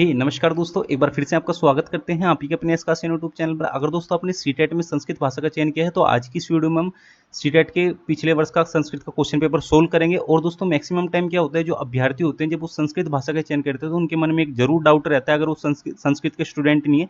नमस्कार दोस्तों, एक बार फिर से आपका स्वागत करते हैं आप ही के अपने एसकास यूट्यूब चैनल पर। अगर दोस्तों आपने सीटेट में संस्कृत भाषा का चयन किया है तो आज की इस वीडियो में हम सीटेट के पिछले वर्ष का संस्कृत का क्वेश्चन पेपर सोल्व करेंगे। और दोस्तों मैक्सिमम टाइम क्या होता है, जो अभ्यर्थी होते हैं जब वो संस्कृत भाषा का चयन करते हैं तो उनके मन में एक जरूर डाउट रहता है, अगर वो संस्कृत के स्टूडेंट नहीं है,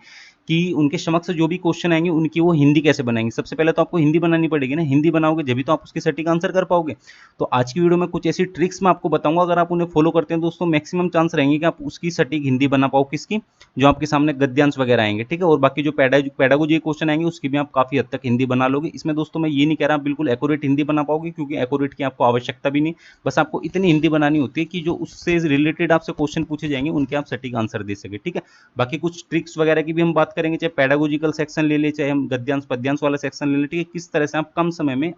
कि उनके समक्ष जो भी क्वेश्चन आएंगे उनकी वो हिंदी कैसे बनाएंगे। सबसे पहले तो आपको हिंदी बनानी पड़ेगी ना, हिंदी बनाओगे जब भी तो आप उसके सटीक आंसर कर पाओगे। तो आज की वीडियो में कुछ ऐसी ट्रिक्स मैं आपको बताऊंगा, अगर आप उन्हें फॉलो करते हैं दोस्तों मैक्सिमम चांस रहेंगे कि आप उसकी सटीक हिंदी बना पाओ, किसकी, जो आपके सामने गद्यांश वगैरह आएंगे, ठीक है। और बाकी जो पैडागोजी क्वेश्चन आएंगे उसकी भी आप काफी हद तक हिंदी बना लोगे। इसमें दोस्तों मैं ये नहीं कह रहा आप बिल्कुल एक्यूरेट हिंदी बना पाओगे, क्योंकि एक्यूरेट की आपको आवश्यकता भी नहीं, बस आपको इतनी हिंदी बनानी होती है कि जो उससे रिलेटेड आपसे क्वेश्चन पूछे जाएंगे उनके आप सटीक आंसर दे सके, ठीक है। बाकी कुछ ट्रिक्स वगैरह की भी हम बात करेंगे, चाहे पैडागोजिकल सेक्शन ले ले, चाहे हम गद्यांश पद्यांश वाला सेक्शन ले ले, ठीक है। किस तरह से आप कम समय में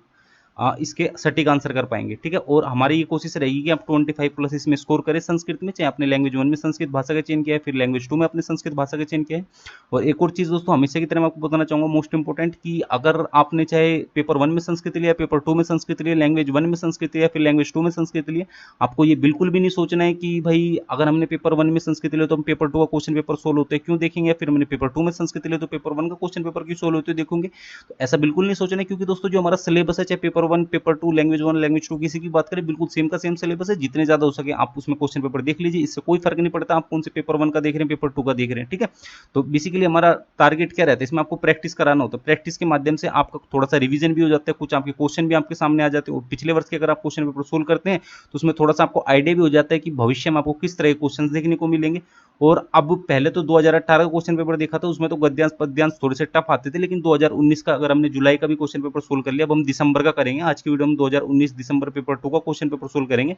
इसके सटीक आंसर कर पाएंगे, ठीक है। और हमारी ये कोशिश रहेगी कि आप 25 प्लस इसमें स्कोर करें संस्कृत में, चाहे आपने लैंग्वेज 1 में संस्कृत भाषा का चयन किया है, फिर लैंग्वेज 2 में अपने संस्कृत भाषा का चयन किया है। और एक और चीज दोस्तों हमेशा की तरह मैं आपको बताना चाहूंगा मोस्ट इंपोर्टेंट, कि अगर आपने चाहे पेपर 1 में संस्कृत लिया, पेपर 2 में संस्कृत लिया, लैंग्वेज 1 में संस्कृत लिया, फिर लैंग्वेज 2 में संस्कृत लिया, आपको ये बिल्कुल भी नहीं सोचना है कि भाई अगर हमने पेपर 1 में संस्कृत लिया तो हम पेपर 2 का क्वेश्चन पेपर सोल्व होते क्यों देखेंगे, फिर हमने पेपर 2 में संस्कृत लिया तो पेपर 1 का क्वेश्चन पेपर क्यों सोल्व होते देखेंगे। तो ऐसा बिल्कुल नहीं सोचना है, क्योंकि दोस्तों जो हमारा सिलेबस है, चाहे पेपर 1 पेपर 2 लैंग्वेज 1 लैंग्वेज 2 किसी की बात करें, बिल्कुल सेम का सेम सिलेबस है। जितने ज्यादा हो सके आप उसमें क्वेश्चन पेपर देख लीजिए, इससे कोई फर्क नहीं पड़ता आप कौन से पेपर 1 का देख रहे हैं पेपर 2 का देख रहे हैं, ठीक है। तो बेसिकली हमारा टारगेट क्या रहता है, इसमें आपको प्रैक्टिस कराना होता है। प्रैक्टिस के माध्यम से आपका थोड़ा सा रिवीजन भी हो जाता है, कुछ आपके क्वेश्चन भी आपके सामने आ जाते हैं, और पिछले वर्ष के अगर आप क्वेश्चन पेपर सोल्व करते हैं तो उसमें थोड़ा सा आपको आइडिया भी हो जाता है कि भविष्य में आपको किस तरह के क्वेश्चन देखने को मिलेंगे। और अब पहले तो 2018 का क्वेश्चन पेपर देखा था, उसमें तो गद्यांश पद्यांश थोड़े से टफ आते थे, लेकिन 2019 का अगर हमने जुलाई का भी क्वेश्चन पेपर सोल्व कर लिया, अब हम दिसंबर का करेंगे। आज की वीडियो में 2019 दिसंबर पेपर 2 का क्वेश्चन पेपर सोल्व करेंगे।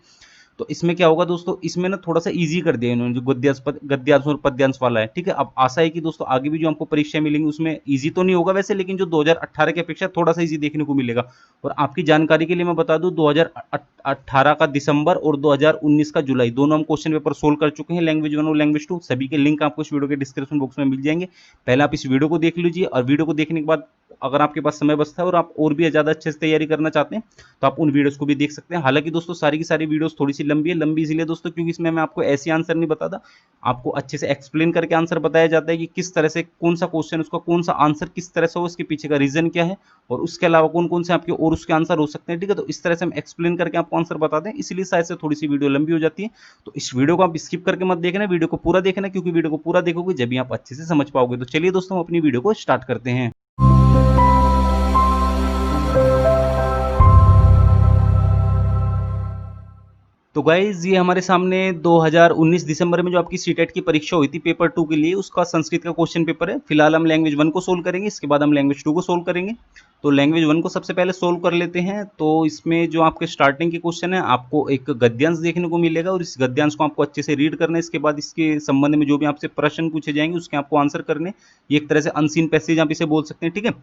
तो इसमें क्या होगा दोस्तों, इसमें ना थोड़ा सा इजी कर दिया इन्होंने, जो गद्यांश और पद्यांश वाला है, ठीक है। अब आशा है कि दोस्तों आगे भी जो हमको परीक्षाएं मिलेंगी उसमें इजी तो नहीं होगा वैसे, लेकिन जो 2018 की अपेक्षा थोड़ा सा इजी देखने को मिलेगा। और आपकी जानकारी के लिए मैं बता दूं, 2018 का दिसंबर और 2019 का जुलाई दोनों हम क्वेश्चन पेपर सोल्व कर चुके हैं, लैंग्वेज 1 और लैंग्वेज 2। सभी के लिंक आपको इस वीडियो के डिस्क्रिप्शन बॉक्स में मिल जाएंगे। पहले आप इस वीडियो को देख लीजिए, और वीडियो को देखने के बाद अगर आपके पास समय बचता है और आप और भी ज्यादा अच्छे से तैयारी करना चाहते हैं तो आप उन वीडियोस को भी देख सकते हैं। हालांकि दोस्तों सारी की सारी वीडियोस थोड़ी सी लंबी है, लंबी इसलिए दोस्तों क्योंकि इसमें मैं आपको ऐसे आंसर नहीं बताता, आपको अच्छे से एक्सप्लेन करके आंसर बताया जाता है कि किस तरह से कौन सा क्वेश्चन, उसका कौन सा आंसर किस तरह से हो, उसके पीछे का रीजन क्या है, और उसके अलावा कौन कौन से आपके और उसके आंसर हो सकते हैं, ठीक है। तो इस तरह से हम एक्सप्लेन करके आपको आंसर बताते हैं, इसलिए शायद से थोड़ी सी वीडियो लंबी हो जाती है। तो इस वीडियो को आप स्किप करके मत देखना, वीडियो को पूरा देखना, क्योंकि वीडियो को पूरा देखोगे जब भी आप अच्छे से समझ पाओगे। तो चलिए दोस्तों हम अपनी वीडियो को स्टार्ट करते हैं। तो गाइज ये हमारे सामने 2019 दिसंबर में जो आपकी सीटेट की परीक्षा हुई थी पेपर 2 के लिए, उसका संस्कृत का क्वेश्चन पेपर है। फिलहाल हम लैंग्वेज 1 को सोल्व करेंगे, इसके बाद हम लैंग्वेज 2 को सोल्व करेंगे। तो लैंग्वेज 1 को सबसे पहले सोल्व कर लेते हैं। तो इसमें जो आपके स्टार्टिंग के क्वेश्चन है, आपको एक गद्यांश देखने को मिलेगा, और इस गद्यांश को आपको अच्छे से रीड करना है। इसके बाद इसके संबंध में जो भी आपसे प्रश्न पूछे जाएंगे उसके आपको आंसर करने। ये एक तरह से अनसीन पैसेज आप इसे बोल सकते हैं, ठीक है।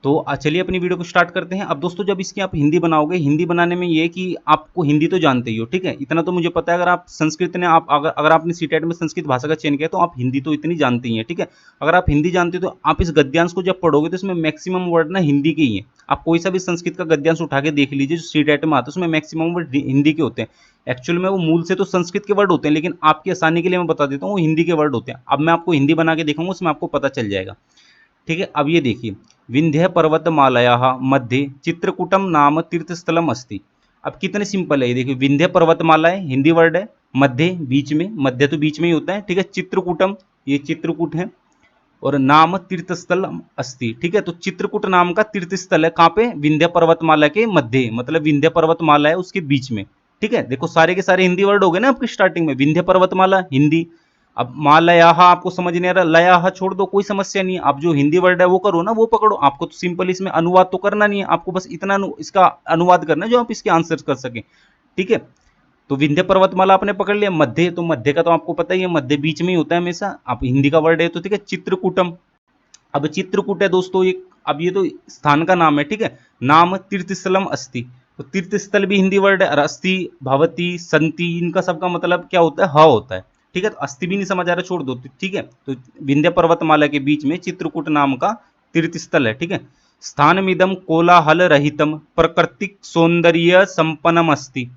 तो चलिए अपनी वीडियो को स्टार्ट करते हैं। अब दोस्तों जब इसकी आप हिंदी बनाओगे, हिंदी बनाने में ये कि आपको हिंदी तो जानते ही हो, ठीक है, इतना तो मुझे पता है। अगर आप संस्कृत ने आप अगर आपने सीटेट में संस्कृत भाषा का चयन किया तो आप हिंदी तो इतनी जानते ही हैं, ठीक है। अगर आप हिंदी जानते हो तो आप इस गद्यांश को जब पढ़ोगे तो इसमें मैक्सिमम वर्ड ना हिंदी के ही है। आप कोई सा भी संस्कृत का गद्यांश उठा के देख लीजिए जो सीटेट में आता है, उसमें मैक्सिमम वर्ड हिंदी के होते हैं। एक्चुअल में वो मूल से तो संस्कृत के वर्ड होते हैं, लेकिन आपकी आसानी के लिए मैं बता देता हूँ वो हिंदी के वर्ड होते हैं। अब मैं आपको हिंदी बना के दिखाऊंगा, उसमें आपको पता चल जाएगा, ठीक है। अब ये देखिए, विंध्य पर्वतमालया मध्य चित्रकूटम नाम तीर्थस्थलम अस्ति। अब कितने सिंपल है ये देखिए, विंध्य पर्वतमाला है, हिंदी वर्ड है, मध्य बीच में, मध्य तो बीच में ही होता है, ठीक है। चित्रकूटम ये चित्रकूट है, और नाम तीर्थस्थल अस्ति, ठीक है। तो चित्रकूट नाम का तीर्थस्थल है कहाँ पे, विंध्य पर्वतमाला के मध्य, मतलब विंध्य पर्वतमाला है उसके बीच में, ठीक है। देखो सारे के सारे हिंदी वर्ड हो गए ना आपकी स्टार्टिंग में, विंध्य पर्वतमाला हिंदी। अब मालयाह आपको समझ नहीं आ रहा, लयाह छोड़ दो, कोई समस्या नहीं है। आप जो हिंदी वर्ड है वो करो ना, वो पकड़ो। आपको तो सिंपल इसमें अनुवाद तो करना नहीं है, आपको बस इतना इसका अनुवाद करना है जो आप इसके आंसर कर सके, ठीक है। तो विंध्य पर्वतमाला आपने पकड़ लिया, मध्य, तो मध्य का तो आपको पता ही है, मध्य बीच में ही होता है हमेशा। आप हिंदी का वर्ड है तो ठीक है। चित्रकूटम, अब चित्रकूट है दोस्तों एक, अब ये तो स्थान का नाम है, ठीक है। नाम तीर्थस्थलम अस्ति, तो तीर्थस्थल भी हिंदी वर्ड है, और अस्थि भवती संति इनका सबका मतलब क्या होता है, ह होता है, ठीक है। तो अस्थि भी नहीं समझ आ रहा, छोड़ दो, ठीक है। तो विंध्य पर्वतमाला के बीच में चित्रकूट नाम का तीर्थस्थल है, ठीक है। स्थानमिदम कोलाहल रहितम प्राकृतिक सौंदर्य संपन्नम अस्ति,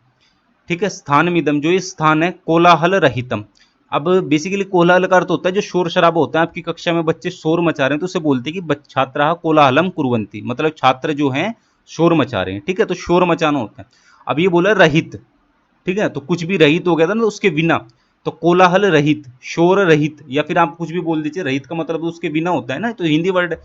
ठीक है। स्थानमिदम जो ये स्थान है, कोलाहल रहितम, अब बेसिकली कोलाहल का अर्थ होता है जो शोर शराबा होता है। आपकी कक्षा में बच्चे शोर मचा रहे हैं तो उसे बोलते हैं कि छात्राः कोलाहलम कुर्वन्ति, मतलब छात्र जो हैं शोर मचा रहे हैं, ठीक है, तो शोर मचाना होता है। अब ये बोला रहित, ठीक है, तो कुछ भी रहित हो गया था ना उसके बिना, तो कोलाहल रहित, शोर रहित, या फिर आप कुछ भी बोल दीजिए, रहित का मतलब उसके बिना होता है ना, तो हिंदी वर्ड।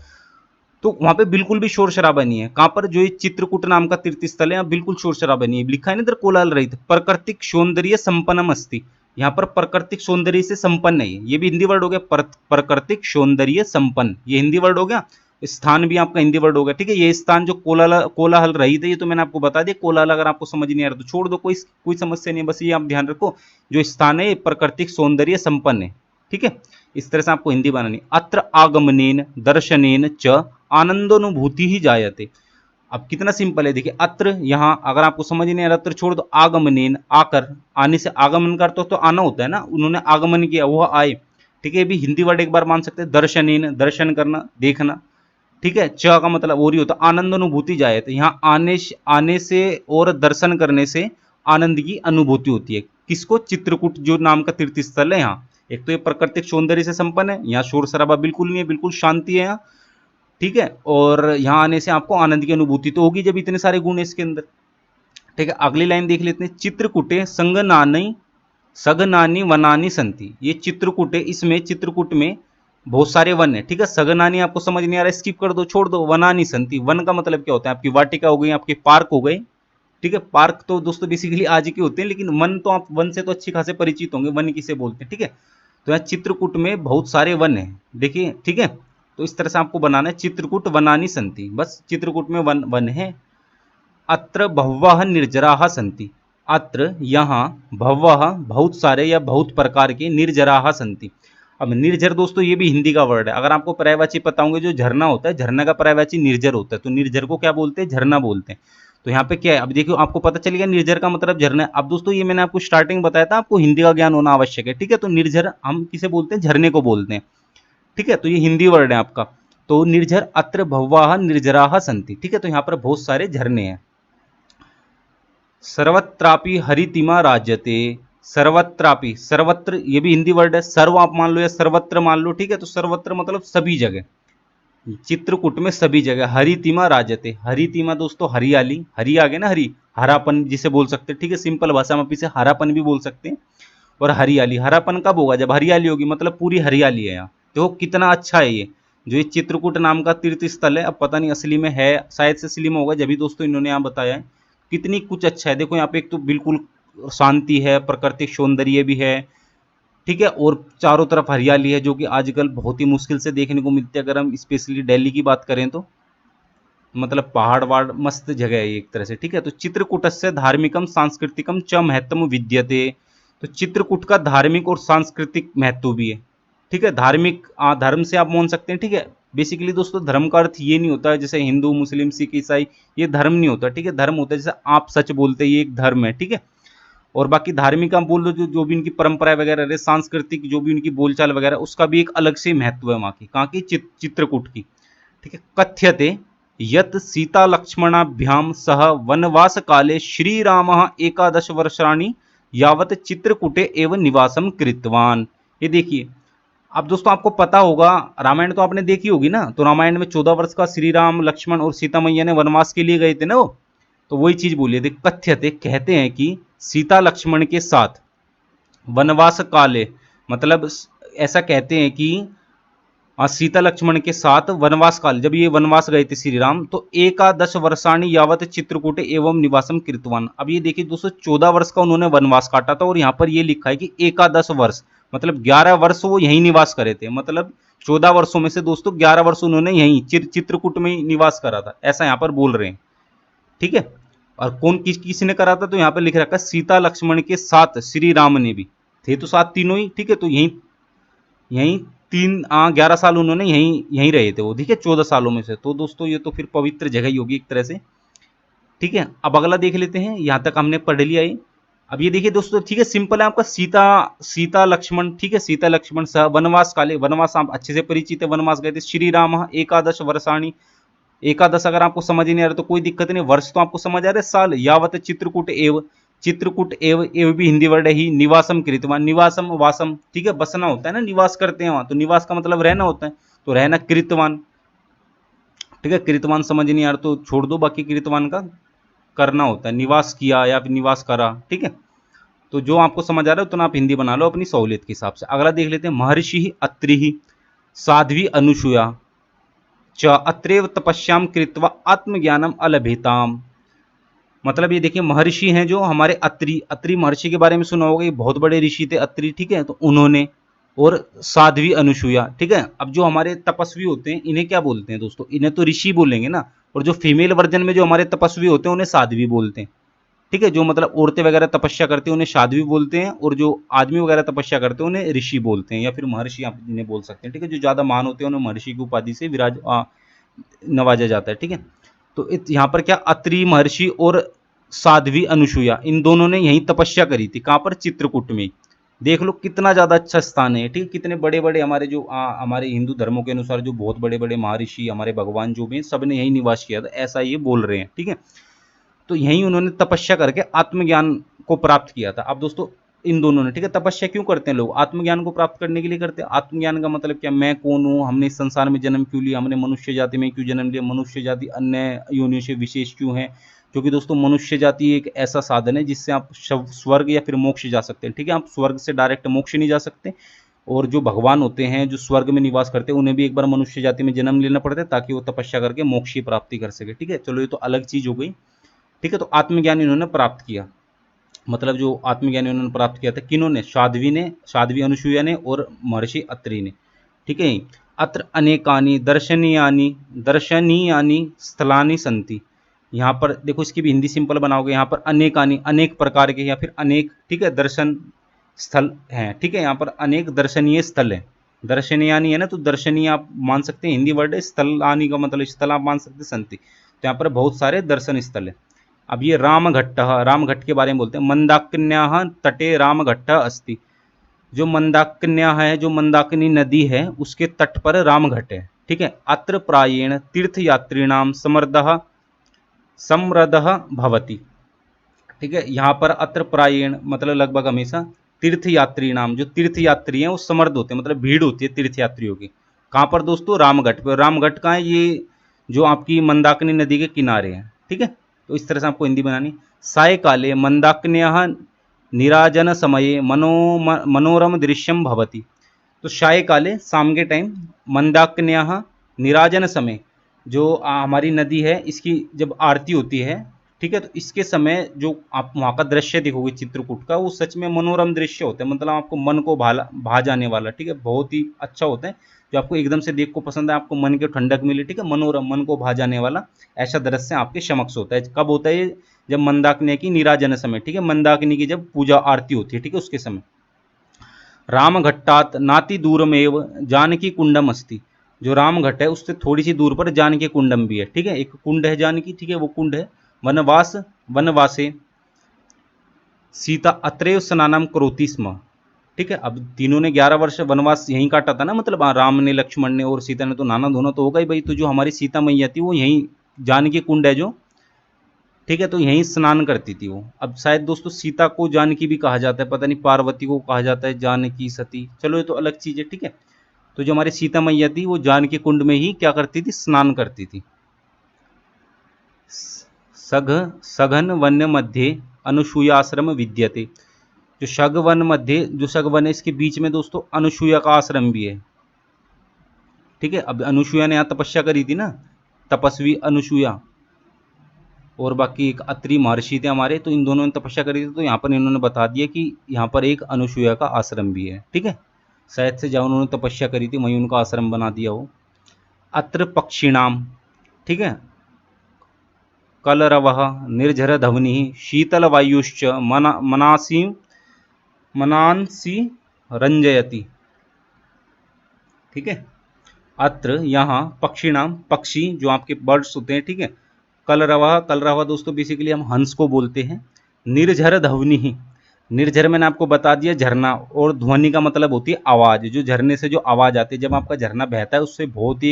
तो वहां पे बिल्कुल भी शोर शराबा नहीं है। कहां पर, जो ये चित्रकूट नाम का तीर्थ स्थल है, यहाँ बिल्कुल शोर शराबा नहीं है। लिखा है ना इधर कोलाहल रहित, प्राकृतिक सौंदर्य संपन्नम अस्ति, यहाँ पर प्राकृतिक सौंदर्य से संपन्न है। ये भी हिंदी वर्ड हो गया, प्राकृतिक सौंदर्य संपन्न, ये हिंदी वर्ड हो गया। स्थान भी आपका हिंदी वर्ड हो गया, ठीक है। ये स्थान जो कोलाहल रहित है, ये तो मैंने आपको बता दिया। कोलाहल अगर आपको समझ नहीं आ रहा तो छोड़ दो, कोई कोई समस्या नहीं है, बस ये आप ध्यान रखो जो स्थान है प्राकृतिक सौंदर्य संपन्न है, ठीक है। इस तरह से आपको हिंदी बनानी। अत्र आगमनेन दर्शनेन च आनंदोनुभूति ही जायते। अब कितना सिंपल है, देखिए अत्र, यहां अगर आपको समझ नहीं आ रहा अत्र छोड़ दो। आगमनेन, आकर, आने से आगमन कर तो आना होता है ना, उन्होंने आगमन किया, वह आए, ठीक है। भी हिंदी वर्ड एक बार मान सकते हैं, दर्शनेन, दर्शन करना, देखना, ठीक है। च का मतलब और ही होता है आनंद अनुभूति जायते, यहाँ आने से और दर्शन करने से आनंद की अनुभूति होती है। किसको, चित्रकूट जो नाम का तीर्थ स्थल है यहाँ। एक तो ये प्राकृतिक सौंदर्य से संपन्न है, यहाँ शोर शराबा बिल्कुल नहीं है, बिल्कुल शांति है यहाँ, ठीक है। और यहाँ आने से आपको आनंद की अनुभूति तो होगी जब इतने सारे गुण है इसके अंदर, ठीक है। अगली लाइन देख लेते हैं, चित्रकूटे संगनानी सगनानी वनानी संति। ये चित्रकूट है, इसमें चित्रकूट में बहुत सारे वन है, ठीक है। सगनानी आपको समझ नहीं आ रहा, स्किप कर दो, छोड़ दो। वनानी संति, वन का मतलब क्या होता है, आपकी वाटिका हो गई, आपके पार्क हो गए, ठीक है। पार्क तो दोस्तों बेसिकली आज के होते हैं, लेकिन वन तो आप वन से तो अच्छी खासे परिचित होंगे, वन किसे बोलते हैं, ठीक है। तो यहाँ चित्रकूट में बहुत सारे वन है, देखिए, ठीक है। तो इस तरह से आपको बनाना है, चित्रकूट वनानी संति, बस चित्रकूट में वन वन है। अत्र बहवः निर्जराः सन्ति, अत्र यहाँ बहवः बहुत सारे या बहुत प्रकार के, निर्जराः सन्ति। अब निर्जर दोस्तों ये भी हिंदी का वर्ड है। अगर आपको पर्यायवाची पता होंगे, जो झरना होता है, झरना का पर्यायवाची निर्जर होता है, तो निर्जर को क्या बोलते हैं, झरना बोलते हैं। तो यहाँ पे क्या है, अब देखियो आपको पता चल गया निर्जर का मतलब झरना है। अब दोस्तों ये मैंने आपको स्टार्टिंग बताया था, आपको हिंदी का ज्ञान होना आवश्यक है, ठीक है। तो निर्जर हम किसे बोलते हैं, झरने को बोलते हैं, ठीक है। तो ये हिंदी वर्ड है आपका। तो निर्जर, अत्र बहवः निर्जराः सन्ति, ठीक है। तो यहाँ पर बहुत सारे झरने हैं। सर्वत्रापि हरितिमा राज्यते, सर्वत्रापि, सर्वत्र ये भी हिंदी वर्ड है, सर्व आप मान लो या सर्वत्र मान लो, ठीक है। तो सर्वत्र मतलब सभी जगह, चित्रकूट में सभी जगह। हरितिमा राज्यते, हरितिमा दोस्तों हरियाली, हरी आ गए ना, हरी, हरापन जिसे बोल सकते हैं, ठीक है। सिंपल भाषा में इसे हरापन भी बोल सकते हैं। और हरियाली, हरापन कब होगा, जब हरियाली होगी, मतलब पूरी हरियाली है यहाँ। देखो कितना अच्छा है ये, जो ये चित्रकूट नाम का तीर्थ स्थल है। अब पता नहीं असली में है, शायद से असली में होगा, जब भी दोस्तों इन्होंने यहाँ बताया है। कितनी कुछ अच्छा है, देखो यहाँ पे एक तो बिल्कुल शांति है, प्राकृतिक सौंदर्य भी है, ठीक है। और चारों तरफ हरियाली है, जो कि आजकल बहुत ही मुश्किल से देखने को मिलती है। अगर हम स्पेशली दिल्ली की बात करें तो मतलब पहाड़ वहाड़ मस्त जगह है एक तरह से, ठीक है। तो चित्रकूटस्य धार्मिकम सांस्कृतिकम च महत्व विद्यते, तो चित्रकूट का धार्मिक और सांस्कृतिक महत्व भी है, ठीक है। धार्मिक, धर्म से आप मान सकते हैं, ठीक है। बेसिकली दोस्तों धर्म का अर्थ ये नहीं होता है जैसे हिंदू मुस्लिम सिख ईसाई, ये धर्म नहीं होता, ठीक है। धर्म होता है जैसे आप सच बोलते हैं, ये एक धर्म है, ठीक है। और बाकी धार्मिक आप बोल दो, जो भी उनकी परंपरा वगैरह रहे, सांस्कृतिक जो भी उनकी बोलचाल वगैरह, उसका भी एक अलग से महत्व है वहाँ की, कहाँ की, चित्रकूट की, ठीक है। कथ्यते यत् सीता लक्ष्मणाभ्याम सह वनवास काले श्रीरामः एकादश वर्षाणि यावत चित्रकूटे एवं निवासम कृतवान। ये देखिए, अब दोस्तों आपको पता होगा, रामायण तो आपने देखी होगी ना, तो रामायण में 14 वर्ष का श्री राम लक्ष्मण और सीता मैया ने वनवास के लिए गए थे ना वो, तो वही चीज बोलिए थे। कथ्यते कहते हैं कि सीता लक्ष्मण के साथ वनवास काले, मतलब ऐसा कहते हैं कि सीता लक्ष्मण के साथ वनवास काल, जब ये वनवास गए थे श्री राम, तो एकादश वर्षाणि यावत चित्रकूट एवं निवासम कृतवान। अब ये देखिए दोस्तों 14 वर्ष का उन्होंने वनवास काटा था, और यहाँ पर ये लिखा है कि एकादश वर्ष, मतलब 11 वर्ष वो यहीं निवास करे थे। मतलब 14 वर्षों में से दोस्तों 11 वर्ष उन्होंने यहीं चित्रकूट में ही निवास करा था, ऐसा यहाँ पर बोल रहे हैं, ठीक है। और कौन किसने करा था, तो यहाँ पर लिख रखा है सीता लक्ष्मण के साथ श्री राम ने भी थे, तो साथ तीनों ही, ठीक है। तो यहीं यहीं 11 साल उन्होंने यहीं यहीं रहे थे वो, ठीक है, 14 सालों में से। तो दोस्तों ये तो फिर पवित्र जगह ही होगी एक तरह से, ठीक है। अब अगला देख लेते हैं, यहां तक हमने पढ़ लिया है। अब ये देखिए दोस्तों, ठीक है, सिंपल है आपका, सीता सीता लक्ष्मण, ठीक है। सीता लक्ष्मण सह वनवास काले, वनवास आप अच्छे से परिचित है, वनवास गए थे। श्री राम एकादश वर्षाणी, एकादश अगर आपको समझ ही नहीं आ रहा तो कोई दिक्कत नहीं, वर्ष तो आपको समझ आ रहा है, साल। यावत चित्रकूट एव, चित्रकूट एव एव भी हिंदी वर्ड है ही, निवासम कृतवान, निवासम वासम, ठीक है, बसना होता है ना, निवास करते हैं वहां, तो निवास का मतलब रहना होता है, तो रहना कृतवान, ठीक है। कृतवान समझ नहीं आ रहा तो छोड़ दो, बाकी कृतवान का करना होता है, निवास किया या फिर निवास करा, ठीक है। तो जो आपको समझ आ रहा है उतना आप हिंदी बना लो अपनी सहूलियत के हिसाब से। अगला देख लेते हैं, महर्षि अत्रि साध्वी अनुसूया च अत्रेव तपस्याम कृत्वा आत्मज्ञानम अलभेताम। मतलब ये देखिए महर्षि हैं जो हमारे अत्रि, अत्रि महर्षि के बारे में सुना होगा, ये बहुत बड़े ऋषि थे अत्रि, ठीक है, तो उन्होंने, और साध्वी अनुसूया, ठीक है। अब जो हमारे तपस्वी होते हैं इन्हें क्या बोलते हैं दोस्तों, इन्हें तो ऋषि बोलेंगे ना, और जो फीमेल वर्जन में जो हमारे तपस्वी होते हैं उन्हें साध्वी बोलते हैं, ठीक है। जो मतलब औरतें वगैरह तपस्या करती हैं उन्हें साध्वी बोलते हैं, और जो आदमी वगैरह तपस्या करते हैं उन्हें ऋषि बोलते हैं, या फिर महर्षि आप इन्हें बोल सकते हैं, ठीक है। जो ज्यादा महान होते हैं उन्हें महर्षि की उपाधि से नवाजा जाता है, ठीक है। तो यहाँ पर क्या, अत्रि महर्षि और साध्वी अनुसूया, इन दोनों ने यही तपस्या करी थी, कहाँ पर, चित्रकूट में। देख लो कितना ज्यादा अच्छा स्थान है, ठीक है। कितने बड़े बड़े हमारे जो हमारे हिंदू धर्मों के अनुसार जो बहुत बड़े बड़े महर्षि हमारे भगवान जो भी हैं सब ने यही निवास किया था, ऐसा ये बोल रहे हैं, ठीक है। तो यहीं उन्होंने तपस्या करके आत्मज्ञान को प्राप्त किया था। अब दोस्तों इन दोनों ने, ठीक है, तपस्या क्यों करते हैं लोग, आत्मज्ञान को प्राप्त करने के लिए करते हैं। आत्मज्ञान का मतलब क्या, मैं कौन हूँ, हमने इस संसार में जन्म क्यों लिया, हमने मनुष्य जाति में क्यों जन्म लिया, मनुष्य जाति अन्य योनियों से विशेष क्यों है, क्योंकि दोस्तों मनुष्य जाति एक ऐसा साधन है जिससे आप स्वर्ग या फिर मोक्ष जा सकते हैं, ठीक है। आप स्वर्ग से डायरेक्ट मोक्ष नहीं जा सकते, और जो भगवान होते हैं जो स्वर्ग में निवास करते हैं उन्हें भी एक बार मनुष्य जाति में जन्म लेना पड़ता है ताकि वो तपस्या करके मोक्ष की प्राप्ति कर सके, ठीक है। चलो ये तो अलग चीज हो गई, ठीक है। तो आत्मज्ञान इन्होंने प्राप्त किया, मतलब जो आत्मज्ञान इन्होंने प्राप्त किया था किन्होंने, साध्वी ने, साध्वी अनुसूया ने और महर्षि अत्रि ने, ठीक है। अत्र अनेकानि दर्शनीयानि दर्शनीयानि स्थलानि संति। यहाँ पर देखो इसकी भी हिंदी सिंपल बनाओगे, यहाँ पर अनेकानि अनेक प्रकार के या फिर अनेक, ठीक है, दर्शन स्थल हैं, ठीक है। यहाँ पर अनेक दर्शनीय स्थल है, दर्शनीयानि है ना, तो दर्शनीय आप मान सकते हैं हिंदी वर्ड है, स्थलानि का मतलब स्थल आप मान सकते हैं संति, तो यहाँ पर बहुत सारे दर्शन स्थल है। अब ये रामघट्ट, रामघट्ट के बारे में बोलते हैं, मंदाकिन्याः तटे रामघट्ट अस्ति। जो मंदाकिन्या है, जो मंदाकिनी नदी है उसके तट पर रामघट्ट है, ठीक है। अत्र प्रायेण तीर्थयात्रिणाम समृद्धः समृद्धः भवति, ठीक है। यहाँ पर अत्र प्रायेण मतलब लगभग हमेशा, तीर्थयात्री नाम, जो तीर्थयात्री हैं वो समृद्ध होते हैं, मतलब भीड़ होती है तीर्थयात्रियों की। कहाँ पर दोस्तों, रामघट्ट पर। रामघट्ट कहाँ है, ये जो आपकी मंदाकिनी नदी के किनारे है, ठीक है। तो इस तरह से आपको हिंदी बनानी। सायकाले मंदाकिन्याः निराजन समये मनोरम दृश्यम भवति। तो सायकाले शाम के टाइम, मंदाकिन्याः निराजन समय, जो हमारी नदी है इसकी जब आरती होती है, ठीक है, तो इसके समय जो आप वहाँ का दृश्य देखोगे चित्रकूट का, वो सच में मनोरम दृश्य होता है, मतलब आपको मन को भा जाने वाला, ठीक है, बहुत ही अच्छा होता है, जो आपको एकदम से देख को पसंद है, आपको मन के ठंडक मिले, ठीक है, मनोरम, मन को भा जाने वाला ऐसा दृश्य आपके समक्ष होता है। कब होता है ये, जब मंदाकिनी की निराजन समय, ठीक है, मंदाकिनी की जब पूजा आरती होती है, ठीक है, उसके समय। रामघट्टात नाति दूरमेव जानकी कुंडम अस्ति। जो रामघट्ट है उससे थोड़ी सी दूर पर जानकी कुंडम भी है, ठीक है, एक कुंड है जानकी, ठीक है, वो कुंड है। वनवास वनवासे सीता अत्रैव स्नानम करोति स्म, ठीक है। अब तीनों ने 11 वर्ष वनवास यहीं काटा था ना, मतलब राम ने, लक्ष्मण ने और सीता ने, तो नाना धोना तो होगा ही भाई। तो जो हमारी सीता मैया थी वो यहीं, जानकी कुंड है जो, ठीक है, तो यहीं स्नान करती थी वो। अब शायद दोस्तों सीता को जानकी भी कहा जाता है, पता नहीं पार्वती को कहा जाता है जानकी, सती, चलो ये तो अलग चीज है, ठीक है। तो जो हमारी सीता मैया थी वो जानकी कुंड में ही क्या करती थी, स्नान करती थी। सघ सघन वन्य मध्य अनुसूयाश्रम विद्यते। जो सघवन मध्य, जो सघवन है इसके बीच में दोस्तों अनुसूया का आश्रम भी है, ठीक है। अब अनुसूया ने यहाँ तपस्या करी थी ना, तपस्वी अनुसूया, और बाकी एक अत्रि महर्षि थे हमारे, तो इन दोनों ने तपस्या करी थी, तो यहाँ पर इन्होंने बता दिया कि यहाँ पर एक अनुसूया का आश्रम भी है, ठीक है। शायद से जहाँ उन्होंने तपस्या करी थी वहीं उनका आश्रम बना दिया हो। अत्र पक्षिणाम, ठीक है, कलरवः निर्झर ध्वनि शीतल वायुश्च मनासी मनांसी रंजयति, ठीक है। अत्र यहाँ पक्षिणाम, पक्षी जो आपके बर्ड्स होते हैं, ठीक है। कलरवा, कलरवा दोस्तों बेसिकली हम हंस को बोलते हैं। निर्झर ध्वनि, निर्झर मैंने आपको बता दिया झरना, और ध्वनि का मतलब होती है आवाज, जो झरने से जो आवाज आती है, जब आपका झरना बहता है उससे बहुत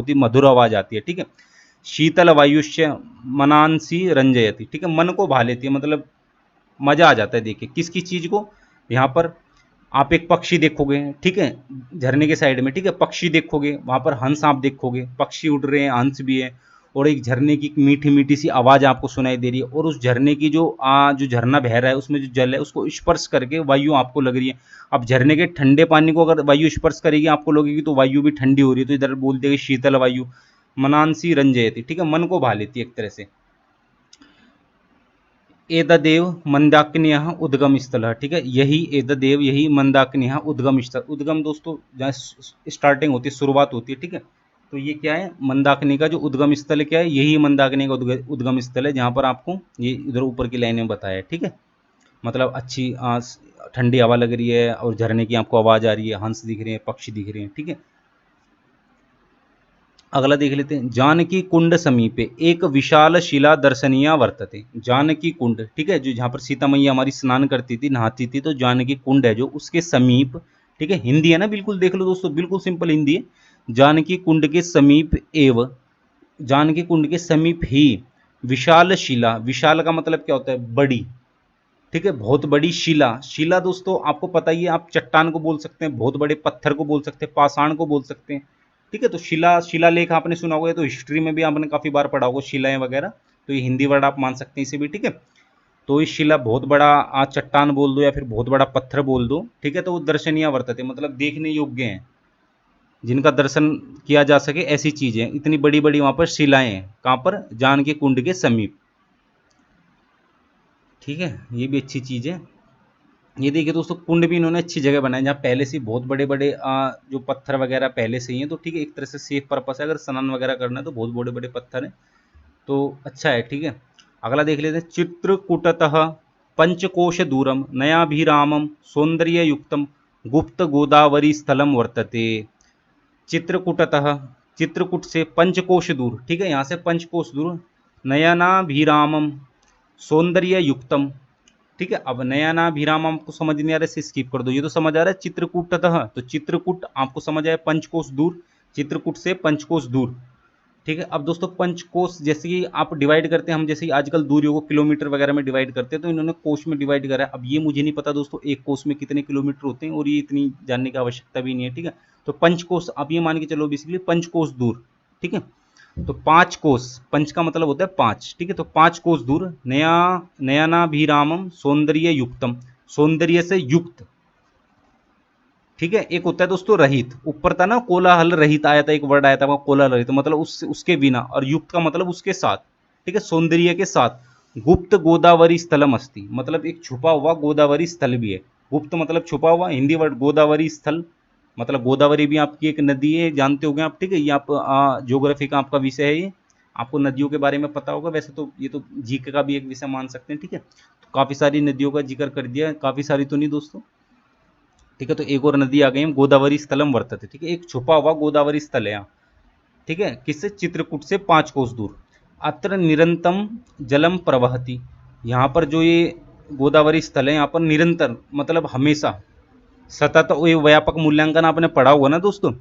ही मधुर आवाज आती है, ठीक है। शीतल वायुष्य मनांसी रंजयति, ठीक है, मन को भा लेती है, मतलब मजा आ जाता है देख के। किस किस चीज को? यहाँ पर आप एक पक्षी देखोगे, ठीक है, झरने के साइड में, ठीक है, पक्षी देखोगे, वहां पर हंस आप देखोगे, पक्षी उड़ रहे हैं, हंस भी है, और एक झरने की मीठी मीठी सी आवाज आपको सुनाई दे रही है, और उस झरने की जो झरना बह रहा है उसमें जो जल है उसको स्पर्श करके वायु आपको लग रही है। अब झरने के ठंडे पानी को अगर वायु स्पर्श करेगी आपको लगेगी तो वायु भी ठंडी हो रही है, तो इधर बोल देगी शीतल वायु मनांसी रंजयती, ठीक है, मन को भा लेती है एक तरह से। एतदेव मंदाकिनी उद्गम स्थल है, ठीक है, यही एतदेव, यही मंदाकिनी उद्गम स्थल। उद्गम दोस्तों जहाँ स्टार्टिंग होती है, शुरुआत होती है, ठीक है, तो ये क्या है, मंदाकिनी का जो उद्गम स्थल क्या है, यही मंदाकिनी का उद्गम स्थल है, जहाँ पर आपको ये इधर ऊपर की लाइन में बताया है, ठीक है। मतलब अच्छी ठंडी हवा लग रही है और झरने की आपको आवाज आ रही है, हंस दिख रहे हैं, पक्षी दिख रहे हैं, ठीक है। अगला देख लेते हैं, जानकी कुंड समीपे एक विशाल शिला दर्शनीय वर्तते। जानकी कुंड, ठीक है, जो जहाँ पर सीता मैया हमारी स्नान करती थी, नहाती थी, तो जानकी कुंड है जो उसके समीप, ठीक है, हिंदी है ना, बिल्कुल देख लो दोस्तों, बिल्कुल सिंपल हिंदी है। जानकी कुंड के समीप एव, जानकी कुंड के समीप ही विशाल शिला, विशाल का मतलब क्या होता है, बड़ी, ठीक है, बहुत बड़ी शिला। शिला दोस्तों आपको पता ही है, आप चट्टान को बोल सकते हैं, बहुत बड़े पत्थर को बोल सकते हैं, पाषाण को बोल सकते हैं, ठीक है। तो शिला, शिलालेख आपने सुना होगा, तो हिस्ट्री में भी आपने काफी बार पढ़ा होगा शिलाएं वगैरह, तो ये हिंदी वर्ड आप मान सकते हैं इसे भी, ठीक है। तो ये शिला बहुत बड़ा चट्टान बोल दो या फिर बहुत बड़ा पत्थर बोल दो, ठीक है, तो वो दर्शनीय वर्तते, मतलब देखने योग्य हैं, जिनका दर्शन किया जा सके ऐसी चीजें, इतनी बड़ी बड़ी वहां पर शिलाएं हैं, कहां पर, जानकी कुंड के समीप, ठीक है, ये भी अच्छी चीज है। ये देखिए दोस्तों, कुंड भी इन्होंने अच्छी जगह बनाई जहाँ पहले से बहुत बड़े बड़े जो पत्थर वगैरह पहले से ही हैं, तो ठीक है, एक तरह से सेफ पर्पस है, अगर स्नान वगैरह करना है तो बहुत बड़े बड़े पत्थर हैं, तो अच्छा है, ठीक है। अगला देख लेते हैं, चित्रकूटतः पंचकोश दूरम नयाभिरामम सौंदर्य युक्तम गुप्त गोदावरी स्थलम वर्तते। चित्रकूटतः, चित्रकूट से पंचकोश दूर, ठीक है, यहाँ से पंचकोश दूर, नयनाभिरामम सौंदर्य युक्तम, ठीक है। अब नयनाभिराम आपको समझ नहीं आ रहा है, इसे स्किप कर दो, ये तो समझ आ रहा है चित्रकूटतः, तो चित्रकूट आपको समझ आया, पंचकोश दूर, चित्रकूट से पंचकोश दूर, ठीक है। अब दोस्तों पंचकोश जैसे कि आप डिवाइड करते हैं, हम जैसे आजकल दूरियों को किलोमीटर वगैरह में डिवाइड करते हैं, तो इन्होंने कोश में डिवाइड करा है। अब ये मुझे नहीं पता दोस्तों एक कोश में कितने किलोमीटर होते हैं, और ये इतनी जानने की आवश्यकता भी नहीं है, ठीक है। तो पंचकोश आप ये मान के चलो बेसिकली पंचकोश दूर, ठीक है। तो 5 कोस, पंच का मतलब होता है 5, ठीक है, तो 5 कोस दूर नया नयनाभिरामम सौंदर्य युक्तम, सौंदर्य से युक्त, ठीक है। एक होता है दोस्तों रहित, ऊपर था ना कोलाहल रहित आया था, एक वर्ड आया था वहां कोलाहल रहित, मतलब उसके बिना, और युक्त का मतलब उसके साथ, ठीक है, सौंदर्य के साथ। गुप्त गोदावरी स्थलम अस्ति, मतलब एक छुपा हुआ गोदावरी स्थल भी है। गुप्त मतलब छुपा हुआ, हिंदी वर्ड गोदावरी स्थल, मतलब गोदावरी भी आपकी एक नदी है, जानते होंगे आप, ठीक है, ये आप ज्योग्राफी का आपका विषय है ये, आपको नदियों के बारे में पता होगा, वैसे तो ये तो जीके का भी एक विषय मान सकते हैं, ठीक है। तो काफी सारी नदियों का जिक्र कर दिया, काफी सारी तो नहीं दोस्तों, ठीक है। तो एक और नदी आ गई हम, गोदावरी स्थलम वर्तते, ठीक है, एक छुपा हुआ गोदावरी स्थल है यहाँ, ठीक है, किससे, चित्रकूट से 5 कोस दूर। अत्र निरंतम जलम प्रवहति, यहाँ पर जो ये गोदावरी स्थल है, यहाँ पर निरंतर मतलब हमेशा, सतत, ये व्यापक मूल्यांकन आपने पढ़ा हुआ ना दोस्तों,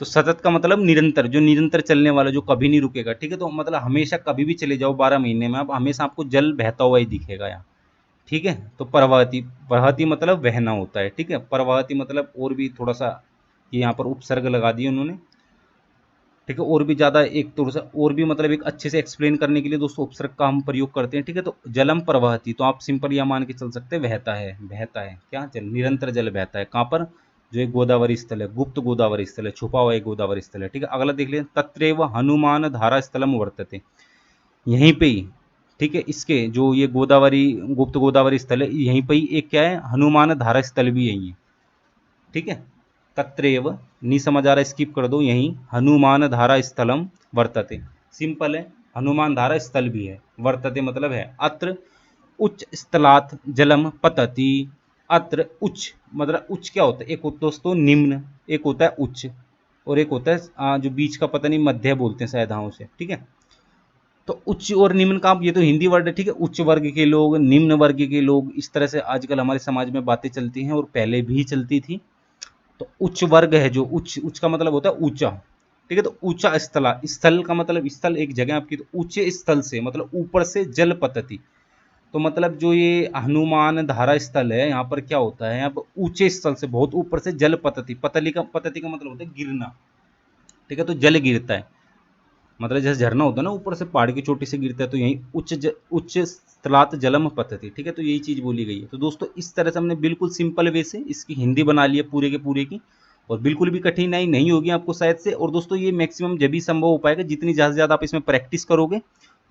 तो सतत का मतलब निरंतर, जो निरंतर चलने वाला, जो कभी नहीं रुकेगा, ठीक है, तो मतलब हमेशा कभी भी चले जाओ 12 महीने में आप, हमेशा आपको जल बहता हुआ ही दिखेगा यहाँ, ठीक है। तो प्रवहति, प्रवहति मतलब बहना होता है, ठीक है, प्रवहति मतलब और भी थोड़ा सा ये यहाँ पर उपसर्ग लगा दिए उन्होंने, ठीक है, और भी ज़्यादा एक थोड़ा सा और भी मतलब एक अच्छे से एक्सप्लेन करने के लिए दोस्तों उपसर्ग का हम प्रयोग करते हैं, ठीक है। तो जलम प्रवहति, तो आप सिंपल यह मान के चल सकते हैं बहता है, बहता है क्या, जल, निरंतर जल बहता है, कहाँ पर, जो एक गोदावरी स्थल है, गुप्त गोदावरी स्थल है, छुपा हुआ एक गोदावरी स्थल है, ठीक है। अगला देख लें, तत्रैव हनुमान धारा स्थलम वर्तते, यहीं पे ही, ठीक है, इसके जो ये गोदावरी, गुप्त गोदावरी स्थल है, यहीं पे ही एक क्या है, हनुमान धारा स्थल भी यही है, ठीक है। तत्रेव, नहीं समझ आ रहा स्किप कर दो, यहीं हनुमान धारा स्थलम वर्तते, सिंपल है, हनुमान धारा स्थल भी है, वर्तते मतलब है। अत्र उच्च स्थलात् जलम पतति, अत्र उच्च मतलब उच्च क्या होता है, एक होता है दोस्तों निम्न, एक होता है उच्च, और एक होता है जो बीच का पता नहीं, मध्य बोलते हैं शायद, हाँ उसे, ठीक है। तो उच्च और निम्न का, ये तो हिंदी वर्ड है, ठीक है, उच्च वर्ग के लोग, निम्न वर्ग के लोग, इस तरह से आजकल हमारे समाज में बातें चलती हैं और पहले भी चलती थी। तो उच्च वर्ग है जो, उच्च, उच्च का मतलब होता है ऊंचा, ठीक है, तो ऊंचा स्थल का मतलब स्थल एक जगह आपकी, तो ऊंचे स्थल से मतलब ऊपर से जल पतती, तो मतलब जो ये हनुमान धारा स्थल है, यहाँ पर क्या होता है, यहाँ पर ऊंचे स्थल से बहुत ऊपर से जल पतती, पतती का मतलब होता है गिरना, ठीक है। तो जल गिरता है, मतलब जैसे झरना होता है ना, ऊपर से पहाड़ की चोटी से गिरता है, तो यही उच्च स्थलात जलम पतति, ठीक है। तो यही चीज बोली गई है। तो दोस्तों इस तरह से हमने बिल्कुल सिंपल वे से इसकी हिंदी बना ली है पूरे के पूरे की, और बिल्कुल भी कठिनाई नहीं होगी आपको शायद से। और दोस्तों ये मैक्सिमम जब भी संभव हो पाएगा, जितनी ज़्यादा से ज़्यादा आप इसमें प्रैक्टिस करोगे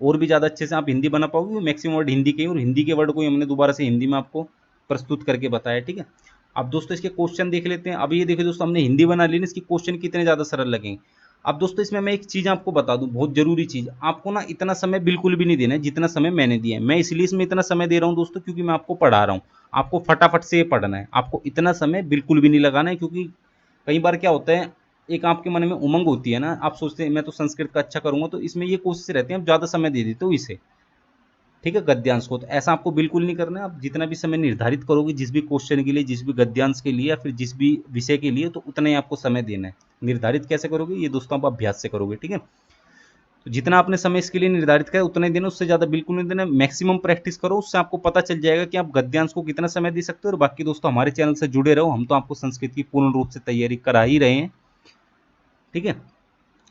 और भी ज़्यादा अच्छे से आप हिंदी बना पाओगे। मैक्सिमम वर्ड हिंदी के, और हिंदी के वर्ड को ही हमने दोबारा से हिंदी में आपको प्रस्तुत करके बताया, ठीक है। अब दोस्तों इसके क्वेश्चन देख लेते हैं। अब ये देखिए दोस्तों, हमने हिंदी बना ली ना, इसके क्वेश्चन कितने ज़्यादा सरल लगेंगे। अब दोस्तों इसमें मैं एक चीज़ आपको बता दूं, बहुत जरूरी चीज़, आपको ना इतना समय बिल्कुल भी नहीं देना है जितना समय मैंने दिया है। मैं इसलिए इसमें इतना समय दे रहा हूं दोस्तों, क्योंकि मैं आपको पढ़ा रहा हूं, आपको फटाफट से ये पढ़ना है, आपको इतना समय बिल्कुल भी नहीं लगाना है। क्योंकि कई बार क्या होता है, एक आपके मन में उमंग होती है ना, आप सोचते हैं मैं तो संस्कृत का अच्छा करूंगा, तो इसमें ये कोशिश रहती है आप ज़्यादा समय दे देते हो इसे, ठीक है, गद्यांश को। तो ऐसा आपको बिल्कुल नहीं करना है। आप जितना भी समय निर्धारित करोगे जिस भी क्वेश्चन के लिए, जिस भी गद्यांश के लिए, या फिर जिस भी विषय के लिए, तो उतना ही आपको समय देना है। निर्धारित कैसे करोगे, ये दोस्तों आप अभ्यास से करोगे, ठीक है। तो जितना आपने समय इसके लिए निर्धारित किया उतना ही देना, उससे ज़्यादा बिल्कुल नहीं देना। मैक्सिमम प्रैक्टिस करो, उससे आपको पता चल जाएगा कि आप गद्यांश को कितना समय दे सकते हो। और बाकी दोस्तों हमारे चैनल से जुड़े रहो, हम तो आपको संस्कृत की पूर्ण रूप से तैयारी करा ही रहे हैं, ठीक है।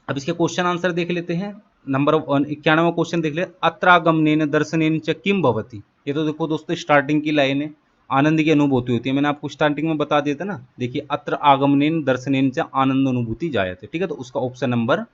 अब इसके क्वेश्चन आंसर देख लेते हैं। नंबर 91वां क्वेश्चन देख ले, अत्रागमनेन दर्शनेन च किम भवति। ये तो देखो दोस्तों स्टार्टिंग की लाइन है, आनंद की अनुभूति होती है। मैंने आपको स्टार्टिंग में बता दिया था ना, देखिए अत्र आगमनेन दर्शनेन च आनंद अनुभूति जायते, ठीक है। तो उसका ऑप्शन नंबर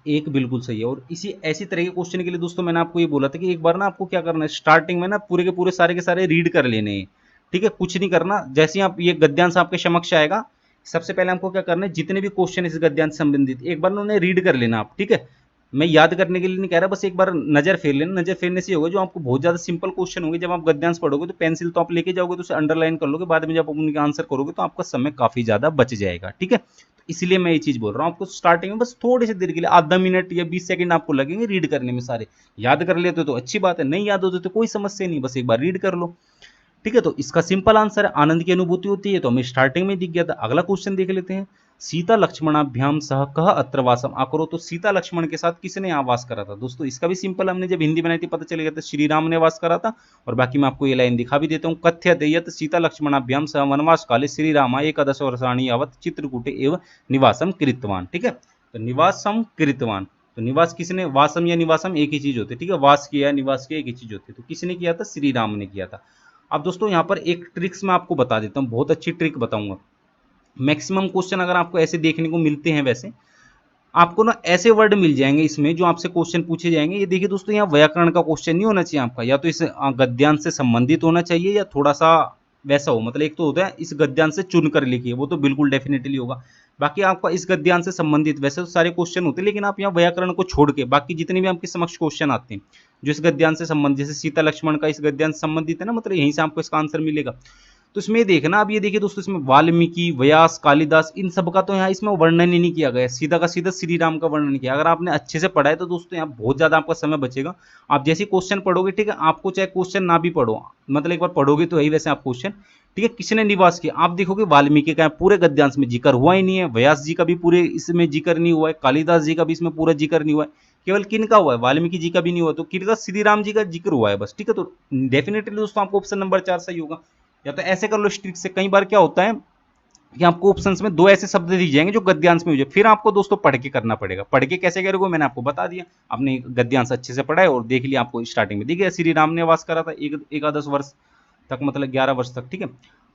एक बिल्कुल सही है। और इसी ऐसी तरह के क्वेश्चन के लिए दोस्तों मैंने आपको ये बोला था कि एक बार ना आपको क्या करना है, स्टार्टिंग में ना पूरे के पूरे सारे के सारे रीड कर लेने हैं, ठीक है। कुछ नहीं करना, जैसे ही आप ये गद्यांश आपके समक्ष आएगा, सबसे पहले आपको क्या करना है, जितने भी क्वेश्चन इस गद्यांश से संबंधित एक बार उन्हें रीड कर लेना आप, ठीक है। मैं याद करने के लिए नहीं कह रहा, बस एक बार नजर फेर लेना। नजर फेरने से होगा, जो आपको बहुत ज्यादा सिंपल क्वेश्चन होंगे, जब आप गद्यांश पढ़ोगे तो पेंसिल तो आप लेके जाओगे, तो उसे अंडरलाइन कर लोगे, बाद में जब आप उनके आंसर करोगे तो आपका समय काफी ज्यादा बच जाएगा, ठीक है। इसलिए मैं ये चीज बोल रहा हूँ आपको, स्टार्टिंग में बस थोड़ी सी देर के लिए आधा मिनट या 20 सेकंड आपको लगेंगे रीड करने में। सारे याद कर लेते तो अच्छी बात है, नहीं याद होते तो कोई समस्या नहीं, बस एक बार रीड कर लो, ठीक है। तो इसका सिंपल आंसर है आनंद की अनुभूति होती है, तो हमें स्टार्टिंग में दिख गया था। अगला क्वेश्चन देख लेते हैं, सीता लक्ष्मणाभ्याम सह कह अत्र वासम आकरो। तो सीता लक्ष्मण के साथ किसने यहाँ वास करा था दोस्तों, इसका भी सिंपल, हमने जब हिंदी बनाई थी पता चल गया था, श्री राम ने वास करा था। और बाकी मैं आपको ये लाइन दिखा भी देता हूँ, कथ्यते यत् सीता लक्ष्मणाभ्याम सह वनवास काले श्री रामा एकादश वर्षाणि यावत् चित्रकूटे एव निवासम कृतवान, ठीक है। तो निवासम कृतवान, तो निवास किसने, वासम या निवासम एक ही चीज होती है, ठीक है। वास किया निवास किया एक ही चीज होती है। तो किसने किया था, श्री राम ने किया था। अब दोस्तों यहाँ पर एक ट्रिक्स मैं आपको बता देता हूँ, बहुत अच्छी ट्रिक बताऊंगा। मैक्सिमम क्वेश्चन अगर आपको ऐसे देखने को मिलते हैं, वैसे आपको ना ऐसे वर्ड मिल जाएंगे इसमें जो आपसे क्वेश्चन पूछे जाएंगे। ये देखिए दोस्तों, यहाँ व्याकरण का क्वेश्चन नहीं होना चाहिए आपका, या तो इस गद्यांश से संबंधित होना चाहिए, या थोड़ा सा वैसा हो, मतलब एक तो होता है इस गद्यांश से चुनकर लिखिए, वो तो बिल्कुल डेफिनेटली होगा। बाकी आपका इस गद्यांश से संबंधित वैसे तो सारे क्वेश्चन होते हैं, लेकिन आप यहाँ व्याकरण को छोड़ के बाकी जितने भी आपके समक्ष क्वेश्चन आते हैं जो इस गद्यांश से संबंधित, जैसे सीता लक्ष्मण का इस गद्यांश से संबंधित है ना, मतलब यहीं से आपको इसका आंसर मिलेगा। तो इसमें देखना, अब ये देखिए दोस्तों, इसमें वाल्मीकि, व्यास, कालिदास, इन सब का तो यहाँ इसमें वर्णन ही नहीं किया गया, सीधा का सीधा श्री राम का वर्णन किया। अगर आपने अच्छे से पढ़ा है तो दोस्तों यहाँ बहुत ज्यादा आपका समय बचेगा। आप जैसे क्वेश्चन पढ़ोगे, ठीक है, आपको चाहे क्वेश्चन ना भी पढ़ो, मतलब एक बार पढ़ोगे तो यही वैसे आप क्वेश्चन, ठीक है, किसने निवास किया, आप देखोगे वाल्मीकि का पूरे गद्यांश में जिक्र हुआ ही नहीं है, व्यास जी का भी पूरे इसमें जिक्र नहीं हुआ है, कालिदास जी का भी इसमें पूरा जिक्र नहीं हुआ है, केवल किन का हुआ है, वाल्मीकि जी का भी नहीं हुआ, तो किनका, श्री राम जी का जिक्र हुआ है बस, ठीक है। तो डेफिनेटली दोस्तों आपको ऑप्शन नंबर 4 सही होगा। या तो ऐसे कर लो स्ट्रिक्ट से, कई बार क्या होता है कि आपको ऑप्शंस में दो ऐसे शब्द दिए जाएंगे जो गद्यांश में हो जाए, फिर आपको दोस्तों पढ़ के करना पड़ेगा। पढ़ के कैसे करोगे, मैंने आपको बता दिया, आपने गद्यांश अच्छे से पढ़ा है और देख लिया, आपको स्टार्टिंग में दिख गया श्री राम ने वास करा था एकादश वर्ष तक, मतलब 11 वर्ष तक, ठीक है।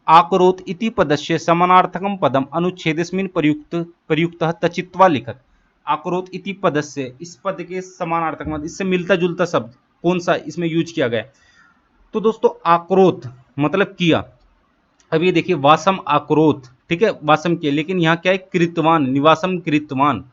आकरोत इति पदस्य समानार्थकम पदम अनुच्छेदस्मिन् प्रयुक्त प्रयुक्त तचित्वा लिखत। आकरोत इति पदस्य, इस पद के समानार्थक मतलब इससे मिलता जुलता शब्द कौन सा इसमें यूज किया गया है, तो दोस्तों आक्रोत मतलब किया। अब ये देखिए वासम आक्रोत, ठीक है, वासम किया, लेकिन यहाँ क्या है, कृतवान, निवासम कृतवान,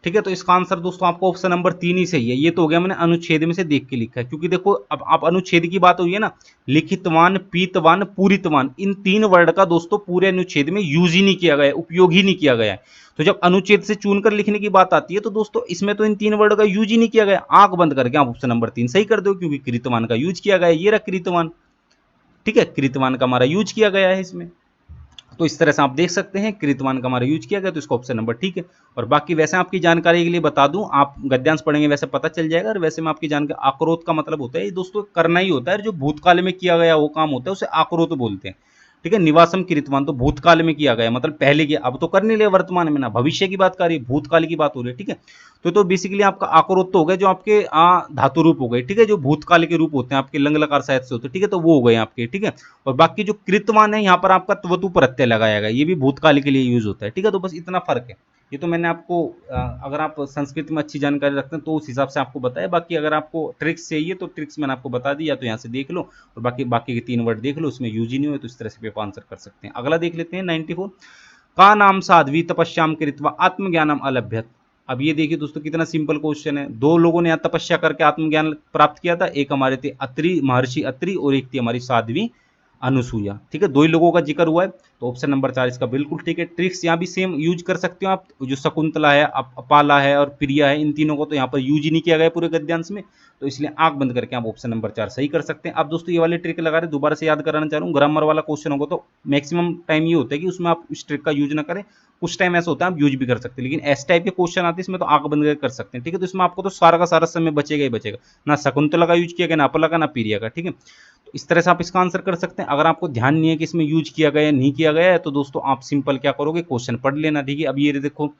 ठीक है। तो इसका आंसर दोस्तों आपको ऑप्शन नंबर 3 ही सही है। ये तो हो गया मैंने अनुच्छेद में से देख के लिखा है, क्योंकि देखो अब आप अनुच्छेद की बात हुई है ना, लिखितवान, पीतवान, पूरितवान, इन 3 वर्ड का दोस्तों पूरे अनुच्छेद में यूज ही नहीं किया गया है, उपयोग ही नहीं किया गया है। तो जब अनुच्छेद से चुनकर लिखने की बात आती है तो दोस्तों इसमें तो इन 3 वर्ड का यूज ही नहीं किया गया। आंख बंद करके आप ऑप्शन नंबर 3 सही कर दो, क्योंकि कृतवान का यूज किया गया है, ये रहा कृतवान, ठीक है, कृतवान का हमारा यूज किया गया है इसमें। तो इस तरह से आप देख सकते हैं कृतवान का हमारा यूज किया गया, तो इसका ऑप्शन नंबर ठीक है। और बाकी वैसे आपकी जानकारी के लिए बता दूं, आप गद्यांश पढ़ेंगे वैसे पता चल जाएगा। और वैसे में आपकी जानकारी, आक्रोत का मतलब होता है ये दोस्तों करना ही होता है, जो भूतकाल में किया गया वो काम होता है उसे आक्रोत बोलते हैं। ठीक है, निवासम कृतवान तो भूतकाल में किया गया, मतलब पहले किया, अब तो कर नहीं लिया वर्तमान में, ना भविष्य की बात कर रही है, भूतकाल की बात हो रही है। ठीक है, तो बेसिकली आपका आक्रोत तो हो गए जो आपके धातु रूप हो गए। ठीक है, जो भूतकाल के रूप होते हैं आपके लंग लकार साहित्य से होते हैं। ठीक है, तो वो हो गए आपके। ठीक है, और बाकी जो कृतवान है यहाँ पर आपका त्वतु प्रत्यय लगाया गया, ये भी भूतकाल के लिए यूज होता है। ठीक है, तो बस इतना फर्क है। ये तो मैंने आपको अगर आप संस्कृत में अच्छी जानकारी रखते हैं तो उस हिसाब से आपको बताया। बाकी अगर आपको ट्रिक्स चाहिए तो ट्रिक्स मैंने आपको बता दी, या तो यहाँ से देख लो और बाकी बाकी के 3 वर्ड देख लो, उसमें यूज ही नहीं हुए, तो इस तरह से पेपर आंसर कर सकते हैं। अगला देख लेते हैं 94। का नाम साध्वी तपस्याम कृत्वा आत्मज्ञानम अलभ्यत। अब ये देखिए दोस्तों कितना सिंपल क्वेश्चन है। दो लोगों ने यहाँ तपस्या करके आत्मज्ञान प्राप्त किया था, एक हमारे थे अत्रि, महर्षि अत्रि, और एक थी हमारी साध्वी अनुसुईया। ठीक है, दो ही लोगों का जिक्र हुआ है, तो ऑप्शन नंबर 4 इसका बिल्कुल ठीक है। ट्रिक्स यहाँ भी सेम यूज कर सकते हो आप, जो शकुंतला है, अपाला है और प्रिया है, इन तीनों को तो यहाँ पर यूज ही नहीं किया गया पूरे गद्यांश में, तो इसलिए आंख बंद करके आप ऑप्शन नंबर 4 सही कर सकते हैं। अब दोस्तों ये वाले ट्रिक लगा रहे, दोबारा से याद कराना चाह रहा हूँ, ग्रामर वाला क्वेश्चन होगा तो मैक्सिमम टाइम ये होता है कि उसमें आप इस ट्रिक का यूज ना करें, कुछ टाइम ऐसा होता है आप यूज भी कर सकते हैं, लेकिन ऐसे टाइप के क्वेश्चन आते हैं इसमें तो आंख बंद करके कर सकते हैं। ठीक है, तो इसमें आपको तो सारा का सारा समय बचेगा ही बचेगा, ना शकुंतला का यूज किया गया, ना अपला का, ना प्रिया का। ठीक है, तो इस तरह से आप इसका आंसर कर सकते हैं। अगर आपको ध्यान नहीं है कि इसमें यूज किया गया नहीं किया गया है, तो दोस्तों आप सिंपल क्या करोगे, क्वेश्चन पढ़ लेना। ठीक है, अब ये देखो,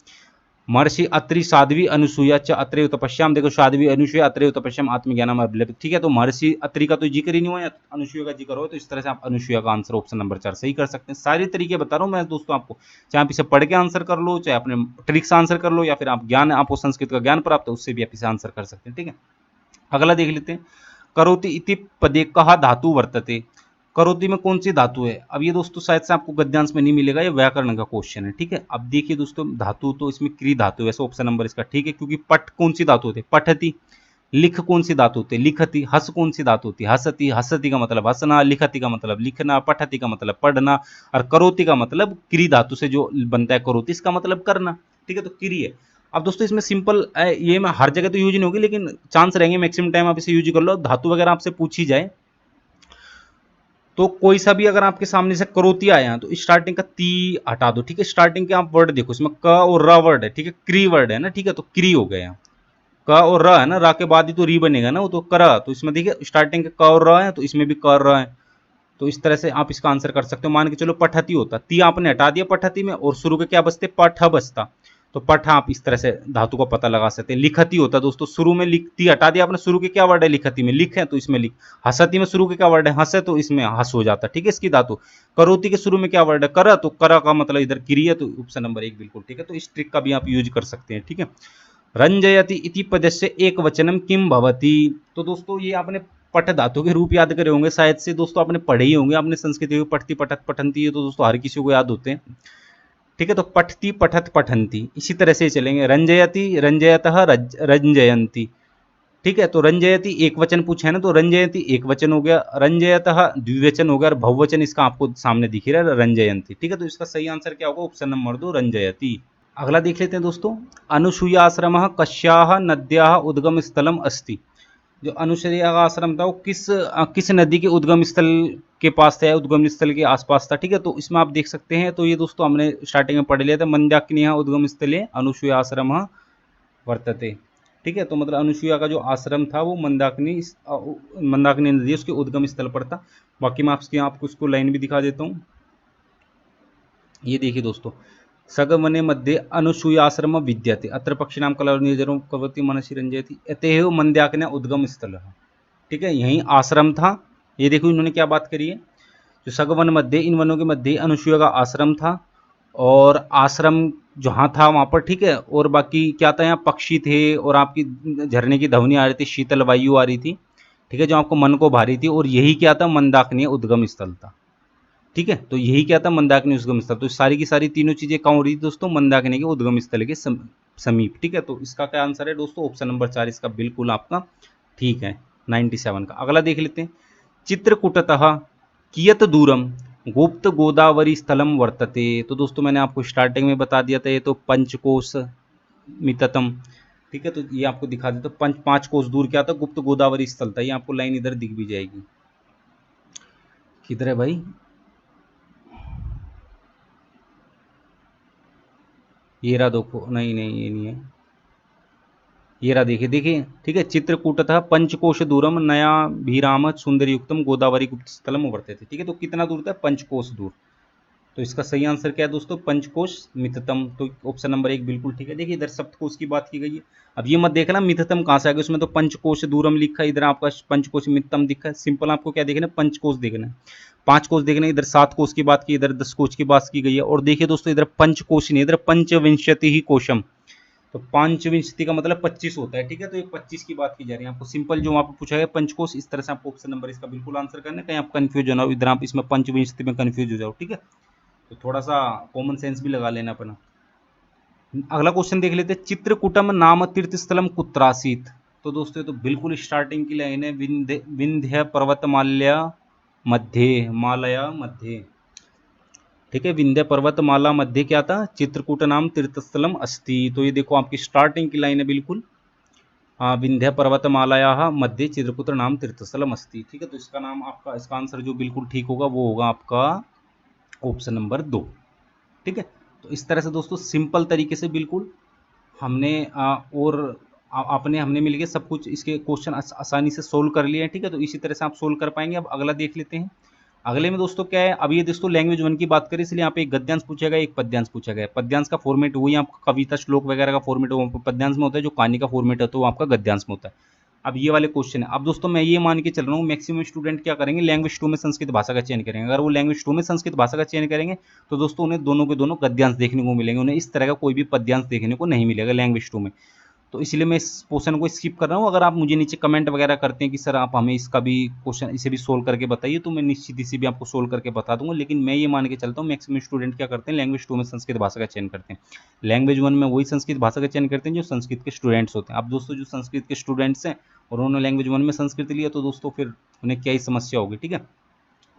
महर्षि अत्रि साध्वी अनुसुईया च अत्रेय तपस्याम, देखो साध्वी अनुसुईया अत्रेय तपस्याम आत्मज्ञानम अभिलषित। ठीक है, तो महर्षि अत्रि का तो जिक्र ही नहीं हुआ, अनुसुईया का जिक्र हो, तो इस तरह से आप अनुसुईया का आंसर ऑप्शन नंबर 4 सही कर सकते हैं। सारे तरीके बता रहा हूं मैं दोस्तों आपको, चाहे आप इसे पढ़ के आंसर कर लो, चाहे अपने ट्रिक्स आंसर कर लो, या फिर आप ज्ञान, आपको संस्कृत का ज्ञान प्राप्त है उससे भी आप इसे आंसर कर सकते हैं। ठीक है, अगला देख लेते हैं। करोति इति पदे कहा धातु वर्तते। करोति में कौन सी धातु है। अब ये दोस्तों शायद से आपको गद्यांश में नहीं मिलेगा, ये व्याकरण का क्वेश्चन है। ठीक है, अब देखिए दोस्तों, धातु तो इसमें क्री धातु है, वैसे ऑप्शन नंबर इसका ठीक है, क्योंकि पट कौन सी धातु होती है, पठती। लिख कौन सी धातु होती है, लिखती। हस कौन सी धातु होती है, हसती। हसती का मतलब हंसना, लिखती का मतलब लिखना, पठती का मतलब पढ़ना, और करोति का मतलब क्री धातु से जो बनता है करोति, इसका मतलब करना। ठीक है, तो क्री है। अब दोस्तों इसमें सिंपल, ये मैं हर जगह तो यूज नहीं होगी, लेकिन चांस रहेंगे मैक्सिमम टाइम आप इसे यूज कर लो। धातु वगैरह आपसे पूछी जाए तो कोई सा भी अगर आपके सामने से करोती आया तो स्टार्टिंग का ती हटा दो। ठीक है, स्टार्टिंग के आप वर्ड देखो, इसमें क और र वर्ड है। ठीक है, क्री वर्ड है ना। ठीक है, तो क्री हो गया, क और र है ना, रा के बाद ही तो री बनेगा ना, वो तो करा। तो इसमें देखिए स्टार्टिंग के क और र है, तो इसमें भी कर रहा है। तो इस तरह से आप इसका आंसर कर सकते हो। मान के चलो पठती होता, ती आपने हटा दिया पठती में, और शुरू के क्या बचते, पठ बचता, तो पठ आप इस तरह से धातु का पता लगा सकते हैं। लिखती होता दोस्तों, शुरू में लिखती हटा दिया आपने, शुरू के क्या वर्ड है, लिखती में लिख है, तो इसमें लिख। हसती में शुरू के क्या वर्ड है, हंस है, तो इसमें हंस हो जाता। ठीक है, इसकी धातु। करोती के शुरू में क्या वर्ड है, करा, तो करा का मतलब इधर क्रिया, तो ऑप्शन नंबर 1 बिल्कुल ठीक है। तो इस ट्रिक का भी आप यूज कर सकते हैं। ठीक है, रंजयति इति पदस्य एक वचनम किम भवति। तो दोस्तों ये आपने पठ धातु के रूप याद करे होंगे शायद से, दोस्तों आपने पढ़े ही होंगे, आपने संस्कृत में पठती पठत पठंती, है तो दोस्तों हर किसी को याद होते हैं। ठीक है, तो पठती पठत पठंती, इसी तरह से चलेंगे। रंजयति रंजयतः रंजयंती। ठीक है, तो रंजयति एक वचन पूछा है ना, तो रंजयति एक वचन हो गया, रंजयतः द्विवचन हो गया, और बहुवचन इसका आपको सामने दिख रहा है, रंजयंती। ठीक है, तो इसका सही आंसर क्या होगा, ऑप्शन नंबर 2 रंजयति। अगला देख लेते हैं दोस्तों। अनुसूयाश्रम कस्याः नद्याः उद्गम स्थलम अस्ति। जो अनुसूया का आश्रम था वो किस नदी के उद्गम स्थल के पास था, उद्गम स्थल के आसपास था। ठीक है, तो इसमें आप देख सकते हैं, तो ये दोस्तों हमने स्टार्टिंग में पढ़ लिया था, मंदाकिनी उद्गम स्थले अनुसूया आश्रम वर्तते। ठीक है, तो मतलब अनुसूया का जो आश्रम था वो मंदाकिनी नदी उसके उद्गम स्थल पर था। बाकी मैं आपको उसको लाइन भी दिखा देता हूँ। ये देखिए दोस्तों, सगमने मध्ये अनुसूयाश्रम विद्यते अत्र पक्षिणाम कलरनिर्जरो कवति मनसि रंजयति अतएव मंद्याकिन्या उद्गम स्थल। ठीक है, यहीं आश्रम था। ये देखो इन्होंने क्या बात करी है, जो सगवन मध्य, इन वनों के मध्य अनुसूया का आश्रम था, और आश्रम जहाँ था वहाँ पर। ठीक है, और बाकी क्या था, यहाँ पक्षी थे, और आपकी झरने की ध्वनि आ रही थी, शीतल वायु आ रही थी। ठीक है, जो आपको मन को भारी थी, और यही क्या था, मंदाकिनी उद्गम स्थल था। ठीक है, तो यही क्या था, मंदाकिनी उद्गम स्थल। तो सारी की सारी तीनों चीजें कहाँ हो रही थी दोस्तों, मंदाकिनी के उद्गम स्थल के समीप। ठीक है, तो इसका क्या आंसर है दोस्तों, ऑप्शन नंबर 4 इसका बिल्कुल आपका ठीक है, 97 का। अगला देख लेते हैं। चित्रकूटतः कियत दूरम गुप्त गोदावरी स्थलम वर्तते। तो दोस्तों मैंने आपको स्टार्टिंग में बता दिया था, ये तो पंचकोश मिततम। ठीक है, तो ये आपको दिखा देता, 5 कोस दूर क्या था, गुप्त गोदावरी स्थल था। ये आपको लाइन इधर दिख भी जाएगी, किधर है भाई, ये रहा, देखो, नहीं नहीं ये नहीं है, ये रहा, देखिए देखिए, ठीक है, चित्रकूटतः पंचकोश दूरम नया भीराम सुंदरयुक्तम गोदावरी गुप्त स्थलम वर्तते थे। ठीक है, तो कितना दूर था? पंचकोश दूर। तो इसका सही आंसर क्या है दोस्तों? पंचकोश मिततम। तो ऑप्शन नंबर एक बिल्कुल ठीक है। देखिए इधर सप्तकोश की बात की गई है। अब ये मत देखना मिततम कहाँ से आ गया, उसमें तो पंचकोश दूरम लिखा है, इधर आपका पंचकोश मिततम दिखा है। सिंपल आपको क्या देखना है? पंचकोश देखना है, 5 कोश देखना है। इधर 7 कोश की बात की, इधर 10 कोश की बात की गई है। और देखिए दोस्तों इधर पंचकोश नहीं, इधर पंचविंशति ही कोशम। तो पंचविंशति का मतलब 25 होता है। ठीक है, तो एक 25 की बात की जा रही है। आपको सिंपल जो वहाँ पे पूछा गया पंचकोश, इस तरह से आपको ऑप्शन नंबर इसका बिल्कुल आंसर करना है, कहीं आप कंफ्यूज हो ना हो, इधर आप इसमें पंचविंशति में कंफ्यूज हो जाओ। ठीक है, तो थोड़ा सा कॉमन सेंस भी लगा लेना अपना। अगला क्वेश्चन देख लेते हैं, चित्रकूटम नाम तीर्थ स्थलम कुत्रासीत। तो दोस्तों तो बिल्कुल स्टार्टिंग की लाइन है, विंध्य पर्वतमाल्या मध्य, मालया मध्य। ठीक है, विंध्य पर्वतमाला मध्य क्या था? चित्रकूट नाम तीर्थस्थलम अस्ति। तो ये देखो आपकी स्टार्टिंग की लाइन है बिल्कुल। हाँ, विंध्य पर्वतमालाया मध्य चित्रकूट नाम तीर्थस्थलम अस्ति। ठीक है, तो इसका नाम आपका, इसका आंसर जो बिल्कुल ठीक होगा वो होगा आपका ऑप्शन नंबर 2। ठीक है, तो इस तरह से दोस्तों सिंपल तरीके से बिल्कुल हमने और आपने हमने मिलके सब कुछ इसके क्वेश्चन आसानी से सोल्व कर लिए हैं। ठीक है, तो इसी तरह से आप सोल्व कर पाएंगे। अब अगला देख लेते हैं। अगले में दोस्तों क्या है, अब ये दोस्तों लैंग्वेज 1 की बात करें, इसलिए यहाँ पे एक गद्यांश पूछा गया, एक पद्यांश पूछा गया। पद्यांश का फॉर्मेट वही आपका कविता श्लोक वगैरह का फॉर्मेट वो पद्यांश में होता है, जो कहानी का फॉर्मेट है तो वो आपका गद्यांश में होता है। अब ये वाले क्वेश्चन है। अब दोस्तों मैं ये मान के चल रहा हूँ मैक्सिमम स्टूडेंट क्या करेंगे, लैंग्वेज 2 में संस्कृत भाषा का चयन करेंगे। अगर वो लैंग्वेज 2 में संस्कृत भाषा का चयन करेंगे तो दोस्तों उन्हें दोनों के दोनों गद्यांश देखने को मिलेंगे, उन्हें इस तरह का कोई भी पद्यांश देखने को नहीं मिलेगा लैंग्वेज 2 में। तो इसलिए मैं इस पोर्शन को स्किप कर रहा हूँ। अगर आप मुझे नीचे कमेंट वगैरह करते हैं कि सर आप हमें इसका भी क्वेश्चन इसे भी सोल्व करके बताइए, तो मैं निश्चित इसे भी आपको सोल्व करके बता दूंगा। लेकिन मैं ये मान के चलता हूँ मैक्सिमम स्टूडेंट क्या करते हैं, लैंग्वेज 2 में संस्कृत भाषा का चयन करते हैं, लैंग्वेज 1 में वही संस्कृत भाषा का चयन करते हैं जो संस्कृत के स्टूडेंट्स होते हैं। अब दोस्तों जो संस्कृत के स्टूडेंट्स हैं और उन्होंने लैंग्वेज 1 में संस्कृत लिया, तो दोस्तों फिर उन्हें क्या ही समस्या होगी। ठीक है,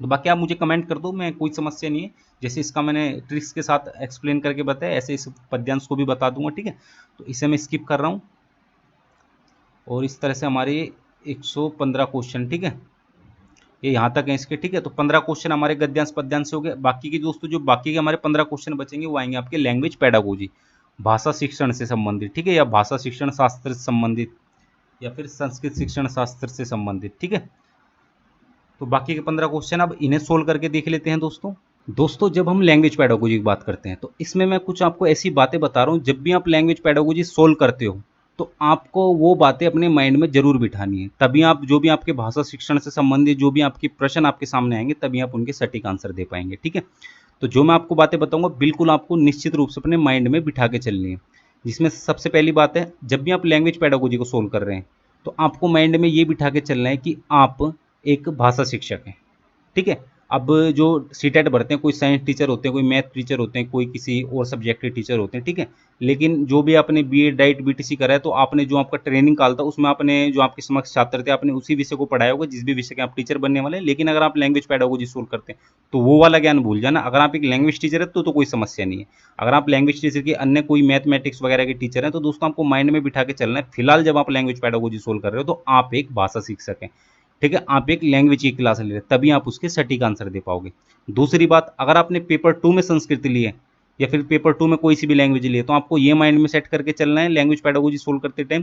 तो बाकी आप मुझे कमेंट कर दो, मैं कोई समस्या नहीं है। जैसे इसका मैंने ट्रिक्स के साथ एक्सप्लेन करके बताया, ऐसे इस पद्यांश को भी बता दूंगा। ठीक है, तो इसे मैं स्किप कर रहा हूँ। और इस तरह से हमारे 115 क्वेश्चन, ठीक है, ये यहाँ तक है इसके। ठीक है, तो 15 क्वेश्चन हमारे गद्यांश पद्यांश से हो गए। बाकी के दोस्तों जो बाकी के हमारे 15 क्वेश्चन बचेंगे वो आएंगे आपके लैंग्वेज पेडागोजी, भाषा शिक्षण से संबंधित। ठीक है, या भाषा शिक्षण शास्त्र से संबंधित, या फिर संस्कृत शिक्षण शास्त्र से संबंधित। ठीक है, तो बाकी के 15 क्वेश्चन अब इन्हें सोल्व करके देख लेते हैं दोस्तों। दोस्तों जब हम लैंग्वेज पेडागोजी की बात करते हैं तो इसमें मैं कुछ आपको ऐसी बातें बता रहा हूँ, जब भी आप लैंग्वेज पेडागोजी सोल्व करते हो तो आपको वो बातें अपने माइंड में जरूर बिठानी है, तभी आप जो भी आपके भाषा शिक्षण से संबंधित जो भी आपके प्रश्न आपके सामने आएंगे तभी आप उनके सटीक आंसर दे पाएंगे। ठीक है, तो जो मैं आपको बातें बताऊंगा बिल्कुल आपको निश्चित रूप से अपने माइंड में बिठा के चलनी है। जिसमें सबसे पहली बात है, जब भी आप लैंग्वेज पेडागोजी को सोल्व कर रहे हैं तो आपको माइंड में ये बिठा के चलना है कि आप एक भाषा शिक्षक हैं। ठीक है, अब जो सीटेट भरते हैं, कोई साइंस टीचर होते हैं, कोई मैथ टीचर होते हैं, कोई किसी और सब्जेक्ट के टीचर होते हैं। ठीक है, लेकिन जो भी आपने बीएड डाइट बीटीसी करा है तो आपने जो आपका ट्रेनिंग काल था उसमें आपने जो आपके समक्ष छात्र थे आपने उसी विषय को पढ़ाया होगा जिस भी विषय के आप टीचर बनने वाले हैं। लेकिन अगर आप लैंग्वेज पेडागोजी सोल्व करते हैं तो वो वाला ज्ञान भूल जाना। अगर आप एक लैंग्वेज टीचर है तो कोई समस्या नहीं है। अगर आप लैंग्वेज टीचर के अन्य कोई मैथमेटिक्स वगैरह के टीचर हैं तो दोस्तों आपको माइंड में बिठा के चलना है, फिलहाल जब आप लैंग्वेज पेडागोजी सोल्व कर रहे हो तो आप एक भाषा शिक्षक हैं। ठीक है, आप एक लैंग्वेज की क्लास ले रहे हैं तभी आप उसके सटीक आंसर दे पाओगे। दूसरी बात, अगर आपने पेपर 2 में संस्कृत ली है या फिर पेपर 2 में कोई सी भी लैंग्वेज ली है तो आपको ये माइंड में सेट करके चलना है लैंग्वेज पेडागोजी सोल्व करते टाइम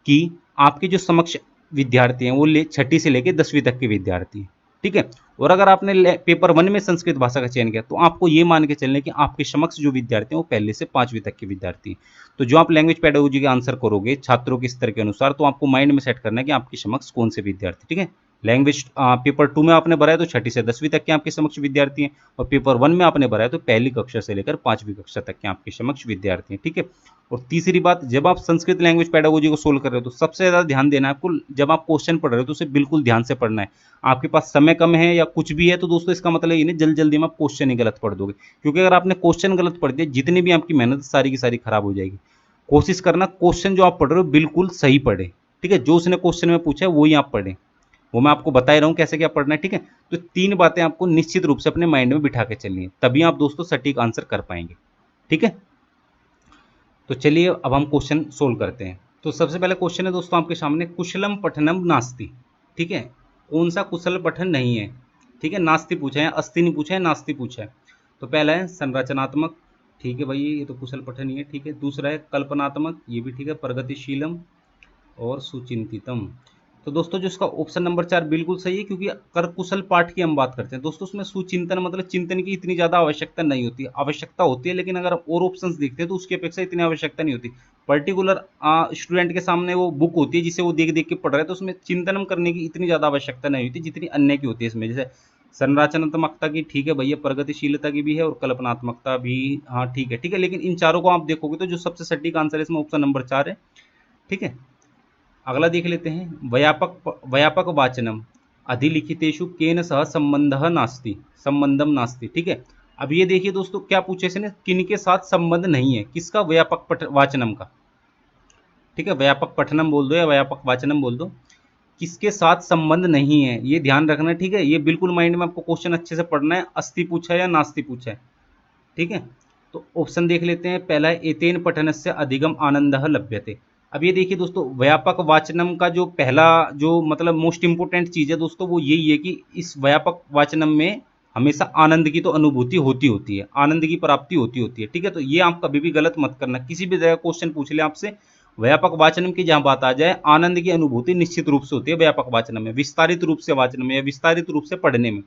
कि आपके जो समक्ष विद्यार्थी हैं वो 6ठी से लेकर 10वीं तक के विद्यार्थी हैं। ठीक है, और अगर आपने पेपर 1 में संस्कृत भाषा का चयन किया तो आपको ये मान के चलना है कि आपके समक्ष जो विद्यार्थी हैं वो पहले से 5वीं तक के विद्यार्थी हैं। तो जो आप लैंग्वेज पेडागोजी के आंसर करोगे छात्रों के स्तर के अनुसार तो आपको माइंड में सेट करना है कि आपके समक्ष कौन से विद्यार्थी। ठीक है, लैंग्वेज पेपर 2 में आपने भरा है तो 6ठी से 10वीं तक के आपके समक्ष विद्यार्थी हैं, और पेपर 1 में आपने भरा है तो पहली कक्षा से लेकर 5वीं कक्षा तक के आपके समक्ष विद्यार्थी हैं। ठीक है, और तीसरी बात, जब आप संस्कृत लैंग्वेज पेडागोजी को सोल्व कर रहे हो तो सबसे ज़्यादा ध्यान देना है आपको, जब आप क्वेश्चन पढ़ रहे हो तो उसे बिल्कुल ध्यान से पढ़ना है। आपके पास समय कम है या कुछ भी है तो दोस्तों इसका मतलब ये नहीं जल्दी जल्दी में आप क्वेश्चन ही गलत पढ़ दोगे, क्योंकि अगर आपने क्वेश्चन गलत पढ़ दिया जितनी भी आपकी मेहनत सारी की सारी खराब हो जाएगी। कोशिश करना क्वेश्चन जो आप पढ़ रहे हो बिल्कुल सही पढ़े। ठीक है, जो उसने क्वेश्चन में पूछा है वही आप पढ़ें, वो मैं आपको बता ही रहा हूँ कैसे क्या पढ़ना है। ठीक है, तो 3 बातें आपको निश्चित रूप से अपने माइंड में बिठा के चलनी है, तभी आप दोस्तों सटीक आंसर कर पाएंगे। ठीक है, तो चलिए अब हम क्वेश्चन सोल्व करते हैं। तो सबसे पहले क्वेश्चन है दोस्तों आपके सामने, कुशलम पठनम नास्ति। ठीक है, कौन सा कुशल पठन नहीं है? ठीक है, नास्ति पूछा है, अस्ति नहीं पूछा है, नास्ति पूछा है। तो पहला है संरचनात्मक, ठीक है भाई, ये तो कुशल पठन ही है। ठीक है, दूसरा है कल्पनात्मक, ये भी ठीक है, प्रगतिशीलम और सुचिंतितम। तो दोस्तों जो इसका ऑप्शन नंबर 4 बिल्कुल सही है, क्योंकि कर कुशल पाठ की हम बात करते हैं दोस्तों, उसमें सुचिंतन मतलब चिंतन की इतनी ज़्यादा आवश्यकता नहीं होती, आवश्यकता होती है लेकिन अगर और ऑप्शंस देखते हैं तो उसकी अपेक्षा इतनी आवश्यकता नहीं होती। पर्टिकुलर स्टूडेंट के सामने वो बुक होती है जिसे वो देख देख के पढ़ रहे हैं, तो उसमें चिंतन करने की इतनी ज़्यादा आवश्यकता नहीं होती जितनी अन्य की होती है इसमें। जैसे संरचनात्मकता की ठीक है भैया, प्रगतिशीलता की भी है और कल्पनात्मकता भी, हाँ ठीक है ठीक है, लेकिन इन चारों को आप देखोगे तो जो सबसे सटीक आंसर है इसमें ऑप्शन नंबर 4 है। ठीक है, अगला देख लेते हैं, व्यापक वाचनम अधिलिखितेषु केन सह संबंधः नास्ति, संबंधम नास्ति। ठीक है, अब ये देखिए दोस्तों क्या पूछे इसने, किन के साथ संबंध नहीं है, किसका, वाचनम का। ठीक है, व्यापक पठनम बोल दो या व्यापक वाचनम बोल दो, किसके साथ संबंध नहीं है, ये ध्यान रखना। ठीक है, ये बिल्कुल माइंड में आपको क्वेश्चन अच्छे से पढ़ना है, अस्ति पूछा है या नास्ति पूछा है। ठीक है, तो ऑप्शन देख लेते हैं। पहला है एतेन पठनस्य अधिगम आनंदः लभ्यते। अब ये देखिए दोस्तों, व्यापक वाचनम का जो पहला जो मतलब मोस्ट इंपोर्टेंट चीज़ है दोस्तों, वो यही है कि इस व्यापक वाचनम में हमेशा आनंद की तो अनुभूति होती है, आनंद की प्राप्ति होती है। ठीक है, तो ये आप कभी भी गलत मत करना, किसी भी जगह क्वेश्चन पूछ ले आपसे, व्यापक वाचनम की जहां बात आ जाए, आनंद की अनुभूति निश्चित रूप से होती है व्यापक वाचनम में, विस्तारित रूप से वाचन में या विस्तारित रूप से पढ़ने में।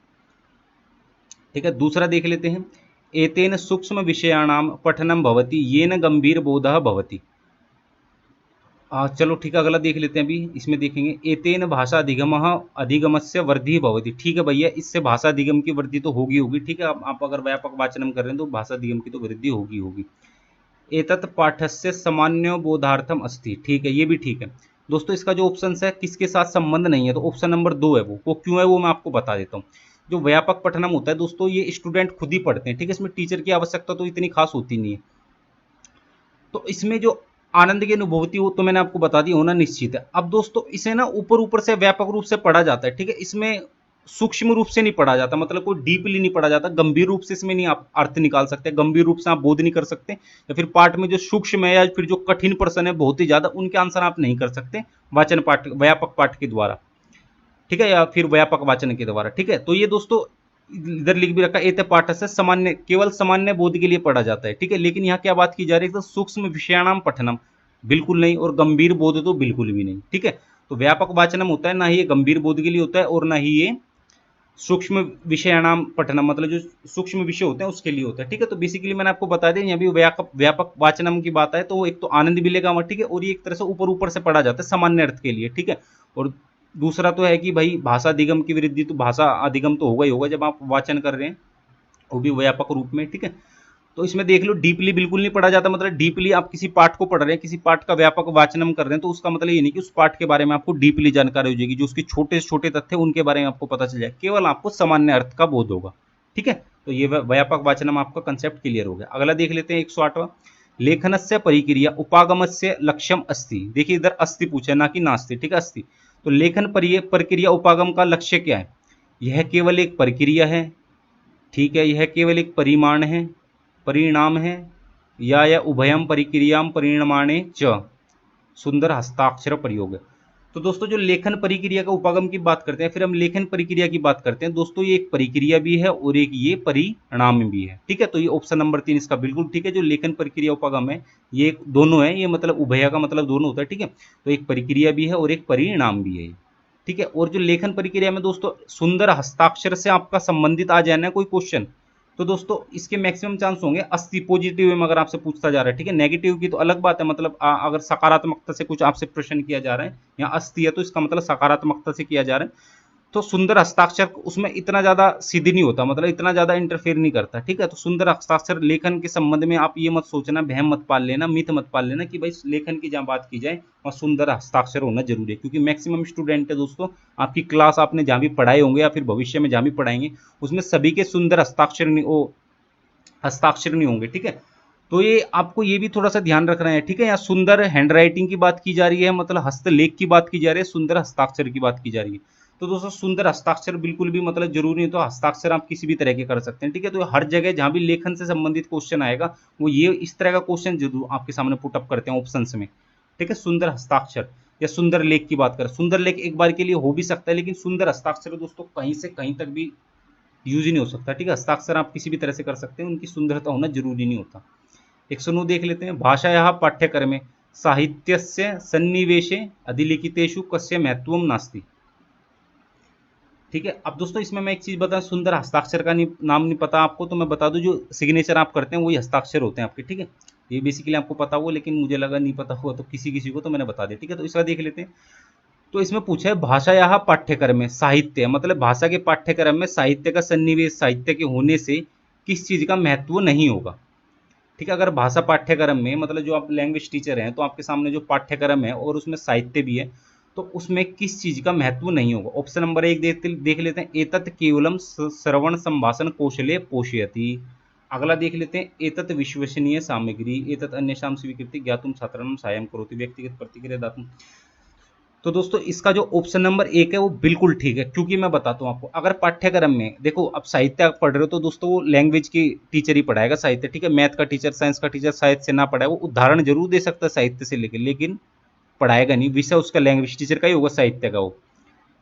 ठीक है, दूसरा देख लेते हैं, एतेन सूक्ष्म विषयाणाम पठनम भवति येन गंभीर बोधः भवति। चलो ठीक है, अगला देख लेते हैं। अभी इसमें देखेंगे, एतेन भाषा अधिगम अधिगमस्य वृद्धि भवति। ठीक है भैया, इससे भाषा अधिगम की वृद्धि तो होगी। ठीक है, आप अगर व्यापक वाचनम कर रहे हैं तो भाषा अधिगम की तो वृद्धि होगी। एतत् पाठस्य सामान्य बोधार्थम अस्ति। ठीक है, ये भी ठीक है दोस्तों। इसका जो ऑप्शन है किसके साथ संबंध नहीं है, तो ऑप्शन नंबर 2 है। वो क्यों है वो मैं आपको बता देता हूँ। जो व्यापक पठनम होता है दोस्तों, ये स्टूडेंट खुद ही पढ़ते हैं। ठीक है, इसमें टीचर की आवश्यकता तो इतनी खास होती नहीं है। तो इसमें जो आनंद की अनुभूति हो तो मैंने आपको बता दी होना निश्चित है। अब दोस्तों इसे ना ऊपर ऊपर से व्यापक रूप से पढ़ा जाता है। ठीक है, इसमें सूक्ष्म रूप से नहीं पढ़ा जाता, मतलब कोई डीपली नहीं पढ़ा जाता, गंभीर रूप से इसमें नहीं आप अर्थ निकाल सकते, गंभीर रूप से आप बोध नहीं कर सकते, या फिर पाठ में जो सूक्ष्म है या फिर जो कठिन प्रश्न है बहुत ही ज्यादा, उनके आंसर आप नहीं कर सकते वाचन पाठ, व्यापक पाठ के द्वारा। ठीक है, या फिर व्यापक वाचन के द्वारा। ठीक है, तो ये दोस्तों इधर लिख भी रखा, एत पाठ से सामान्य, केवल सामान्य बोध के लिए पढ़ा जाता है। ठीक है, लेकिन यहाँ क्या बात की जा रही है, तो सूक्ष्म विषयाणाम पठनम बिल्कुल नहीं, और गंभीर बोध तो बिल्कुल भी नहीं। ठीक है, तो व्यापक वाचनम होता है ना ही ये गंभीर बोध के लिए होता है और ना ही ये सूक्ष्म विषयाणाम पठनम, मतलब जो सूक्ष्म विषय होते हैं उसके लिए होता है। ठीक है, तो बेसिकली मैंने आपको बता दें, यहाँ भी व्यापक वाचनम की बात है तो एक तो आनंद मिलेगा वहाँ। ठीक है, और ये एक तरह से ऊपर ऊपर से पढ़ा जाता है सामान्य अर्थ के लिए। ठीक है, और दूसरा तो है कि भाई भाषा अधिगम की वृद्धि, तो भाषा अधिगम तो होगा ही होगा जब आप वाचन कर रहे हैं, वो भी व्यापक रूप में। ठीक है, तो इसमें देख लो डीपली बिल्कुल नहीं पढ़ा जाता, मतलब डीपली आप किसी पाठ को पढ़ रहे हैं, किसी पाठ का व्यापक वाचनम कर रहे हैं, तो उसका मतलब ये नहीं कि उस पाठ के बारे में आपको डीपली जानकारी हो जाएगी, जो उसके छोटे से छोटे तथ्य उनके बारे में आपको पता चल जाए, केवल आपको सामान्य अर्थ का बोध होगा। ठीक है, तो ये व्यापक वाचनम आपका कंसेप्ट क्लियर हो गया। अगला देख लेते हैं 108वां, लेखनस्य परिक्रिया उपागमस्य लक्ष्यम अस्ति। देखिए इधर अस्ति पूछा ना कि नास्ति। ठीक है, अस्ति, तो लेखन प्रक्रिया उपागम का लक्ष्य क्या है, यह केवल एक प्रक्रिया है। ठीक है, यह केवल एक परिमाण है, परिणाम है, या उभयम परिक्रियाम परिणमाणे च सुंदर हस्ताक्षर प्रयोग है। तो दोस्तों जो लेखन प्रक्रिया का उपागम की बात करते हैं, फिर हम लेखन प्रक्रिया की बात करते हैं दोस्तों, ये एक प्रक्रिया भी है और एक ये परिणाम भी है। ठीक है, तो ये ऑप्शन नंबर 3 इसका बिल्कुल ठीक है। जो लेखन प्रक्रिया उपागम है ये दोनों है, ये मतलब उभय का मतलब दोनों होता है। ठीक है, तो एक प्रक्रिया भी है और एक परिणाम भी है। ठीक है, और जो लेखन प्रक्रिया में दोस्तों सुंदर हस्ताक्षर से आपका संबंधित आ जाए ना कोई क्वेश्चन, तो दोस्तों इसके मैक्सिमम चांस होंगे अस्ति, पॉजिटिव में अगर आपसे पूछता जा रहा है। ठीक है, नेगेटिव की तो अलग बात है, मतलब अगर सकारात्मकता से कुछ आपसे प्रश्न किया जा रहा है या अस्ति है तो इसका मतलब सकारात्मकता से किया जा रहा है, तो सुंदर हस्ताक्षर उसमें इतना ज़्यादा सिद्ध नहीं होता, मतलब इतना ज़्यादा इंटरफेयर नहीं करता। ठीक है, तो सुंदर हस्ताक्षर लेखन के संबंध में आप ये मत सोचना, भ्रम मत पाल लेना, मिथ मत पाल लेना कि भाई लेखन की जहाँ बात की जाए वहाँ सुंदर हस्ताक्षर होना जरूरी है, क्योंकि मैक्सिमम स्टूडेंट है दोस्तों, आपकी क्लास आपने जहाँ भी पढ़ाए होंगे या फिर भविष्य में जहाँ भी पढ़ाएंगे उसमें सभी के सुंदर हस्ताक्षर नहीं होंगे। ठीक है, तो ये आपको ये भी थोड़ा सा ध्यान रखना है। ठीक है, यहाँ सुंदर हैंडराइटिंग की बात की जा रही है, मतलब हस्तलेख की बात की जा रही है, सुंदर हस्ताक्षर की बात की जा रही है। तो दोस्तों सुंदर हस्ताक्षर बिल्कुल भी मतलब जरूरी नहीं, तो हस्ताक्षर आप किसी भी तरह के कर सकते हैं। ठीक है, तो हर जगह जहाँ भी लेखन से संबंधित क्वेश्चन आएगा वो ये इस तरह का क्वेश्चन जरूर आपके सामने पुटअप करते हैं ऑप्शन में। ठीक है, सुंदर हस्ताक्षर या सुंदर लेख की बात करें, सुंदर लेख एक बार के लिए हो भी सकता है, लेकिन सुंदर हस्ताक्षर दोस्तों कहीं से कहीं तक भी यूज ही नहीं हो सकता। ठीक है, हस्ताक्षर आप किसी भी तरह से कर सकते हैं, उनकी सुंदरता होना जरूरी नहीं होता। 109 देख लेते हैं, भाषायाः पाठ्यक्रमे साहित्यस्य सन्निवेशे अधिलिखितेषु कस्य महत्वम नास्ति। ठीक है, अब दोस्तों इसमें मैं एक चीज बता, सुंदर हस्ताक्षर का नाम नहीं पता आपको, तो मैं बता दूं जो सिग्नेचर आप करते हैं वही हस्ताक्षर होते हैं आपके। ठीक है, ये बेसिकली आपको पता हुआ, लेकिन मुझे लगा नहीं पता हुआ तो किसी किसी को तो मैंने बता दिया। ठीक है, तो इसका देख लेते हैं। तो इसमें पूछा है भाषायाः पाठ्यक्रम में साहित्य, मतलब भाषा के पाठ्यक्रम में साहित्य का सन्निवेश, साहित्य के होने से किस चीज का महत्व नहीं होगा। ठीक है, अगर भाषा पाठ्यक्रम में, मतलब जो आप लैंग्वेज टीचर हैं तो आपके सामने जो पाठ्यक्रम है और उसमें साहित्य भी है, तो उसमें किस चीज का महत्व नहीं होगा। ऑप्शन नंबर 1 देख लेते हैं, एतत् केवलम श्रवण संभाषण कौशले पोषयति। अगला देख लेते हैं, एतत् विश्वसनीय सामग्री, एतत् अन्येषां स्वीकृति ज्ञातुम छात्राणां साहाय्यं करोति, व्यक्तिगत प्रतिक्रिया दातुम। तो दोस्तों इसका जो ऑप्शन नंबर 1 है वो बिल्कुल ठीक है, क्योंकि मैं बताता हूँ आपको, अगर पाठ्यक्रम में देखो, अब साहित्य आप पढ़ रहे हो तो दोस्तों वो लैंग्वेज की टीचर ही पढ़ाएगा साहित्य। ठीक है, मैथ का टीचर, साइंस का टीचर शायद से ना पढ़ाए, वो उदाहरण जरूर दे सकता है साहित्य से लेकर, लेकिन पढ़ाएगा नहीं। विषय उसका लैंग्वेज टीचर का ही होगा, साहित्य का वो।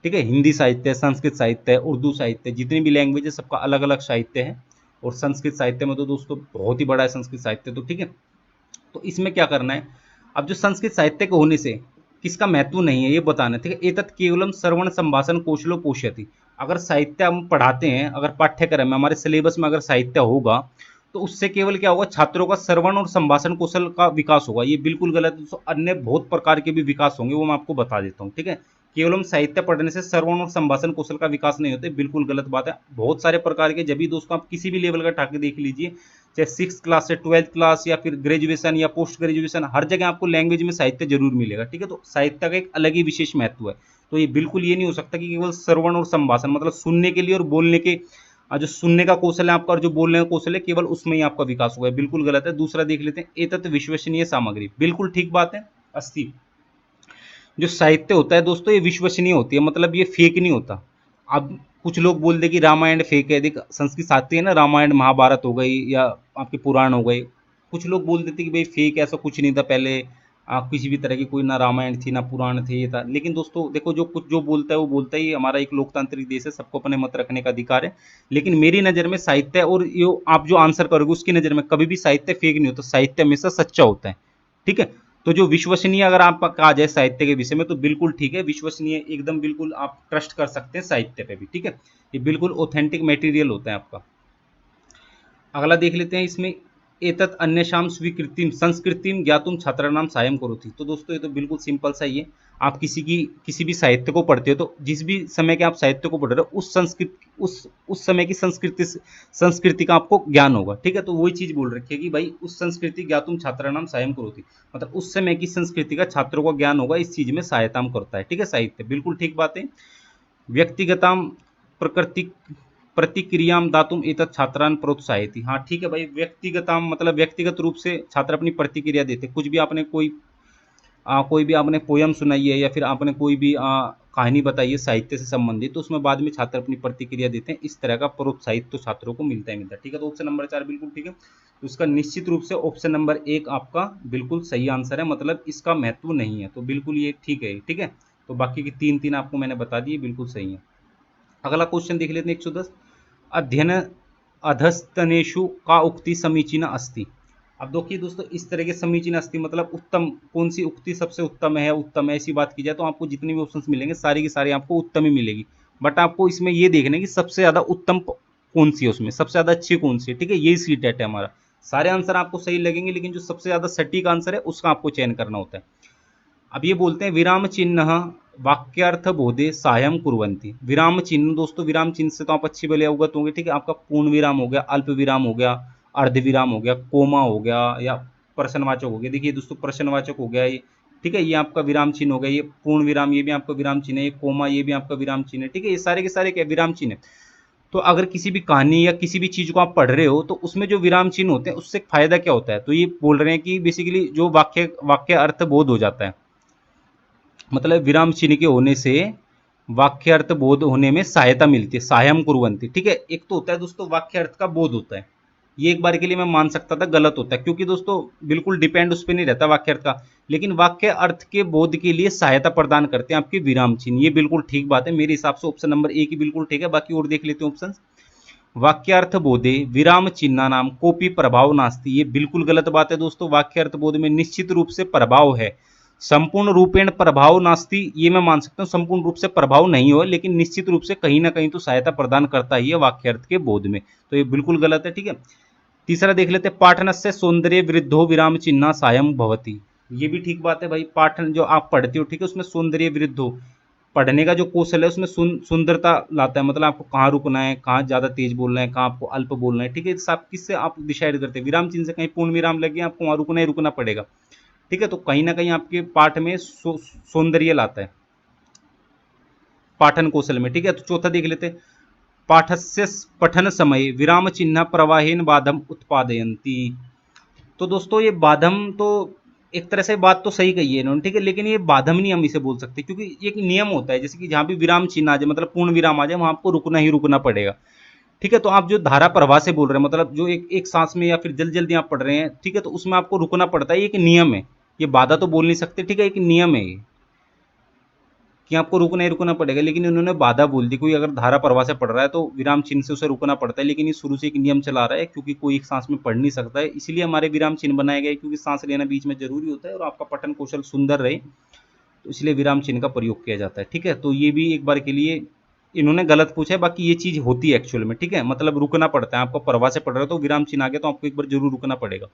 ठीक है, हिंदी साहित्य, संस्कृत साहित्य, उर्दू साहित्य, जितनी भी लैंग्वेज है सबका अलग अलग साहित्य है। और संस्कृत साहित्य में तो दोस्तों बहुत ही बड़ा है संस्कृत साहित्य तो। ठीक है, तो इसमें क्या करना है, अब जो संस्कृत साहित्य के होने से किसका महत्व नहीं है ये बताना है। ठीक है, एतत् केवलम श्रवण संभाषण कौशलो पोषयति। अगर साहित्य हम पढ़ाते हैं, अगर पाठ्यक्रम में हमारे सिलेबस में अगर साहित्य होगा, तो उससे केवल क्या होगा, छात्रों का श्रवण और संभाषण कौशल का विकास होगा। ये बिल्कुल गलत है। अन्य बहुत प्रकार के भी विकास होंगे, वो मैं आपको बता देता हूँ। ठीक है, केवल साहित्य पढ़ने से श्रवण और संभाषण कौशल का विकास नहीं होते, बिल्कुल गलत बात है। बहुत सारे प्रकार के, जब भी दोस्तों आप किसी भी लेवल का ठाके देख लीजिए, चाहे 6th क्लास से 12th क्लास या फिर ग्रेजुएशन या पोस्ट ग्रेजुएशन, हर जगह आपको लैंग्वेज में साहित्य जरूर मिलेगा। ठीक है, तो साहित्य का एक अलग ही विशेष महत्व है। तो ये बिल्कुल ये नहीं हो सकता कि केवल श्रवण और संभाषण, मतलब सुनने के लिए और बोलने के, जो सुनने का कौशल है आपका और जो बोलने का कौशल है, केवल उसमें ही आपका विकास हुआ है, बिल्कुल गलत है। दूसरा देख लेते हैं, एतत् विश्वसनीय सामग्री, बिल्कुल ठीक बात है। 80, जो साहित्य होता है दोस्तों ये विश्वसनीय होती है, मतलब ये फेक नहीं होता। अब कुछ लोग बोल दे कि रामायण फेक है, देख संस्कृत साहित्य है ना, रामायण महाभारत हो गई या आपके पुराण हो गए, कुछ लोग बोल देते कि भाई फेक, ऐसा कुछ नहीं था पहले, किसी भी तरह की कोई ना रामायण थी ना पुराण थे, ये था। लेकिन दोस्तों देखो, जो कुछ जो बोलता है वो बोलता ही, हमारा एक लोकतांत्रिक देश है, सबको अपने मत रखने का अधिकार है। लेकिन मेरी नज़र में साहित्य, और ये आप जो आंसर करोगे उसकी नज़र में कभी भी साहित्य फेक नहीं होता, साहित्य हमेशा सच्चा होता है। ठीक है, तो जो विश्वसनीय अगर आप कहा जाए साहित्य के विषय में, तो बिल्कुल ठीक है, विश्वसनीय एकदम बिल्कुल आप ट्रस्ट कर सकते हैं साहित्य पे भी। ठीक है, ये बिल्कुल ऑथेंटिक मटेरियल होता है आपका। अगला देख लेते हैं इसमें, एतत् अन्येषां स्वीकृतिम संस्कृतिम ज्ञातुम छात्राणाम साहाय्यं करोति। तो दोस्तों ये तो बिल्कुल सिंपल सा ही है। आप किसी भी साहित्य को पढ़ते हो, तो जिस भी समय के आप साहित्य को पढ़ रहे हो, उस संस्कृत उस समय की संस्कृति का आपको ज्ञान होगा। ठीक है, तो वही चीज बोल रखी है कि भाई उस संस्कृति ज्ञातुम छात्राणाम साहाय्यं करोति, मतलब उस समय की संस्कृति का छात्रों को ज्ञान होगा, इस चीज में सहायता करता है। ठीक है, साहित्य बिल्कुल ठीक बात है। व्यक्तिगताम प्रकृति प्रतिक्रियाम दातुम एतत् छात्रान प्रोत्साहित। हाँ ठीक है भाई, व्यक्तिगताम मतलब व्यक्तिगत रूप से छात्र अपनी प्रतिक्रिया देते, कुछ भी आपने कोई भी आपने पोयम सुनाई है या फिर आपने कोई भी कहानी बताई है साहित्य से संबंधित, तो उसमें बाद में छात्र अपनी प्रतिक्रिया देते हैं, इस तरह का प्रोत्साहित तो छात्रों को मिलता है। ठीक है, तो ऑप्शन नंबर 4 बिल्कुल ठीक है। तो इसका निश्चित रूप से ऑप्शन नंबर 1 आपका बिल्कुल सही आंसर है, मतलब इसका महत्व नहीं है, तो बिल्कुल ये ठीक है। ठीक है, तो बाकी की 3 आपको मैंने बता दिए, बिल्कुल सही है। अगला क्वेश्चन देख लेते हैं 110, अध्ययन अधस्तनेषु का उक्ति समीचीना अस्ति। अब देखिए दोस्तों, इस तरह के समीचीन अस्ति मतलब उत्तम, कौन सी उक्ति सबसे उत्तम है, उत्तम है, ऐसी बात की जाए तो आपको जितने भी ऑप्शंस मिलेंगे सारी की सारी आपको उत्तम ही मिलेगी। बट आपको इसमें ये देखना है कि सबसे ज़्यादा उत्तम कौन सी है, उसमें सबसे ज़्यादा अच्छी कौन सी है। ठीक है, यही सी टेट है हमारा। सारे आंसर आपको सही लगेंगे, लेकिन जो सबसे ज़्यादा सटीक आंसर है उसका आपको चयन करना होता है। अब ये बोलते हैं विराम चिन्ह वाक्यार्थ बोधे सहायम कुर्वन्ति। विराम चिन्ह दोस्तों, विराम चिन्ह से तो आप अच्छी भले अवगत होंगे। ठीक है, आपका पूर्ण विराम हो गया, अल्प विराम हो गया, अर्ध विराम हो गया, कोमा हो गया, या प्रश्नवाचक हो गया। देखिए दोस्तों, प्रश्नवाचक हो गया ये। ठीक है, ये आपका विराम चिन्ह हो गया, ये पूर्ण विराम ये भी आपका विराम चिन्ह है, ये कोमा ये भी आपका विराम चिन्ह है। ठीक है, ये सारे के सारे क्या विराम चिन्ह है। तो अगर किसी भी कहानी या किसी भी चीज को आप पढ़ रहे हो, तो उसमें जो विराम चिन्ह होते हैं उससे फायदा क्या होता है, तो ये बोल रहे हैं कि बेसिकली जो वाक्य अर्थ बोध हो जाता है, मतलब विराम चिन्ह के होने से वाक्यार्थ बोध होने में सहायता मिलती है, सहायम कुर्वन्ति। ठीक है, एक तो होता है दोस्तों वाक्यार्थ का बोध होता है, ये एक बार के लिए मैं मान सकता था गलत होता है, क्योंकि दोस्तों बिल्कुल डिपेंड उस पर नहीं रहता वाक्यार्थ का, लेकिन वाक्य अर्थ के बोध के लिए सहायता प्रदान करते हैं आपके विराम चिन्ह। ये बिल्कुल ठीक बात है, मेरे हिसाब से ऑप्शन नंबर 1 ही बिल्कुल ठीक है। बाकी और देख लेते हैं ऑप्शन। वाक्यार्थ बोधे विराम चिन्ह नाम कोपी प्रभाव नास्ति। ये बिल्कुल गलत बात है दोस्तों। वाक्यार्थ बोध में निश्चित रूप से प्रभाव है, संपूर्ण रूपेण प्रभाव नास्ति ये मैं मान सकता हूँ, संपूर्ण रूप से प्रभाव नहीं हो, लेकिन निश्चित रूप से कहीं ना कहीं तो सहायता प्रदान करता ही है वाक्यार्थ के बोध में। तो ये बिल्कुल गलत है, ठीक है। तीसरा देख लेते हैं, पाठनस्य सौंदर्य वृद्धो विराम चिन्ह सायं भवति। ये भी ठीक बात है भाई, पाठन जो आप पढ़ते हो, ठीक है, उसमें सौंदर्य वृद्ध हो, पढ़ने का जो कौशल है उसमें सुंदरता लाता है, मतलब आपको कहाँ रुकना है, कहाँ ज्यादा तेज बोलना है, कहाँ आपको अल्प बोलना है, ठीक है। सब किससे आप डिसाइड करते हैं, विराम चिन्ह से। कहीं पूर्ण विराम लग गया आपको वहां रुकना ही रुकना पड़ेगा, ठीक है। तो कहीं ना कहीं आपके पाठ में सौंदर्य लाता है पाठन कौशल में, ठीक है। तो चौथा देख लेते हैं, पाठस्य पठन समय विराम चिन्ह प्रवाहेन बाधम उत्पादयन्ति। तो दोस्तों ये बाधम तो एक तरह से बात तो सही कही है इन्होंने, ठीक है, लेकिन ये बाधम नहीं हम इसे बोल सकते, क्योंकि एक नियम होता है, जैसे कि जहां भी विराम चिन्ह आ जाए, मतलब पूर्ण विराम आ जाए, वहां आपको रुकना ही रुकना पड़ेगा, ठीक है। तो आप जो धारा प्रवाह से बोल रहे हैं, मतलब जो एक एक सांस में या फिर जल्दी जल्दी आप पढ़ रहे हैं, ठीक है, तो उसमें आपको रुकना पड़ता है, ये एक नियम है, ये बाधा तो बोल नहीं सकते, ठीक है, एक नियम है ये कि आपको रुकना ही रुकना पड़ेगा। लेकिन उन्होंने बाधा बोल दी, कोई अगर धारा प्रवाह से पढ़ रहा है तो विराम चिन्ह से उसे रुकना पड़ता है, लेकिन ये शुरू से एक नियम चला रहा है, क्योंकि कोई एक सांस में पढ़ नहीं सकता है, इसलिए हमारे विराम चिन्ह बनाए गए, क्योंकि सांस लेना बीच में जरूरी होता है और आपका पठन कौशल सुंदर रहे, तो इसलिए विराम चिन्ह का प्रयोग किया जाता है, ठीक है। तो ये भी एक बार के लिए इन्होंने गलत पूछा है, बाकी ये चीज होती है एक्चुअल में, ठीक है, मतलब रुकना पड़ता है, आपको प्रवाह से पढ़ रहे हो तो विराम चिन्ह आ गया तो आपको एक बार जरूर रुकना पड़ेगा।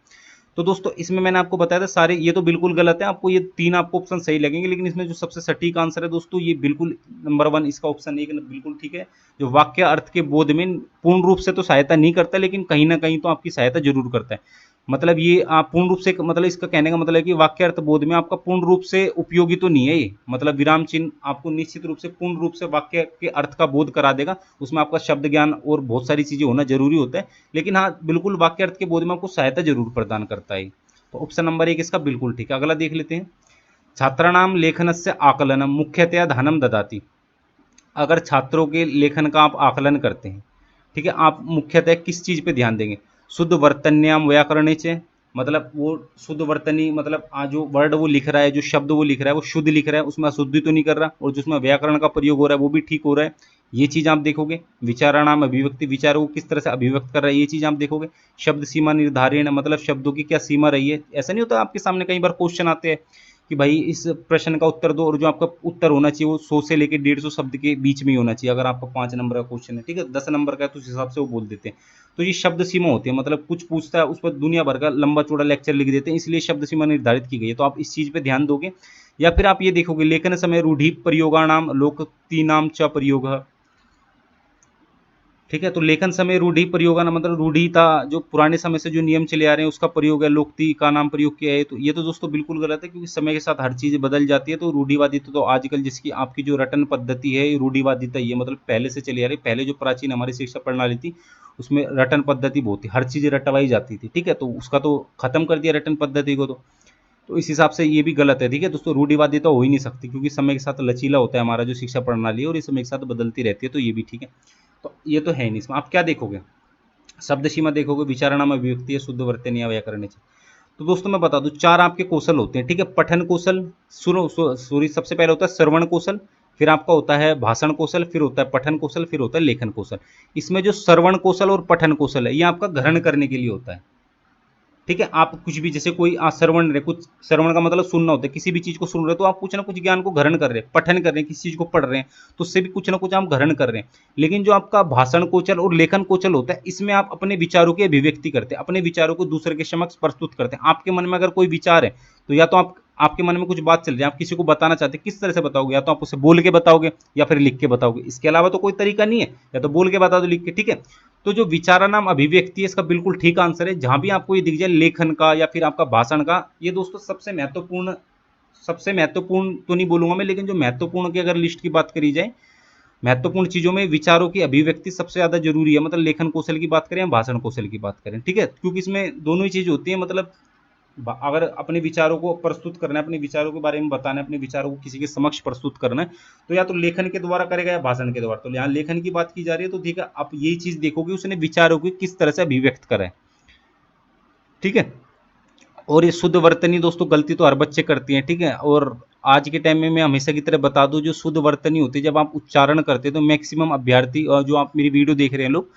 तो दोस्तों इसमें मैंने आपको बताया था सारे, ये तो बिल्कुल गलत है, आपको ये तीन आपको ऑप्शन सही लगेंगे, लेकिन इसमें जो सबसे सटीक आंसर है दोस्तों, ये बिल्कुल नंबर 1 इसका ऑप्शन एक बिल्कुल ठीक है, जो वाक्य अर्थ के बोध में पूर्ण रूप से तो सहायता नहीं करता, लेकिन कहीं ना कहीं तो आपकी सहायता जरूर करता है। मतलब ये आप पूर्ण रूप से, मतलब इसका कहने का मतलब है कि वाक्य अर्थ बोध में आपका पूर्ण रूप से उपयोगी तो नहीं है ये, मतलब विराम चिन्ह आपको निश्चित रूप से पूर्ण रूप से वाक्य के अर्थ का बोध करा देगा, उसमें आपका शब्द ज्ञान और बहुत सारी चीजें होना जरूरी होता है, लेकिन हाँ बिल्कुल वाक्य अर्थ के बोध में आपको सहायता जरूर प्रदान करता है। तो ऑप्शन नंबर 1 इसका बिल्कुल ठीक है। अगला देख लेते हैं, छात्राणाम लेखनस्य आकलनम मुख्यतया धनम ददाति। अगर छात्रों के लेखन का आप आकलन करते हैं, ठीक है, आप मुख्यतः किस चीज पे ध्यान देंगे, शुद्ध वर्तन्याम व्याकरण से, मतलब वो शुद्ध वर्तनी, मतलब जो वर्ड वो लिख रहा है, जो शब्द वो लिख रहा है वो शुद्ध लिख रहा है, उसमें अशुद्धि तो नहीं कर रहा, और जिसमें व्याकरण का प्रयोग हो रहा है वो भी ठीक हो रहा है, ये चीज आप देखोगे। विचाराणाम अभिव्यक्ति, विचारों को किस तरह से अभिव्यक्त कर रहा है, ये चीज आप देखोगे। शब्द सीमा निर्धारण, मतलब शब्दों की क्या सीमा रही है, ऐसा नहीं होता आपके सामने कई बार क्वेश्चन आते हैं कि भाई इस प्रश्न का उत्तर दो, और जो आपका उत्तर होना चाहिए वो 100 से लेकर 150 शब्द के बीच में ही होना चाहिए, अगर आपका 5 नंबर का क्वेश्चन है, ठीक है, 10 नंबर का है तो उस हिसाब से वो बोल देते हैं। तो ये शब्द सीमा होती है, मतलब कुछ पूछता है उस पर दुनिया भर का लंबा चौड़ा लेक्चर लिख देते हैं, इसलिए शब्द सीमा निर्धारित की गई है, तो आप इस चीज पे ध्यान दोगे। या फिर आप ये देखोगे, लेखन समय रूढ़ि प्रयोगाणाम लोकोक्तीनाम च प्रयोग, ठीक है। तो लेखन समय रूढ़ि प्रयोग ना, मतलब रूढ़ि था जो पुराने समय से जो नियम चले आ रहे हैं उसका प्रयोग है, लोकती का नाम प्रयोग किया है, तो ये तो दोस्तों बिल्कुल गलत है, क्योंकि समय के साथ हर चीज बदल जाती है। तो रूढ़िवादिता तो आजकल जिसकी आपकी जो रटन पद्धति है रूढ़िवादिता, ये मतलब पहले से चली आ रही, पहले जो प्राचीन हमारी शिक्षा प्रणाली थी उसमें रटन पद्धति बहुत थी, हर चीज रटवाई जाती थी, ठीक है, तो उसका तो खत्म कर दिया रटन पद्धति को। तो इस हिसाब से ये भी गलत है, ठीक है दोस्तों, रूढ़िवादिता हो ही नहीं सकती, क्योंकि समय के साथ लचीला होता है हमारा जो शिक्षा प्रणाली है, और ये समय के साथ बदलती रहती है, तो ये भी ठीक है। तो ये तो है नहीं, इसमें आप क्या देखोगे, शब्द सीमा देखोगे, विचारणाम अभिव्यक्ति है, शुद्ध वर्तन या व्याकरण है। तो दोस्तों मैं बता दूं 4 आपके कौशल होते हैं, ठीक है। पठन कौशल, सुनो सॉरी, सबसे पहले होता है श्रवण कौशल, फिर आपका होता है भाषण कौशल, फिर होता है पठन कौशल, फिर होता है लेखन कौशल। इसमें जो श्रवण कौशल और पठन कौशल है ये आपका ग्रहण करने के लिए होता है, ठीक है। आप कुछ भी, जैसे कोई श्रवण रहे, कुछ श्रवण का मतलब सुनना होता है, किसी भी चीज को सुन रहे हो तो आप कुछ ना कुछ ज्ञान को ग्रहण कर रहे हैं, पठन कर रहे हैं, किसी चीज को पढ़ रहे हैं तो उससे भी कुछ ना कुछ आप ग्रहण कर रहे हैं। लेकिन जो आपका भाषण कौशल और लेखन कौशल होता है, इसमें आप अपने विचारों की अभिव्यक्ति करते हैं, अपने विचारों को दूसरे के समक्ष प्रस्तुत करते हैं। आपके मन में अगर कोई विचार है तो या तो आपके मन में कुछ बात चल रही है, आप किसी को बताना चाहते हैं, किस तरह से बताओगे, या तो आप उसे बोल के बताओगे या फिर लिख के बताओगे, इसके अलावा तो कोई तरीका नहीं है, या तो बोल के बता दो, लिख के, ठीक है। तो जो विचारा नाम अभिव्यक्ति है इसका बिल्कुल ठीक आंसर है। जहां भी आपको ये दिख जाए लेखन का या फिर आपका भाषण का, ये दोस्तों सबसे महत्वपूर्ण तो नहीं बोलूंगा मैं, लेकिन जो महत्वपूर्ण की अगर लिस्ट की बात करी जाए, महत्वपूर्ण चीजों में विचारों की अभिव्यक्ति सबसे ज्यादा जरूरी है, मतलब लेखन कौशल की बात करें या भाषण कौशल की बात करें, ठीक है, क्योंकि इसमें दोनों ही चीज होती है, मतलब अगर अपने विचारों को प्रस्तुत करना है, अपने विचारों के बारे में बताना है, अपने विचारों को किसी के समक्ष प्रस्तुत करना है, तो या तो लेखन के द्वारा करेगा या भाषण के द्वारा। तो यहाँ लेखन की बात की जा रही है तो ठीक है, आप यही चीज देखोगे उसने विचारों को किस तरह से अभिव्यक्त करा है, ठीक है। और ये शुद्ध वर्तनी दोस्तों गलती तो हर बच्चे करती हैं, ठीक है। और आज के टाइम में मैं हमेशा की तरह बता दूं, जो शुद्ध वर्तनी होती है जब आप उच्चारण करते हैं तो मैक्सिमम अभ्यर्थी, और जो आप मेरी वीडियो देख रहे हैं लोग,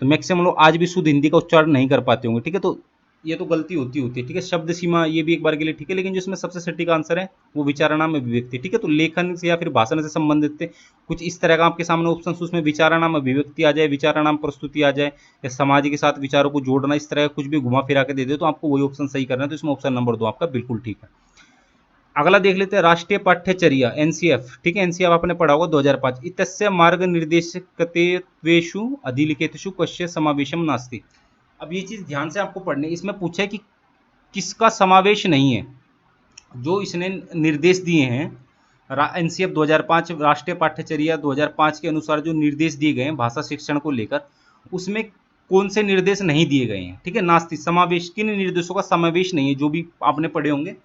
तो मैक्सिमम लोग आज भी शुद्ध हिंदी का उच्चारण नहीं कर पाते होंगे, ठीक है। तो ये तो गलती होती है, ठीक है। शब्द सीमा ये भी एक बार के लिए ठीक है, लेकिन जो इसमें सबसे सटीक आंसर है वो विचारणाम अभिव्यक्ति, ठीक है। तो लेखन से या फिर भाषण से संबंधित कुछ इस तरह का आपके सामने ऑप्शन, उसमें विचारणाम अभिव्यक्ति आ जाए, विचारणाम प्रस्तुति आ जाए, या समाज के साथ विचारों को जोड़ना, इस तरह का कुछ भी घुमा फिरा के दे दे तो आपको वही ऑप्शन सही करना है। तो इसमें ऑप्शन नंबर 2 आपका बिल्कुल ठीक है। अगला देख लेते हैं, राष्ट्रीय पाठ्यचर्या एनसीएफ, ठीक है। एनसीएफ आपने पढ़ा होगा 2005। इत्यस्य मार्गनिर्देशकतेषु अधिलिखितेषु कस्य समावेशम नास्ति। अब ये चीज ध्यान से आपको पढ़नी है। इसमें पूछा है कि किसका समावेश नहीं है। जो इसने निर्देश दिए हैं एनसीएफ 2005 राष्ट्रीय पाठ्यचर्या 2005 के अनुसार जो निर्देश दिए गए हैं भाषा शिक्षण को लेकर, उसमें कौन से निर्देश नहीं दिए गए हैं, ठीक है। नास्ति समावेश, किन निर्देशों का समावेश नहीं है, जो भी आपने पढ़े होंगे,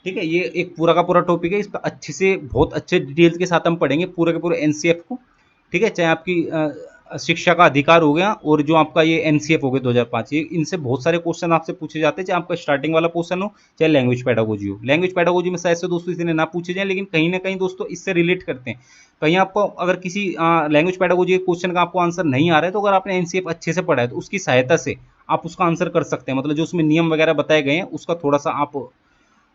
ठीक है। ये एक पूरा का पूरा टॉपिक है, इस पर अच्छे से बहुत अच्छे डिटेल्स के साथ हम पढ़ेंगे पूरे के पूरे एनसीएफ को, ठीक है। चाहे आपकी शिक्षा का अधिकार हो गया और जो आपका ये एनसीएफ हो गया 2005, ये इनसे बहुत सारे क्वेश्चन आपसे पूछे जाते हैं, चाहे आपका स्टार्टिंग वाला क्वेश्चन हो चाहे लैंग्वेज पेडागोजी हो। लैंग्वेज पेडागोजी में शायद से दोस्तों इसने ना पूछे जाए, लेकिन कहीं ना कहीं दोस्तों इससे रिलेट करते हैं। कहीं आपको अगर किसी लैंग्वेज पेडागोजी के क्वेश्चन का आपको आंसर नहीं आ रहा है, तो अगर आपने एनसीएफ अच्छे से पढ़ा है तो उसकी सहायता से आप उसका आंसर कर सकते हैं। मतलब जो उसमें नियम वगैरह बताए गए हैं उसका थोड़ा सा आप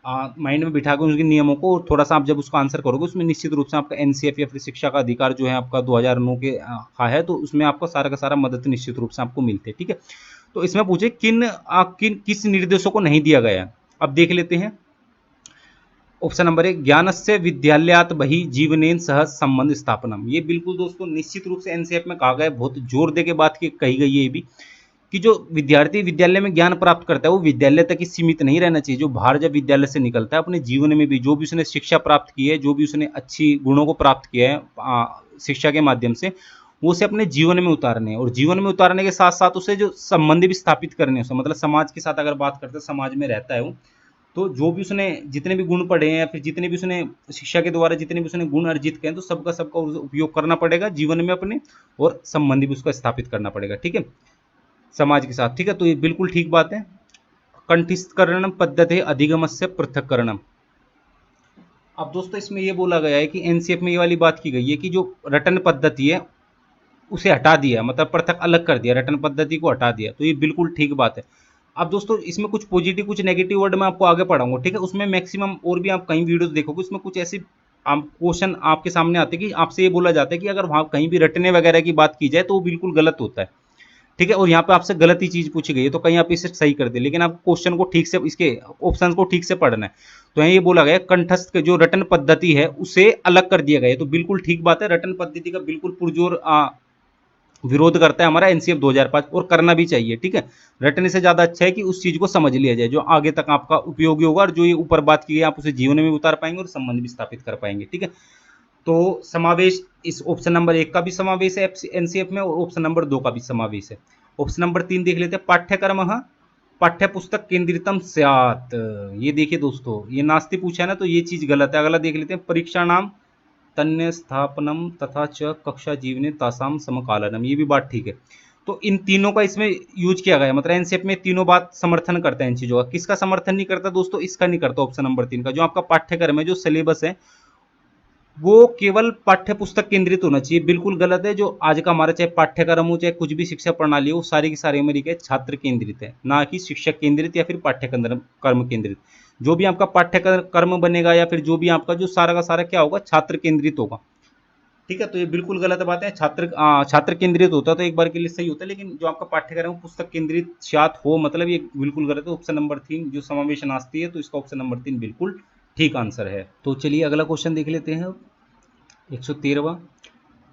माइंड में बिठा कर उसके नियमों को थोड़ा सा आप जब उसका आंसर करोगे, उसमें निश्चित रूप से आपका एनसीएफ या फिर शिक्षा का अधिकार जो है आपका 2009 के का है, तो उसमें आपको सारा का सारा मदद निश्चित रूप से आपको मिलते हैं, ठीक है। तो इसमें पूछे किस निर्देशों को नहीं दिया गया है। अब देख लेते हैं ऑप्शन नंबर 1, ज्ञानस्य विद्यालयात् बहिः जीवनेन सह संबंध स्थापनम। ये बिल्कुल दोस्तों निश्चित रूप से एनसीएफ में कहा गया है, बहुत जोर दे के बात की कही गई है ये भी, कि जो विद्यार्थी विद्यालय में ज्ञान प्राप्त करता है वो विद्यालय तक ही सीमित नहीं रहना चाहिए। जो बाहर जब विद्यालय से निकलता है अपने जीवन में भी जो भी उसने शिक्षा प्राप्त की है, जो भी उसने अच्छी गुणों को प्राप्त किया है शिक्षा के माध्यम से, वो उसे अपने जीवन में उतारने हैं। और जीवन में उतारने के साथ साथ उसे जो संबंध भी स्थापित करने हैं, मतलब समाज के साथ अगर बात करते हैं, समाज में रहता है वो, तो जो भी उसने जितने भी गुण पढ़े हैं या फिर जितने भी उसने शिक्षा के द्वारा जितने भी उसने गुण अर्जित किए हैं, तो सबका सबका उपयोग करना पड़ेगा जीवन में अपने, और संबंध भी उसका स्थापित करना पड़ेगा, ठीक है, समाज के साथ, ठीक है। तो ये बिल्कुल ठीक बात है। कंठस्थकरणम पद्धति अधिगमस्य पृथक्करणम। अब दोस्तों इसमें ये बोला गया है कि एनसीएफ में ये वाली बात की गई है कि जो रटन पद्धति है उसे हटा दिया, मतलब पृथक अलग कर दिया, रटन पद्धति को हटा दिया। तो ये बिल्कुल ठीक बात है। अब दोस्तों इसमें कुछ पॉजिटिव कुछ नेगेटिव वर्ड मैं आपको आगे पढ़ाऊंगा, ठीक है। उसमें मैक्सिमम और भी आप कहीं वीडियोस देखोगे, उसमें कुछ ऐसी क्वेश्चन आपके सामने आते हैं कि आपसे ये बोला जाता है कि अगर वहां कहीं भी रटने वगैरह की बात की जाए तो वो बिल्कुल गलत होता है, ठीक है। और यहाँ पे आपसे गलत ही चीज पूछी गई है, तो कहीं आप इसे सही कर दे, लेकिन आप क्वेश्चन को ठीक से, इसके ऑप्शन को ठीक से पढ़ना है। तो यहाँ ये बोला गया कंठस्थ जो रटन पद्धति है उसे अलग कर दिया गया है, तो बिल्कुल ठीक बात है। रटन पद्धति का बिल्कुल पुरजोर विरोध करता है हमारा एनसीएफ 2005, और करना भी चाहिए, ठीक है। रटने से ज्यादा अच्छा है कि उस चीज को समझ लिया जाए जो आगे तक आपका उपयोगी होगा, और जो ये ऊपर बात की गई आप उसे जीवन में भी उतार पाएंगे और संबंध भी स्थापित कर पाएंगे, ठीक है। तो समावेश इस ऑप्शन नंबर 1 का भी समावेश है एनसीएफ में, और ऑप्शन नंबर 2 का भी समावेश है। ऑप्शन नंबर 3 देख लेते हैं, पाठ्यक्रम पाठ्य पुस्तक केंद्रितम स्यात्। ये देखिए दोस्तों, ये नास्ति पूछा है ना, तो ये चीज गलत है। अगला देख लेते हैं, परीक्षा नाम तन्य स्थापनम तथा च कक्षा जीवने तासाम समकालनम। ये भी बात ठीक है। तो इन तीनों का इसमें यूज किया गया, मतलब एनसीएफ में तीनों बात समर्थन करते हैं इन चीजों का। किसका समर्थन नहीं करता दोस्तों? इसका नहीं करता, ऑप्शन नंबर 3 का। जो आपका पाठ्यक्रम है, जो सिलेबस है, वो केवल पाठ्य पुस्तक केंद्रित होना चाहिए, बिल्कुल गलत है। जो आज का हमारा चाहे पाठ्यक्रम हो चाहे कुछ भी शिक्षा प्रणाली हो, सारी की सारी हमारी क्या छात्र केंद्रित है, ना कि शिक्षक केंद्रित या फिर पाठ्यक्रम केंद्रित। जो भी आपका पाठ्यक्रम बनेगा या फिर जो भी आपका जो सारा का सारा क्या होगा, छात्र केंद्रित होगा, ठीक है। तो ये बिल्कुल गलत बात है। छात्र केंद्रित होता तो एक बार के लिए सही होता, लेकिन जो आपका पाठ्यक्रम पुस्तक केंद्रित छात्र हो, मतलब ये बिल्कुल गलत है। ऑप्शन नंबर 3 जो समावेश नास्ती है, तो इसका ऑप्शन नंबर 3 बिल्कुल ठीक आंसर है। तो चलिए अगला क्वेश्चन देख लेते हैं, 113वां।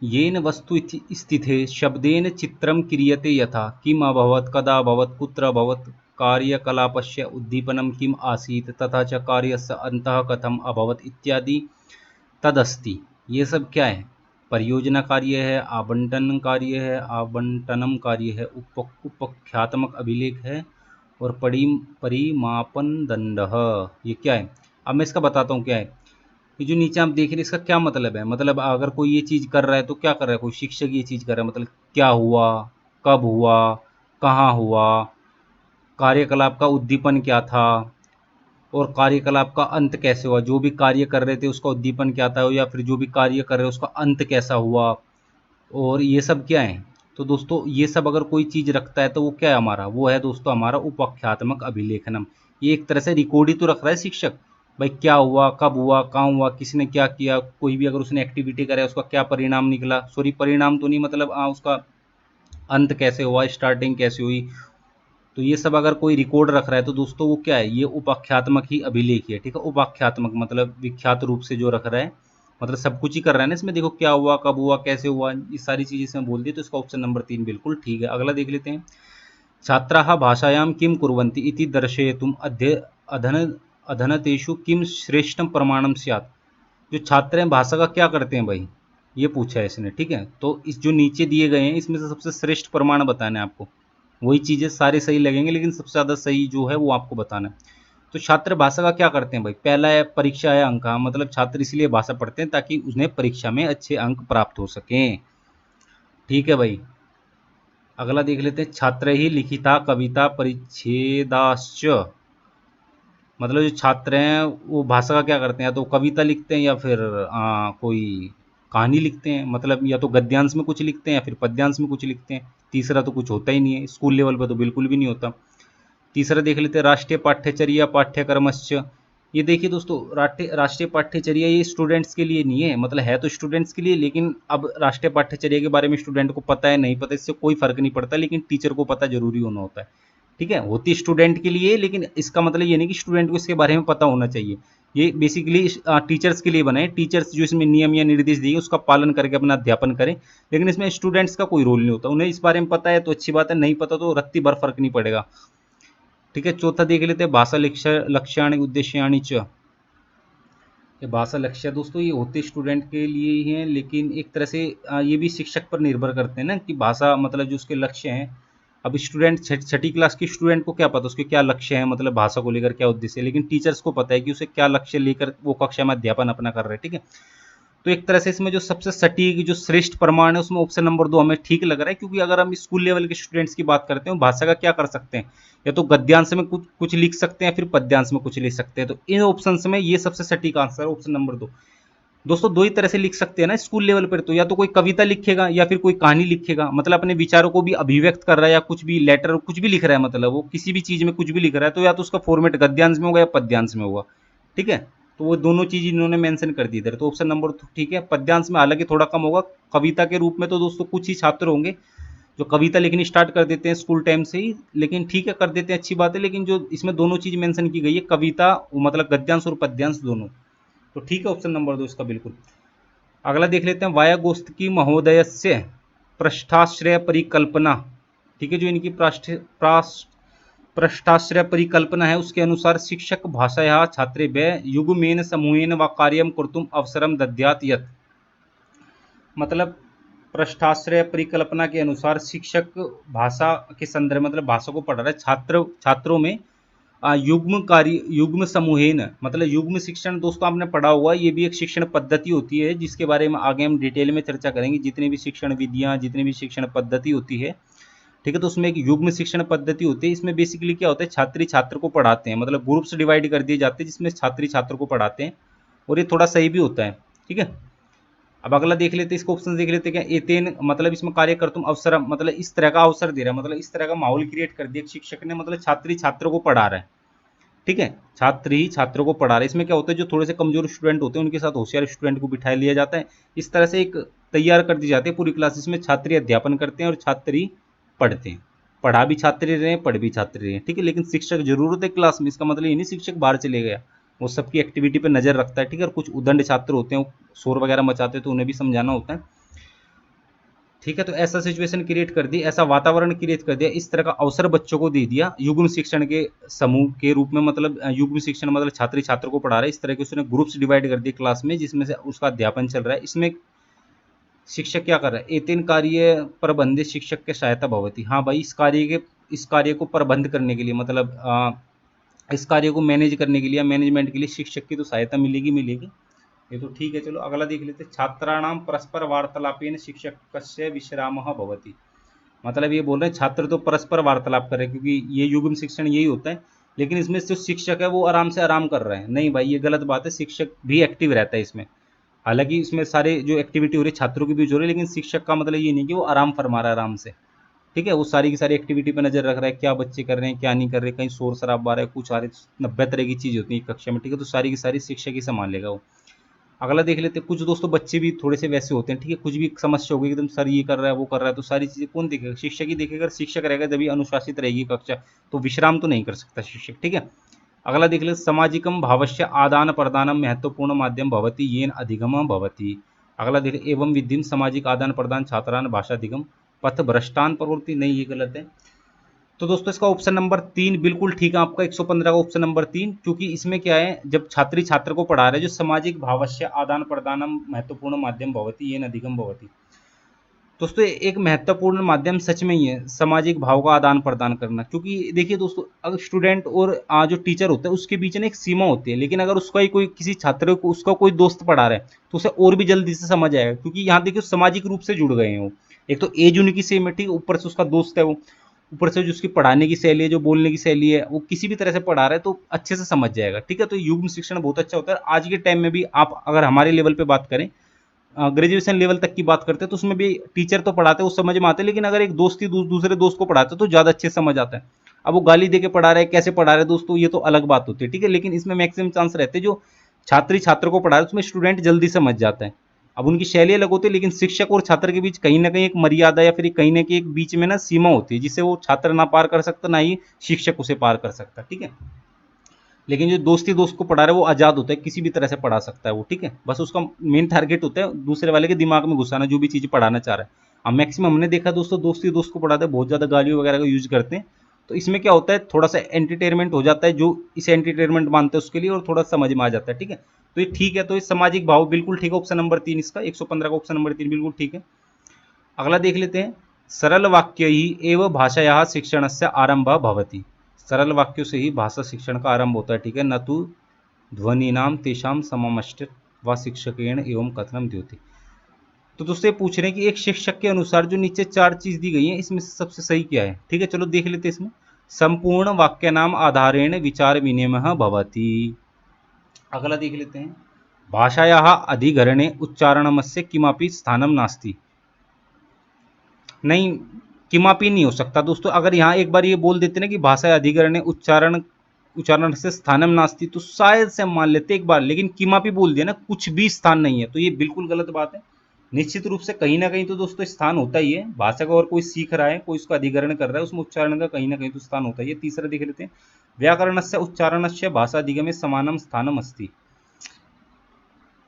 येन वस्तु स्थिते शब्देन चित्रं क्रियते यथा किम अभवत् कदा अभवत् कुत्र अभवत् कार्यकलापस्य उद्दीपनं किम आसीत् तथा च कार्यस्य अन्तः कथम अभवत् इत्यादि तदस्ति। ये सब क्या है? परियोजना कार्य है, आवंटन कार्य है, आवंटनम कार्य है, उपख्यात्मक अभिलेख है, और परिमापन दंड। ये क्या है? अब मैं इसका बताता हूँ क्या है। ये जो नीचे आप देख रहे हैं इसका क्या मतलब है? मतलब अगर कोई ये चीज़ कर रहा है तो क्या कर रहा है? कोई शिक्षक ये चीज़ कर रहा है, मतलब क्या हुआ, कब हुआ, कहाँ हुआ, कार्यकलाप का उद्दीपन क्या था, और कार्यकलाप का अंत कैसे हुआ। जो भी कार्य कर रहे थे उसका उद्दीपन क्या था, या फिर जो भी कार्य कर रहे हैं उसका अंत कैसा हुआ। और ये सब क्या है? तो दोस्तों ये सब अगर कोई चीज़ रखता है तो वो क्या है हमारा, वो है दोस्तों हमारा उपाख्यात्मक अभिलेखनम। ये एक तरह से रिकॉर्ड ही तो रख रहा है शिक्षक, भाई क्या हुआ, कब हुआ, कहाँ हुआ, किसने क्या किया, कोई भी अगर उसने एक्टिविटी करे उसका क्या परिणाम निकला, सॉरी परिणाम तो नहीं मतलब उसका अंत कैसे हुआ, स्टार्टिंग कैसे हुई। तो ये सब अगर कोई रिकॉर्ड रख रहा है तो दोस्तों वो क्या है, ये उपाख्यात्मक ही अभिलेख है। ठीक है, उपाख्यात्मक मतलब विख्यात रूप से जो रख रहा है, मतलब सब कुछ ही कर रहा है ना इसमें, देखो क्या हुआ, कब हुआ, कैसे हुआ, ये सारी चीज़ें इसमें बोल दी, तो इसका ऑप्शन नंबर 3 बिल्कुल ठीक है। अगला देख लेते हैं, छात्राः भाषायां किं कुर्वन्ति इति दर्शयितुम् अधन अधनतेषु किं श्रेष्ठं प्रमाणं स्यात्। जो छात्र हैं भाषा का क्या करते हैं भाई, ये पूछा है इसने। ठीक है, तो इस जो नीचे दिए गए हैं इसमें से सबसे श्रेष्ठ प्रमाण बताना है आपको। वही चीज़ें सारे सही लगेंगे लेकिन सबसे ज़्यादा सही जो है वो आपको बताना है। तो छात्र भाषा का क्या करते हैं भाई, पहला है परीक्षा या अंक, मतलब छात्र इसलिए भाषा पढ़ते हैं ताकि उन्हें परीक्षा में अच्छे अंक प्राप्त हो सकें। ठीक है भाई, अगला देख लेते हैं, छात्र ही लिखिता कविता परिच्छेदाश्च। मतलब जो छात्र हैं वो भाषा का क्या करते हैं, या तो कविता लिखते हैं या फिर कोई कहानी लिखते हैं, मतलब या तो गद्यांश में कुछ लिखते हैं या फिर पद्यांश में कुछ लिखते हैं। तीसरा तो कुछ होता ही नहीं है, स्कूल लेवल पर तो बिल्कुल भी नहीं होता। तीसरा देख लेते हैं, राष्ट्रीय पाठ्यचर्या पाठ्यक्रमश्च। ये देखिए दोस्तों, राष्ट्रीय पाठ्यचर्या ये स्टूडेंट्स के लिए नहीं है, मतलब है तो स्टूडेंट्स के लिए, लेकिन अब राष्ट्रीय पाठ्यचर्या के बारे में स्टूडेंट को पता है नहीं पता इससे कोई फर्क नहीं पड़ता, लेकिन टीचर को पता जरूरी होना होता है। ठीक है, होती स्टूडेंट के लिए, लेकिन इसका मतलब ये नहीं कि स्टूडेंट को इसके बारे में पता होना चाहिए। ये बेसिकली टीचर्स के लिए बना है, टीचर्स जो इसमें नियम या निर्देश दिए उसका पालन करके अपना अध्यापन करें, लेकिन इसमें स्टूडेंट्स का कोई रोल नहीं होता। उन्हें इस बारे में पता है तो अच्छी बात है, नहीं पता तो रत्ती भर फर्क नहीं पड़ेगा। ठीक है, चौथा देख लेते हैं, भाषा लक्ष्याणि उद्देश्याणि च। ये भाषा लक्ष्य दोस्तों ये होते स्टूडेंट के लिए ही हैं, लेकिन एक तरह से ये भी शिक्षक पर निर्भर करते हैं ना कि भाषा मतलब जो उसके लक्ष्य हैं। अब स्टूडेंट छठी क्लास के स्टूडेंट को क्या पता उसके क्या लक्ष्य है, मतलब भाषा को लेकर क्या उद्देश्य है, लेकिन टीचर्स को पता है कि उसे क्या लक्ष्य लेकर वो कक्षा में अध्यापन अपना कर रहे हैं। ठीक है, तो एक तरह से इसमें जो सबसे सटीक जो श्रेष्ठ प्रमाण है उसमें ऑप्शन नंबर 2 हमें ठीक लग रहा है, क्योंकि अगर हम स्कूल लेवल के स्टूडेंट्स की बात करते हैं भाषा का क्या कर सकते हैं, या तो गद्यांश में कुछ कुछ लिख सकते हैं, फिर पद्यांश में कुछ लिख सकते हैं। तो इन ऑप्शन में ये सबसे सटीक आंसर है ऑप्शन नंबर 2। दोस्तों दो ही तरह से लिख सकते हैं ना स्कूल लेवल पर, तो या तो कोई कविता लिखेगा या फिर कोई कहानी लिखेगा, मतलब अपने विचारों को भी अभिव्यक्त कर रहा है, या कुछ भी लेटर कुछ भी लिख रहा है, मतलब वो किसी भी चीज में कुछ भी लिख रहा है, तो या तो उसका फॉर्मेट गद्यांश में होगा या पद्यांश में होगा। ठीक है, तो वो दोनों चीज इन्होंने मेंशन कर दी इधर, तो ऑप्शन नंबर ठीक है। पद्यांश में हालांकि थोड़ा कम होगा, कविता के रूप में तो दोस्तों कुछ ही छात्र होंगे जो कविता लिखनी स्टार्ट कर देते हैं स्कूल टाइम से ही, लेकिन ठीक है कर देते हैं, अच्छी बात है, लेकिन जो इसमें दोनों चीज मेंशन की गई है कविता मतलब गद्यांश और पद्यांश दोनों, तो ठीक है ऑप्शन नंबर 2 इसका बिल्कुल। अगला देख लेते हैं, वायागोस्की महोदयस्य पृष्ठाश्रय परिकल्पना। ठीक है, जो इनकी पृष्ठाश्रय परिकल्पना है उसके अनुसार शिक्षक भाषायाः छात्रेभ्यः युग्मेन समूहेन व कार्यं कर्तुम् अवसरं दद्यात् यत्। मतलब पृष्ठाश्रय परिकल्पना के अनुसार शिक्षक भाषा के संदर्भ मतलब भाषा को पढ़ रहा है, छात्रों में युग्म समूहेन, मतलब युग्म शिक्षण दोस्तों आपने पढ़ा हुआ, ये भी एक शिक्षण पद्धति होती है जिसके बारे में आगे हम डिटेल में चर्चा करेंगे। जितनी भी शिक्षण विधियां, जितनी भी शिक्षण पद्धति होती है, ठीक है, तो उसमें एक युग्म शिक्षण पद्धति होती है। इसमें बेसिकली क्या होता है, छात्री छात्र को पढ़ाते हैं, मतलब ग्रुप्स डिवाइड कर दिए जाते हैं जिसमें छात्री छात्र को पढ़ाते हैं, और ये थोड़ा सही भी होता है। ठीक है, अब अगला देख लेते हैं, इसको ऑप्शन देख लेते हैं, क्या एतेन मतलब इसमें कार्य कर तुम अवसर, मतलब इस तरह का अवसर दे रहा है, मतलब इस तरह का माहौल क्रिएट कर दिया शिक्षक ने, मतलब छात्री छात्रों को पढ़ा रहा है। ठीक है, छात्र ही छात्रों को पढ़ा रहे हैं। इसमें क्या होता है, जो थोड़े से कमजोर स्टूडेंट होते हैं उनके साथ होशियार स्टूडेंट को बिठा लिया जाता है, इस तरह से एक तैयार कर दी जाती है पूरी क्लास, जिसमें छात्री अध्यापन करते हैं और छात्री पढ़ते हैं। पढ़ा भी छात्र रहे हैं, पढ़ भी छात्र रहे हैं। ठीक है, लेकिन शिक्षक जरूरत है क्लास में, इसका मतलब ये नहीं शिक्षक बाहर चले गया, वो सबकी एक्टिविटी पर नजर रखता है। ठीक है, और कुछ उदंड छात्र होते हैं शोर वगैरह मचाते हैं तो उन्हें भी समझाना होता है। ठीक है, तो ऐसा सिचुएशन क्रिएट कर दी, ऐसा वातावरण क्रिएट कर दिया, इस तरह का अवसर बच्चों को दे दिया युग्म शिक्षण के समूह के रूप में, मतलब युग्म शिक्षण मतलब छात्री छात्र को पढ़ा रहे हैं, इस तरह के उसने ग्रुप्स डिवाइड कर दिए क्लास में जिसमें से उसका अध्यापन चल रहा है। इसमें शिक्षक क्या कर रहा है, एतेन कार्य प्रबंधित शिक्षक के सहायता भवती। हाँ भाई, इस कार्य को प्रबंध करने के लिए, मतलब इस कार्य को मैनेज करने के लिए, मैनेजमेंट के लिए शिक्षक की तो सहायता मिलेगी मिलेगी, ये तो ठीक है। चलो अगला देख लेते हैं, छात्राणाम परस्पर वार्तालापेन शिक्षकस्य विश्रामः भवति। मतलब ये बोल रहे हैं छात्र तो परस्पर वार्तालाप कर रहे हैं, क्योंकि ये युग्म शिक्षण यही होता है, लेकिन इसमें जो शिक्षक है वो आराम से आराम कर रहे हैं, नहीं भाई ये गलत बात है, शिक्षक भी एक्टिव रहता है इसमें। हालांकि इसमें सारे जो एक्टिविटी हो रही है छात्रों के बीच हो रही है, लेकिन शिक्षक का मतलब ये नहीं कि वो आराम फरमा रहा है आराम से, ठीक है। वो सारी की सारी एक्टिविटी पे नजर रख रहा है, क्या बच्चे कर रहे हैं क्या नहीं कर रहे, कहीं शोर शराबा आ रहा है कुछ आ रहा है, 90 तरह की चीज होती है कक्षा में, ठीक है। तो सारी की सारी शिक्षक ही संभाल लेगा वो। अगला देख लेते हैं, कुछ दोस्तों बच्चे भी थोड़े से वैसे होते हैं, ठीक है। कुछ भी समस्या होगी एकदम, सर ये कर रहा है वो कर रहा है, तो सारी चीजें कौन देखेगा, शिक्षक ही देखेगा। अगर शिक्षक रहेगा जब अनुशासित रहेगी कक्षा, तो विश्राम तो नहीं कर सकता शिक्षक, ठीक है। अगला देख ले, सामाजिकम भावस्य आदान प्रदानम महत्वपूर्ण माध्यम भवति येन अधिगम भवति। अगला देख, एवं विधिम सामाजिक आदान प्रदान छात्रान भाषाधिगम पथ भ्रष्टान प्रवृत्ति, नहीं ये गलत है। तो दोस्तों इसका ऑप्शन नंबर 3 बिल्कुल ठीक है आपका, 115 का ऑप्शन नंबर 3, क्योंकि इसमें क्या है, जब छात्री छात्र को पढ़ा रहे हैं, जो सामाजिक भावस्य आदान प्रदानम महत्वपूर्ण माध्यम भवति येन अधिगम भवति। दोस्तों एक महत्वपूर्ण माध्यम सच में ही है सामाजिक भाव का आदान प्रदान करना, क्योंकि देखिए दोस्तों, अगर स्टूडेंट और जो टीचर होता है उसके बीच में एक सीमा होती है, लेकिन अगर उसका ही कोई किसी छात्र को उसका कोई दोस्त पढ़ा रहा है तो उसे और भी जल्दी से समझ आएगा, क्योंकि यहाँ देखिए सामाजिक रूप से जुड़ गए हैं वो। एक तो एज उनकी सेम है, ठीक है, ऊपर से उसका दोस्त है वो, ऊपर से जो उसकी पढ़ाने की शैली है, जो बोलने की शैली है, वो किसी भी तरह से पढ़ा रहा है तो अच्छे से समझ जाएगा, ठीक है। तो युग्म शिक्षण बहुत अच्छा होता है। आज के टाइम में भी आप अगर हमारे लेवल पे बात करें, ग्रेजुएशन लेवल तक की बात करते हैं, तो उसमें भी टीचर तो पढ़ाते हैं उस समझ में आते हैं, लेकिन अगर एक दोस्त ही दूसरे दोस्त को पढ़ाते हैं तो ज़्यादा अच्छे से समझ आता है। अब वो गाली दे के पढ़ा रहे हैं, कैसे पढ़ा रहे हैं दोस्तों, ये तो अलग बात होती है, ठीक है। लेकिन इसमें मैक्सिमम चांस रहते हैं जो छात्री छात्र को पढ़ा रहे हैं उसमें स्टूडेंट जल्दी समझ जाता है। अब उनकी शैली अलग होती है, लेकिन शिक्षक और छात्र के बीच कहीं ना कहीं एक मर्यादा या फिर कहीं ना कहीं एक बीच में ना सीमा होती है, जिसे वो छात्र ना पार कर सकता, ना ही शिक्षक उसे पार कर सकता, ठीक है। लेकिन जो दोस्ती दोस्त को पढ़ा रहा है वो आज़ाद होता है, किसी भी तरह से पढ़ा सकता है वो, ठीक है। बस उसका मेन टारगेट होता है दूसरे वाले के दिमाग में घुसाना, जो भी चीज़ पढ़ाना चाह रहा है। अब मैक्सिमम हमने देखा दोस्तों, दोस्ती दोस्त को पढ़ाते हैं बहुत ज़्यादा गालियों वगैरह का यूज करते हैं, तो इसमें क्या होता है, थोड़ा सा एंटरटेनमेंट हो जाता है, जो इसे एंटरटेनमेंट मानते हैं उसके लिए, और थोड़ा समझ में आ जाता है, ठीक है। तो ये ठीक है, तो ये सामाजिक भाव बिल्कुल ठीक है, ऑप्शन नंबर 3 इसका, 115 का ऑप्शन नंबर 3 बिल्कुल ठीक है। अगला देख लेते हैं, सरल वाक्य ही एवं भाषाया शिक्षण से आरंभ भवति। सरल वाक्यों से ही भाषा शिक्षण का आरंभ होता है, ठीक है। न तो ध्वनिनाम तेषाम सममष्ट व शिक्षकेण एवं कथनम द्योति। तो दोस्तों ये पूछ रहे हैं कि एक शिक्षक के अनुसार जो नीचे 4 चीज दी गई है, इसमें से सबसे सही क्या है, ठीक है। चलो देख लेते हैं इसमें, संपूर्ण वाक्य नाम आधारेण विचार विनिमय भवति। अगला देख लेते हैं, भाषायाः अधिकरणे उच्चारणमस्य किमपि स्थानम नास्ति। नहीं, किमापि नहीं हो सकता दोस्तों। अगर यहाँ एक बार ये बोल देते ना कि भाषा अधिकरण उच्चारण उच्चारण से स्थानम नास्ति, तो शायद से हम मान लेते एक बार, लेकिन किमापि बोल दिया ना, कुछ भी स्थान नहीं है, तो ये बिल्कुल गलत बात है। निश्चित रूप से कहीं ना कहीं तो दोस्तों स्थान होता ही है, भाषा का और कोई सीख रहा है, कोई उसका अधिकरण कर रहा है, उसमें उच्चारण का कहीं ना कहीं तो स्थान होता ही है। तीसरा देख लेते हैं, व्याकरण से उच्चारण से भाषा अधिगमे समानम स्थानम अस्ति।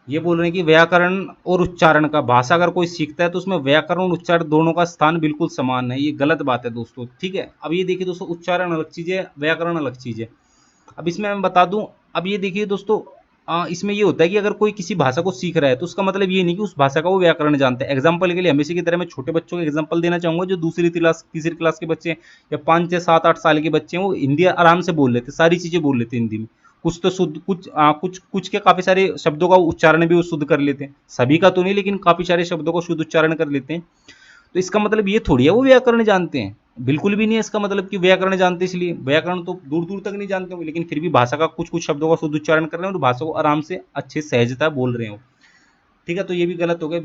ये बोल रहे हैं कि व्याकरण और उच्चारण का, भाषा अगर कोई सीखता है तो उसमें व्याकरण और उच्चारण दोनों का स्थान बिल्कुल समान है, ये गलत बात है दोस्तों, ठीक है। अब ये देखिए दोस्तों, उच्चारण अलग चीज़ है, व्याकरण अलग चीज़ है। अब इसमें मैं बता दूं, अब ये देखिए दोस्तों, इसमें ये होता है कि अगर कोई किसी भाषा को सीख रहा है तो उसका मतलब ये नहीं कि उस भाषा का वो व्याकरण जानते हैं। एग्जाम्पल के लिए हमेशा की तरह मैं छोटे बच्चों को एग्जाम्पल देना चाहूंगा, जो दूसरी क्लास तीसरी क्लास के बच्चे हैं, या 5 से 7 8 साल के बच्चे हैं, वो हिंदी आराम से बोल लेते, सारी चीज़ें बोल लेते हिंदी में। कुछ तो शुद्ध, कुछ के काफ़ी सारे शब्दों का उच्चारण भी वो शुद्ध कर लेते हैं, सभी का तो नहीं, लेकिन काफ़ी सारे शब्दों का शुद्ध उच्चारण कर लेते हैं। तो इसका मतलब ये थोड़ी है वो व्याकरण जानते हैं, बिल्कुल भी नहीं है इसका मतलब कि व्याकरण जानते, इसलिए व्याकरण तो दूर दूर तक नहीं जानते होंगे, लेकिन फिर भी भाषा का कुछ कुछ शब्दों का शुद्ध उच्चारण कर रहे हैं और भाषा को आराम से अच्छे सहजता बोल रहे हो, ठीक है। तो ये भी गलत हो गया।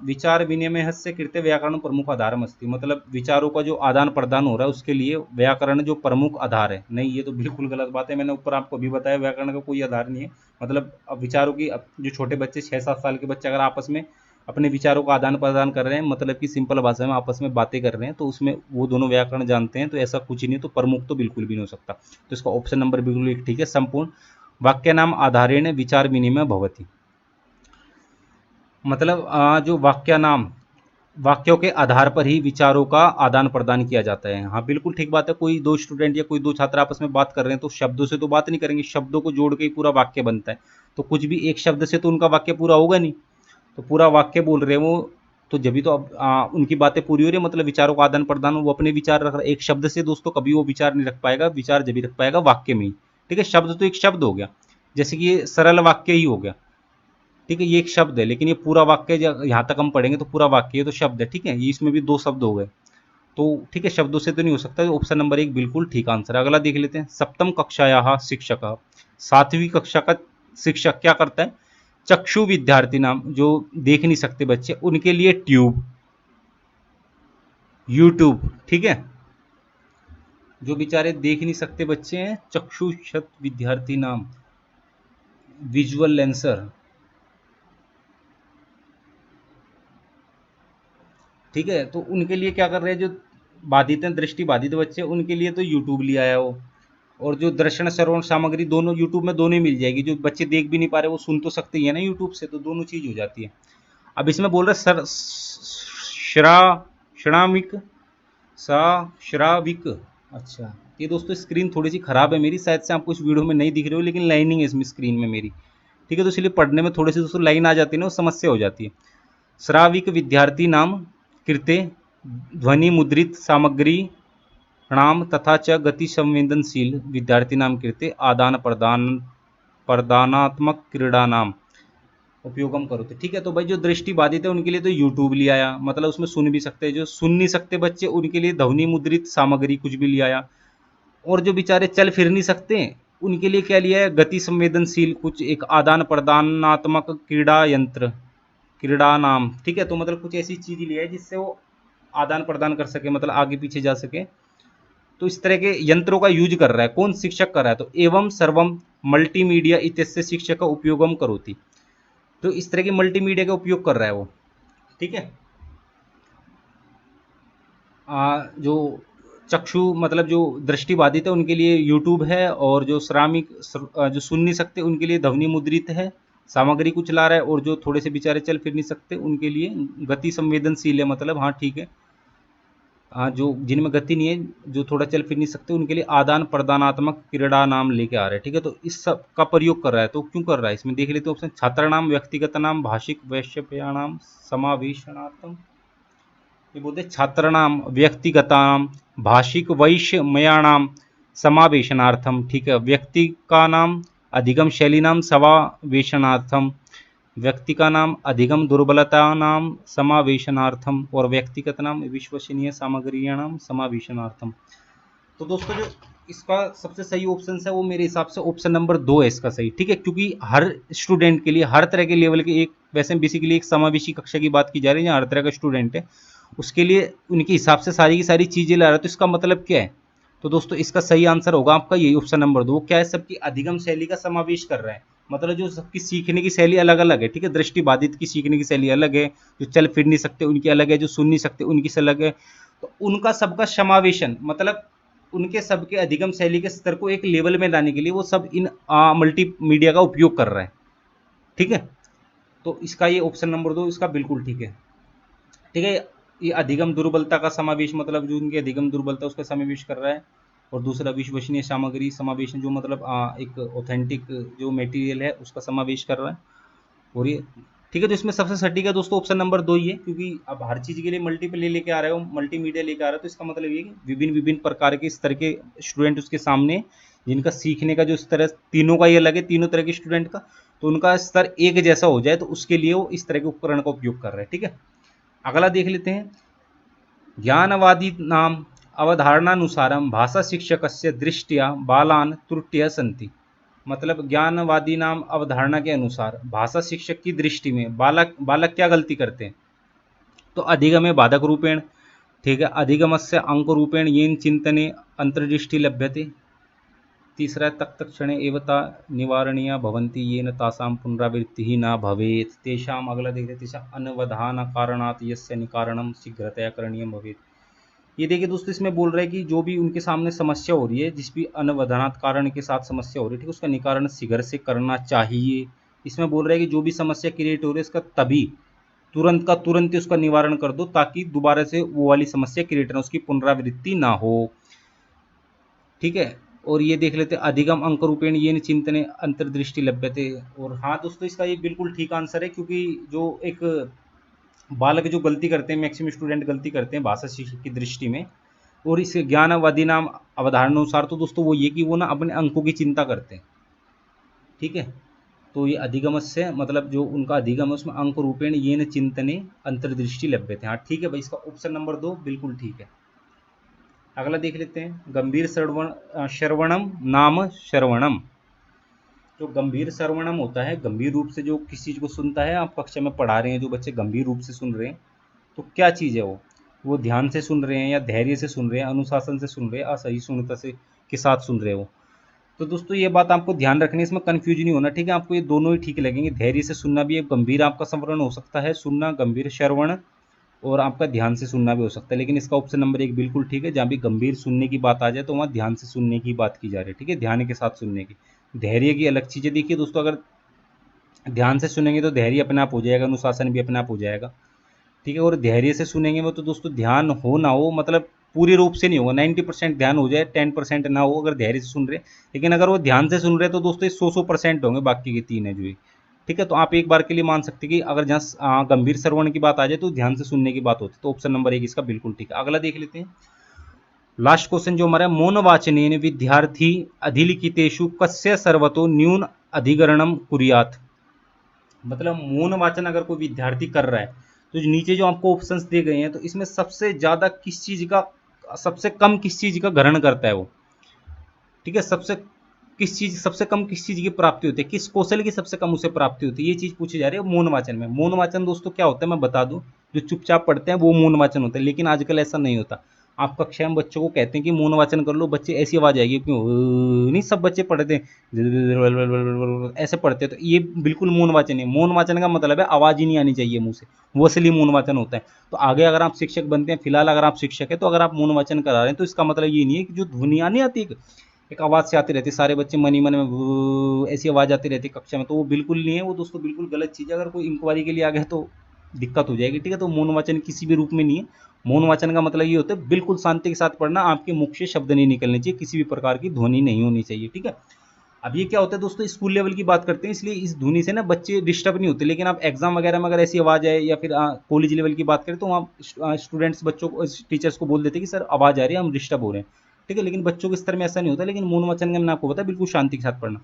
विचार विनिमय से कृत्य व्याकरण प्रमुख आधार अस्ति, मतलब विचारों का जो आदान प्रदान हो रहा है उसके लिए व्याकरण जो प्रमुख आधार है, नहीं ये तो बिल्कुल गलत बात है। मैंने ऊपर आपको भी बताया व्याकरण का कोई आधार नहीं है। मतलब अब विचारों की, अब जो छोटे बच्चे 6-7 साल के बच्चे अगर आपस में अपने विचारों का आदान प्रदान कर रहे हैं, मतलब कि सिंपल भाषा में आपस में बातें कर रहे हैं, तो उसमें वो दोनों व्याकरण जानते हैं, तो ऐसा कुछ ही नहीं, तो प्रमुख तो बिल्कुल भी नहीं हो सकता। तो इसका ऑप्शन नंबर बिल्कुल एक ठीक है, संपूर्ण वाक्य नाम आधारेण विचार विनिमय भवति। मतलब जो वाक्य नाम, वाक्यों के आधार पर ही विचारों का आदान प्रदान किया जाता है। हाँ बिल्कुल ठीक बात है, कोई दो स्टूडेंट या कोई दो छात्र आपस में बात कर रहे हैं तो शब्दों से तो बात नहीं करेंगे, शब्दों को जोड़ के ही पूरा वाक्य बनता है, तो कुछ भी एक शब्द से तो उनका वाक्य पूरा होगा नहीं, तो पूरा वाक्य बोल रहे हैं वो, तो जब भी तो अब उनकी बातें पूरी हो रही है, मतलब विचारों का आदान प्रदान, वो अपने विचार रख रहा है। एक शब्द से दोस्तों कभी वो विचार नहीं रख पाएगा, विचार जब भी रख पाएगा वाक्य में ही, ठीक है। शब्द तो एक शब्द हो गया, जैसे कि ये सरल वाक्य ही हो गया, ठीक है, ये एक शब्द है, लेकिन ये पूरा वाक्य यहाँ तक हम पढ़ेंगे तो पूरा वाक्य, ये तो शब्द है, ठीक है, ये इसमें भी 2 शब्द हो गए, तो ठीक है, शब्दों से तो नहीं हो सकता। ऑप्शन नंबर 1 बिल्कुल ठीक आंसर है। अगला देख लेते हैं, सप्तम कक्षायाः शिक्षक, 7वीं कक्षा का शिक्षक क्या करता है, चक्षु विद्यार्थी नाम, जो देख नहीं सकते बच्चे, उनके लिए ट्यूब, यूट्यूब। ठीक है, जो बेचारे देख नहीं सकते बच्चे हैं, चक्षुषत विद्यार्थी नाम, विजुअल लेंसर। ठीक है, तो उनके लिए क्या कर रहे हैं, जो बाधित हैं, दृष्टि बाधित बच्चे, उनके लिए तो यूट्यूब लिया है वो। और जो दर्शन श्रवण सामग्री दोनों यूट्यूब में दोनों ही मिल जाएगी, जो बच्चे देख भी नहीं पा रहे वो सुन तो सकते ही है ना यूट्यूब से, तो दोनों चीज हो जाती है। अब इसमें बोल रहे सर श्रा श्रामिक सा श्राविक। अच्छा, ये दोस्तों स्क्रीन थोड़ी सी खराब है मेरी, शायद से आपको इस वीडियो में नहीं दिख रही हो, लेकिन लाइनिंग है इसमें स्क्रीन में मेरी। ठीक है, तो इसलिए पढ़ने में थोड़ी सी दोस्तों लाइन आ जाती है ना, वो समस्या हो जाती है। श्राविक विद्यार्थी नाम कृते ध्वनि मुद्रित सामग्री नाम तथा च गति संवेदनशील विद्यार्थी नाम कृते आदान प्रदान प्रदानात्मक क्रीड़ा नाम उपयोगम करो। तो ठीक है, तो भाई जो दृष्टि बाधित है उनके लिए तो यूट्यूब ले आया, मतलब उसमें सुन भी सकते हैं, जो सुन नहीं सकते बच्चे उनके लिए ध्वनि मुद्रित सामग्री कुछ भी ले आया। और जो बेचारे चल फिर नहीं सकते उनके लिए क्या लिया है, गति संवेदनशील कुछ एक आदान प्रदानात्मक क्रीड़ा यंत्र, क्रीड़ा नाम। ठीक है, तो मतलब कुछ ऐसी चीज लिया है जिससे वो आदान प्रदान कर सके, मतलब आगे पीछे जा सके। तो इस तरह के यंत्रों का यूज कर रहा है कौन, शिक्षक कर रहा है। तो एवं सर्वम मल्टीमीडिया इत्यस्य शिक्षक का उपयोगम करोति, तो इस तरह के मल्टीमीडिया का उपयोग कर रहा है वो। ठीक है, जो चक्षु मतलब जो दृष्टि बाधित है उनके लिए यूट्यूब है, और जो श्रामिक जो सुन नहीं सकते उनके लिए ध्वनि मुद्रित है सामग्री कुछ ला रहा है, और जो थोड़े से बेचारे चल फिर नहीं सकते उनके लिए गति संवेदनशील है, मतलब हाँ ठीक है, हाँ जो जिनमें गति नहीं है, जो थोड़ा चल फिर नहीं सकते उनके लिए आदान प्रदानात्मक क्रीड़ा नाम लेके आ रहे हैं। ठीक है, तो इस सब का प्रयोग कर रहा है, तो क्यों कर रहा है इसमें देख लेते हैं ऑप्शन। छात्र नाम, व्यक्तिगत नाम, भाषिक वैश्यप्याणाम समावेशनार्थम। ये बोलते छात्र नाम, व्यक्तिगत नाम, भाषिक वैषम्याणाम समावेशनार्थम। ठीक है, व्यक्ति का नाम अधिगम शैली नाम समावेशनार्थम, व्यक्ति का नाम अधिगम दुर्बलता नाम समावेशनार्थम, और व्यक्तिगत नाम विश्वसनीय सामग्रियाणाम समावेशनार्थम। तो दोस्तों जो इसका सबसे सही ऑप्शन है वो मेरे हिसाब से ऑप्शन नंबर 2 है इसका सही। ठीक है, क्योंकि हर स्टूडेंट के लिए हर तरह के लेवल के एक, वैसे बेसिकली एक समावेशी कक्षा की बात की जा रही है, हर तरह का स्टूडेंट है उसके लिए उनके हिसाब से सारी की सारी चीजें ला रहा है। तो इसका मतलब क्या है, तो दोस्तों इसका सही आंसर होगा आपका यही ऑप्शन नंबर 2। क्या है, सबकी अधिगम शैली का समावेश कर रहा है, मतलब जो सबकी सीखने की शैली अलग अलग है। ठीक है, दृष्टि बाधित की सीखने की शैली अलग है, जो चल फिर नहीं सकते उनकी अलग है, जो सुन नहीं सकते उनकी से अलग है। तो उनका सबका समावेशन, मतलब उनके सबके अधिगम शैली के स्तर को एक लेवल में लाने के लिए वो सब इन मल्टीमीडिया का उपयोग कर रहा है। ठीक है, तो इसका ये ऑप्शन नंबर 2 इसका बिल्कुल ठीक है। ठीक है, ये अधिगम दुर्बलता का समावेश, मतलब जो उनकी अधिगम दुर्बलता उसका समावेश कर रहा है। और दूसरा विश्वसनीय सामग्री समावेश, जो मतलब एक ऑथेंटिक जो मटेरियल है उसका समावेश कर रहा है। और ये ठीक है, तो इसमें सबसे सटीक है दोस्तों ऑप्शन नंबर 2 ही है, क्योंकि अब हर चीज़ के लिए मल्टीपल लेके आ रहे हो, मल्टीमीडिया लेके आ रहे हो, तो इसका मतलब ये है कि विभिन्न विभिन्न प्रकार के स्तर के स्टूडेंट उसके सामने, जिनका सीखने का जो स्तर है तीनों का ही अलग है, तीनों तरह के स्टूडेंट का, तो उनका स्तर एक जैसा हो जाए, तो उसके लिए वो इस तरह के उपकरण का उपयोग कर रहे हैं। ठीक है, अगला देख लेते हैं। ज्ञानवादी नाम अवधारणानुसारम भाषा शिक्षकस्य दृष्टिया बालान त्रुटियां सन्ति, मतलब ज्ञानवादी नाम अवधारणा के अनुसार भाषा शिक्षक की दृष्टि में बालक बालक क्या गलती करते हैं। तो अधिगमे बाधक रूपेण, ठीक है, अधिगमस्य अंक रूपेण येन चिंतने अंतर्दृष्टि लभ्यते। तीसरा है तक क्षणे एवता निवारणीय भवन्ति येन तासां पुनरावृत्तिः न भवेत् तेषाम्। अगला देख रहे तेषां अनवधान कारणात् यस्य निकारणं शीघ्रतया करणीयं भवेत्। ये देखिए दोस्तों, इसमें बोल रहा है कि जो भी उनके सामने समस्या हो रही है, जिस भी अनवधानात कारण के साथ समस्या हो रही है, ठीक है, उसका निवारण शीघ्र से करना चाहिए। इसमें बोल रहा है कि जो भी समस्या क्रिएट हो रही है इसका तभी तुरंत का तुरंत ही उसका निवारण कर दो, ताकि दोबारा से वो वाली समस्या क्रिएट ना, उसकी पुनरावृत्ति ना हो। ठीक है, और ये देख लेते अधिगम अंक रूपेण ये चिंतने अंतर्दृष्टि लभ्यते। और हाँ दोस्तों, इसका ये बिल्कुल ठीक आंसर है, क्योंकि जो एक बालक जो गलती करते हैं, मैक्सिमम स्टूडेंट गलती करते हैं भाषा शिक्षक की दृष्टि में, और इस ज्ञानवादी नाम अवधारणा अनुसार, तो दोस्तों वो ये कि वो ना अपने अंकों की चिंता करते हैं। ठीक है, तो ये अधिगम से मतलब जो उनका अधिगम है उसमें अंक रूपेण ये न चिंतने अंतर्दृष्टि लभ्यते। हाँ ठीक है भाई, इसका ऑप्शन नंबर 2 बिल्कुल ठीक है। अगला देख लेते हैं। गंभीर श्रवणम नाम श्रवणम, जो गंभीर श्रवणम होता है, गंभीर रूप से जो किसी चीज़ को सुनता है, आप कक्षा में पढ़ा रहे हैं, जो बच्चे गंभीर रूप से सुन रहे हैं, तो क्या चीज़ है वो ध्यान से सुन रहे हैं या धैर्य से सुन रहे हैं, अनुशासन से सुन रहे हैं, असहिष्णुता से के साथ सुन रहे हो। तो दोस्तों ये बात आपको ध्यान रखनी है, इसमें कंफ्यूज नहीं होना, ठीक है। आपको ये दोनों ही ठीक लगेंगे, धैर्य से सुनना भी एक गंभीर आपका श्रवण हो सकता है, सुनना गंभीर श्रवण, और आपका ध्यान से सुनना भी हो सकता है। लेकिन इसका ऑप्शन नंबर 1 बिल्कुल ठीक है, जहाँ भी गंभीर सुनने की बात आ जाए तो वहाँ ध्यान से सुनने की बात की जा रही है, ठीक है, ध्यान के साथ सुनने की। धैर्य की अलग चीज़ें। देखिए दोस्तों, अगर ध्यान से सुनेंगे तो धैर्य अपने आप हो जाएगा, अनुशासन भी अपने आप हो जाएगा, ठीक है। और धैर्य से सुनेंगे वो तो दोस्तों ध्यान हो ना हो, मतलब पूरे रूप से नहीं होगा, 90% ध्यान हो जाए, 10% ना हो अगर धैर्य से सुन रहे। लेकिन अगर वो ध्यान से सुन रहे तो दोस्तों ये 100% होंगे, बाकी के 3 है जो ये, ठीक है। तो आप एक बार के लिए मान सकते हैं कि अगर जहाँ गंभीर श्रवण की बात आ जाए तो ध्यान से सुनने की बात होती है, तो ऑप्शन नंबर 1 इसका बिल्कुल ठीक है। अगला देख लेते हैं, लास्ट क्वेश्चन जो हमारा, मौनवाचनेन विद्यार्थी अधिलिखितेषु कस्य सर्वतो न्यून अधिकरणम कुर्यात्। मतलब मौन वाचन अगर कोई विद्यार्थी कर रहा है तो जो नीचे जो आपको ऑप्शंस दिए गए हैं, तो इसमें सबसे ज़्यादा किस चीज़ का, सबसे कम किस चीज़ का ग्रहण करता है वो, ठीक है। सबसे कम किस चीज़ की प्राप्ति होती है, किस कौशल की सबसे कम उसे प्राप्ति होती है, ये चीज़ पूछी जा रही है मौन वाचन में। मौन वाचन दोस्तों क्या होता है मैं बता दूं, जो चुपचाप पढ़ते हैं वो मौन वाचन होता है। लेकिन आजकल ऐसा नहीं होता। आप कक्षा में बच्चों को कहते हैं कि मौन वाचन कर लो, बच्चे ऐसी आवाज़ आएगी क्यों, नहीं सब बच्चे पढ़ते हैं ऐसे पढ़ते हैं, तो ये बिल्कुल मौन वाचन है। मौन वाचन का मतलब है आवाज़ ही नहीं आनी चाहिए मुंह से, वो असली मौन वाचन होता है। तो आगे अगर आप शिक्षक बनते हैं, फिलहाल अगर आप शिक्षक है तो अगर आप मौन वाचन करा रहे हैं तो इसका मतलब ये नहीं है कि जो ध्वनियाँ नहीं आती, एक आवाज़ से आती रहती है, सारे बच्चे मन ही मन में ऐसी आवाज़ आती रहती है कक्षा में, तो वो बिल्कुल नहीं है, वो दोस्तों बिल्कुल गलत चीज़ है। अगर कोई इंक्वायरी के लिए आ गया तो दिक्कत हो जाएगी, ठीक है। तो मौन वाचन किसी भी रूप में नहीं है। मौन वाचन का मतलब ये होता है बिल्कुल शांति के साथ पढ़ना, आपके मुख से शब्द नहीं निकलने चाहिए, किसी भी प्रकार की ध्वनि नहीं होनी चाहिए, ठीक है। अब ये क्या होता है दोस्तों, स्कूल लेवल की बात करते हैं, इसलिए इस ध्वनि से ना बच्चे डिस्टर्ब नहीं होते। लेकिन आप एग्जाम वगैरह में अगर ऐसी आवाज़ आए या फिर कॉलेज लेवल की बात करें तो वहाँ स्टूडेंट्स बच्चों को, टीचर्स को बोल देते हैं कि सर आवाज़ आ रही है, हम डिस्टर्ब हो रहे हैं, ठीक है। लेकिन बच्चों के स्तर में ऐसा नहीं होता। लेकिन मौन वाचन का मैंने आपको बताया बिल्कुल शांति के साथ पढ़ना।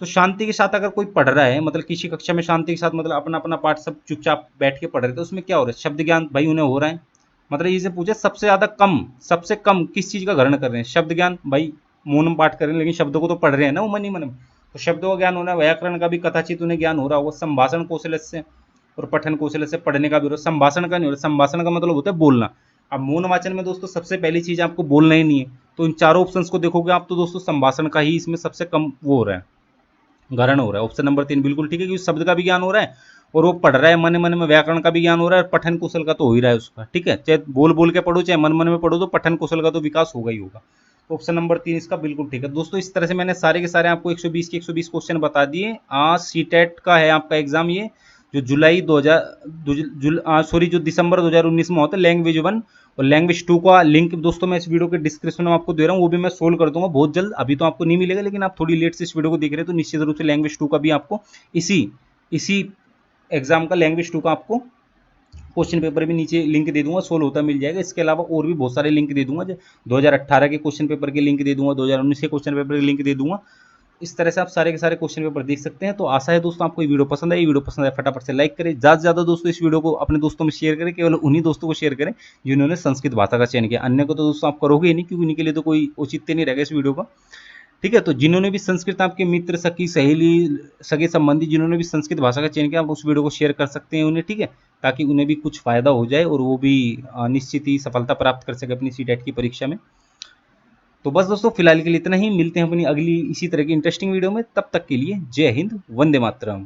तो शांति के साथ अगर कोई पढ़ रहा है, मतलब किसी कक्षा में शांति के साथ, मतलब अपना अपना पाठ सब चुपचाप बैठ के पढ़ रहे थे, तो उसमें क्या हो रहा है, शब्द ज्ञान भाई उन्हें हो रहा है। मतलब ये से पूछे सबसे कम किस चीज़ का ग्रहण कर रहे हैं, शब्द ज्ञान भाई, मौन पाठ कर रहे हैं लेकिन शब्दों को तो पढ़ रहे हैं ना वो मन ही मन में, तो शब्दों का ज्ञान होना है। व्याकरण का भी कथाचित उन्हें ज्ञान हो रहा होगा। संभाषण कौशल से और पठन कौशल से पढ़ने का भी हो रहा है, संभाषण का नहीं हो रहा। संभाषण का मतलब होता है बोलना। अब मौन वाचन में दोस्तों सबसे पहली चीज़ आपको बोलना ही नहीं है, तो इन चारों ऑप्शंस को देखोगे आप तो दोस्तों संभाषण का ही इसमें सबसे कम वो हो रहा है, ग्रहण हो रहा है। ऑप्शन नंबर 3 बिल्कुल ठीक है, क्योंकि शब्द का भी ज्ञान हो रहा है और वो पढ़ रहा है मन मन में, व्याकरण का भी ज्ञान हो रहा है और पठन कौशल का तो हो ही रहा है उसका, ठीक है। चाहे बोल बोल के पढ़ो चाहे मन मन में पढ़ो, तो पठन कौशल का तो विकास होगा ही होगा। तो ऑप्शन नंबर 3 इसका बिल्कुल ठीक है दोस्तों। इस तरह से मैंने सारे के सारे आपको 120 के 120 क्वेश्चन बता दिए। आज सीटेट का है आपका एग्जाम, ये जो जुलाई 2000 सॉरी जो दिसंबर 2019 में होता है, लैंग्वेज 1 और लैंग्वेज 2 का लिंक दोस्तों मैं इस वीडियो के डिस्क्रिप्शन में आपको दे रहा हूँ, वो भी मैं सोल्व कर दूंगा बहुत जल्द। अभी तो आपको नहीं मिलेगा, लेकिन आप थोड़ी लेट से इस वीडियो को देख रहे हैं तो निश्चित रूप से लैंग्वेज 2 का भी आपको इसी इसी एग्जाम का लैंग्वेज 2 का आपको क्वेश्चन पेपर भी नीचे लिंक दे दूंगा, सोल्व होता मिल जाएगा। इसके अलावा और भी बहुत सारे लिंक दे दूंगा, जो 2018 के क्वेश्चन पेपर के लिंक दे दूंगा, 2019 के क्वेश्चन पेपर के लिंक दे दूंगा। इस तरह से आप सारे के सारे क्वेश्चन पेपर देख सकते हैं। तो आशा है दोस्तों आपको ये वीडियो पसंद आई। वीडियो पसंद आए फटाफट से लाइक करें, ज़्यादा से ज़्यादा दोस्तों इस वीडियो को अपने दोस्तों में शेयर करें, केवल उन्हीं दोस्तों को शेयर करें जिन्होंने संस्कृत भाषा का चयन किया। अन्य को तो दोस्तों आप करोगे ही नहीं, क्योंकि उनके लिए तो कोई औचित्य नहीं रहेगा इस वीडियो का, ठीक है। तो जिन्होंने भी संस्कृत, आपके मित्र, सखी, सहेली, सगे संबंधी जिन्होंने भी संस्कृत भाषा का चयन किया, आप उस वीडियो को शेयर कर सकते हैं उन्हें, ठीक है, ताकि उन्हें भी कुछ फायदा हो जाए और वो भी निश्चित ही सफलता प्राप्त कर सके अपनी सीटेट की परीक्षा में। तो बस दोस्तों फिलहाल के लिए इतना ही, मिलते हैं अपनी अगली इसी तरह की इंटरेस्टिंग वीडियो में। तब तक के लिए जय हिंद, वंदे मातरम।